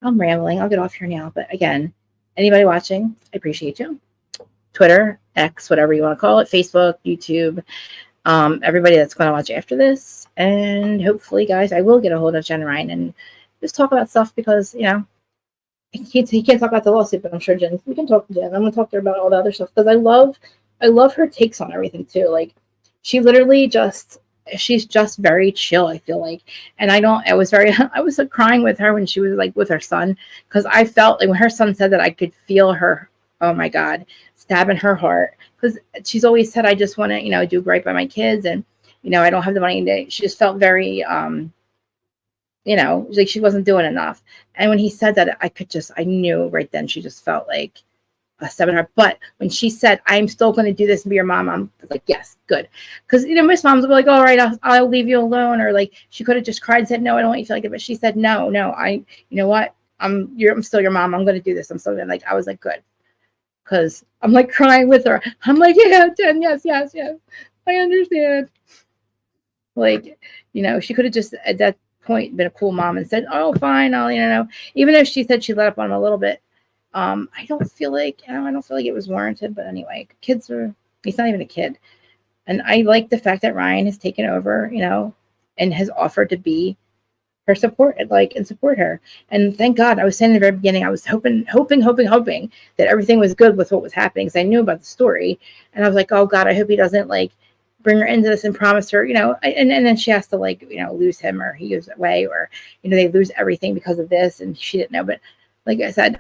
I'm rambling. I'll get off here now. But again, anybody watching, I appreciate you. Twitter, X, whatever you want to call it, Facebook, YouTube. Everybody that's going to watch after this, and hopefully, guys, I will get a hold of Jen Ryan and just talk about stuff because he can't talk about the lawsuit, but I'm sure we can talk to Jen. I'm going to talk to her about all the other stuff because I love her takes on everything too. Like, she literally she's just very chill, I feel like. And I was crying with her when she was like with her son, because I felt like when her son said that, I could feel her, oh my God, stabbing her heart, because she's always said, I just want to, do right by my kids, and I don't have the money. She just felt very you know, like she wasn't doing enough. And when he said that, I knew right then she just felt like a 7 heart. But when she said, I'm still going to do this and be your mom, I'm like, yes, good. Because, you know, most moms will be like, all right, I'll leave you alone. Or like, she could have just cried and said, no, I don't want you to feel like it. But she said, no, you know what? I'm still your mom. I'm going to do this. I'm still going to, like, I was like, good. Because I'm like crying with her. I'm like, yeah, Jen, yes. I understand. Like, you know, she could have just at that point been a cool mom and said, oh, fine, I'll, you know, even though she said she let up on him a little bit. I don't feel like it was warranted, but anyway, he's not even a kid. And I like the fact that Ryan has taken over, you know, and has offered to be her support, and support her. And thank God, I was saying in the very beginning, I was hoping that everything was good with what was happening, because I knew about the story. And I was like, oh God, I hope he doesn't like bring her into this and promise her, you know, and then she has to like, you know, lose him, or he goes away, or, you know, they lose everything because of this, and she didn't know. But like I said,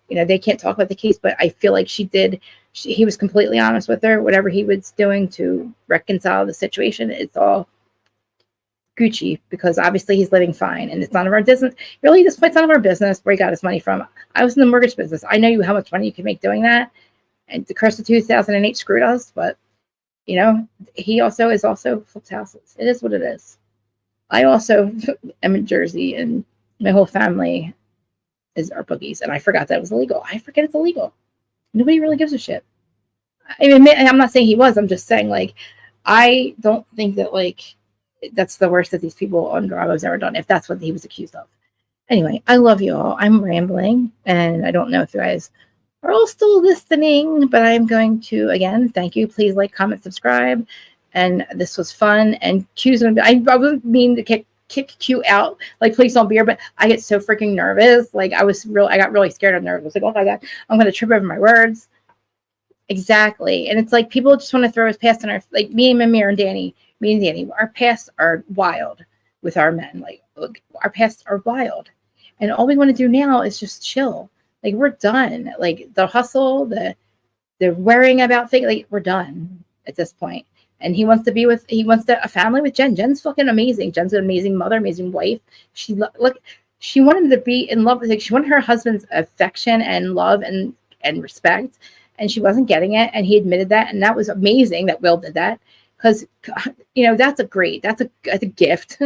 you know, they can't talk about the case, but I feel like he was completely honest with her. Whatever he was doing to reconcile the situation, it's all Gucci, because obviously he's living fine, and it's none of our business. Really, at this point, it's none of our business where he got his money from. I was in the mortgage business. I know how much money you can make doing that. And the curse of 2008 screwed us, but you know, he also flips houses. It is what it is. I also am in Jersey, and my whole family are boogies, and I forgot that it was illegal. I forget it's illegal. Nobody really gives a shit. I mean, I'm not saying he was. I'm just saying, like, I don't think that, like, that's the worst that these people on Bravo's ever done, if that's what he was accused of. Anyway, I love you all. I'm rambling, and I don't know if you guys are all still listening, but I'm going to, again, thank you. Please like, comment, subscribe. And this was fun. And Q's going to be, I wasn't mean to kick Q out, like, please don't be here, but I get so freaking nervous. Like, I got really scared and nervous. Like, oh my God, I'm going to trip over my words. Exactly. And it's like, people just want to throw us past on our, like, me and Danny, our pasts are wild with our men. Like, look, our pasts are wild. And all we want to do now is just chill. Like, we're done. Like, the hustle, the worrying about things, like, we're done at this point. And he wants a family with Jen. Jen's fucking amazing. Jen's an amazing mother, amazing wife. She wanted to be in love with, like, she wanted her husband's affection and love and respect, and she wasn't getting it. And he admitted that, and that was amazing that Will did that, because, you know, that's a gift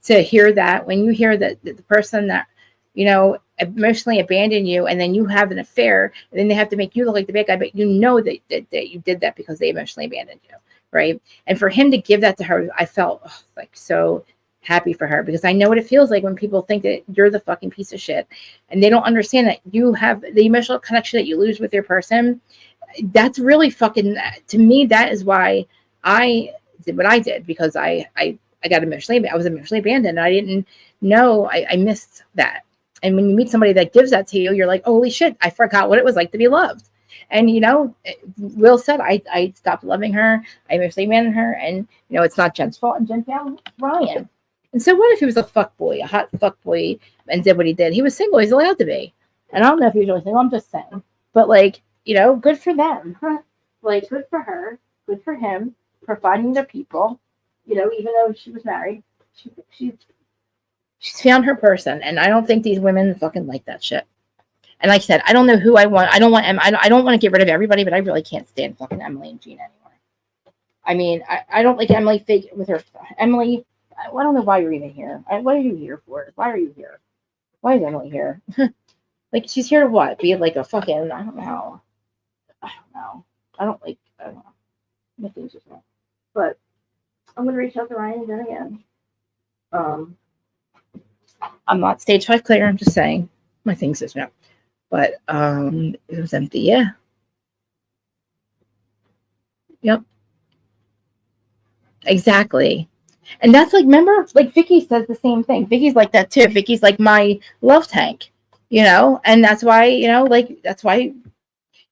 to hear that, when you hear that the person that, you know, emotionally abandoned you, and then you have an affair, and then they have to make you look like the bad guy, but you know that you did that because they emotionally abandoned you. Right. And for him to give that to her, I felt like so happy for her, because I know what it feels like when people think that you're the fucking piece of shit, and they don't understand that you have the emotional connection that you lose with your person. That's really fucking, to me, that is why I did what I did, because I got I was emotionally abandoned. And I didn't know, I missed that. And when you meet somebody that gives that to you, you're like, holy shit, I forgot what it was like to be loved. And, you know, Will said, I stopped loving her. I emotionally abandoned her. And, you know, it's not Jen's fault. And Jen found Ryan. And so what if he was a hot fuck boy, and did what he did? He was single. He's allowed to be. And I don't know if he was really single. I'm just saying. But, like, you know, good for them. Like, good for her. Good for him for finding their people. You know, even though she was married, she's found her person. And I don't think these women fucking like that shit. And like I said, I don't know who I want. I don't want to get rid of everybody, but I really can't stand fucking Emily and Gina anymore. I mean, I don't like Emily fake with her. Emily, I don't know why you're even here. What are you here for? Why are you here? Why is Emily here? Like, she's here to what? Be like a fucking, I don't know. I don't know. My things just wrong. But I'm going to reach out to Ryan and then again. I'm not stage 5 clear. I'm just saying my things just wrong. But it was empty, yeah. Yep. Exactly. And that's like, remember, like Vicky says the same thing. Vicky's like that too. Vicky's like my love tank, you know, and that's why, you know, like, that's why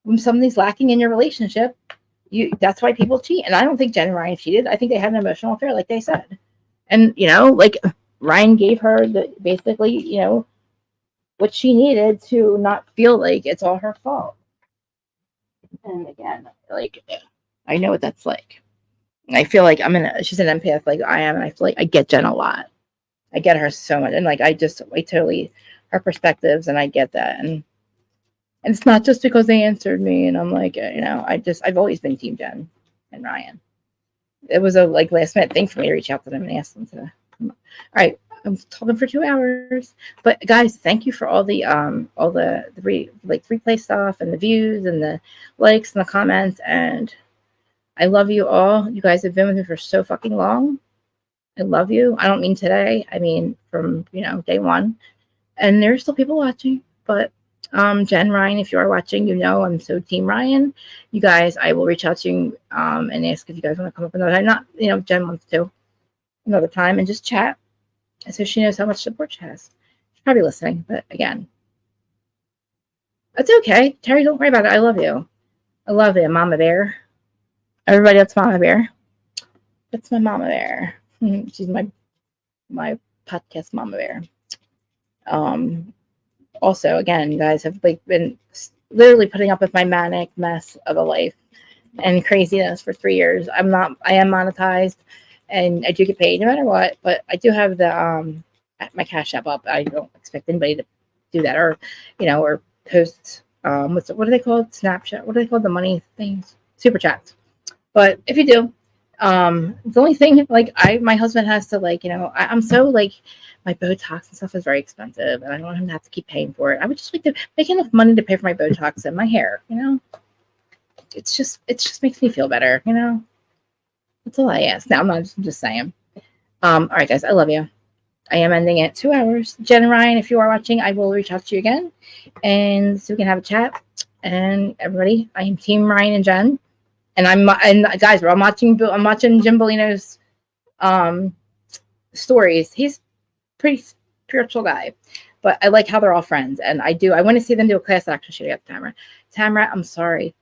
when somebody's lacking in your relationship, that's why people cheat. And I don't think Jen and Ryan cheated. I think they had an emotional affair, like they said. And, you know, like, Ryan gave her basically, you know, what she needed to not feel like it's all her fault. And again, like, I know what that's like. I feel like she's an empath like I am, and I feel like I get Jen a lot. I get her so much, and like I totally her perspectives, and I get that, and it's not just because they answered me, and I'm like, I've always been Team Jen and Ryan. It was a like last minute thing for me to reach out to them and ask them to. All right, I'm talking for 2 hours, but guys, thank you for all the replay stuff and the views and the likes and the comments, and I love you all. You guys have been with me for so fucking long. I love you. I don't mean today. I mean from day one, and there's still people watching, but. Jen, Ryan, if you are watching, I'm so Team Ryan. You guys, I will reach out to you and ask if you guys want to come up another time. Not, Jen wants to another time and just chat. So she knows how much support she has. She's probably listening, but again, that's okay. Terry, don't worry about it. I love you. I love you, Mama Bear. Everybody, that's Mama Bear. That's my Mama Bear. She's my podcast Mama Bear. Also, again, you guys have been literally putting up with my manic mess of a life and craziness for 3 years. I am monetized, and I do get paid no matter what. But I do have the my Cash App up. I don't expect anybody to do that or post what are they called? Snapchat. What are they called? The money things? Super chats. But if you do, the only thing my husband has to I'm so my Botox and stuff is very expensive, and I don't want him to have to keep paying for it. I would just like to make enough money to pay for my Botox and my hair. It just makes me feel better. That's all I ask. Now I'm just saying. All right, guys, I love you. I am ending at 2 hours. Jen and Ryan, if you are watching, I will reach out to you again, and so we can have a chat. And everybody, I am Team Ryan and Jen, and guys, I'm watching Jim Bellino's stories. He's pretty spiritual guy, but I like how they're all friends, and I want to see them do a class action shooting at Tamrat. I'm sorry,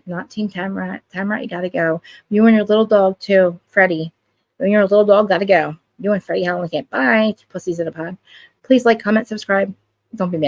not Team Tamrat. You gotta go. You and your little dog too, Freddie. You and your little dog gotta go. You and Freddie Helen can't. Bye, pussies in a pod. Please like, comment, subscribe. Don't be mad.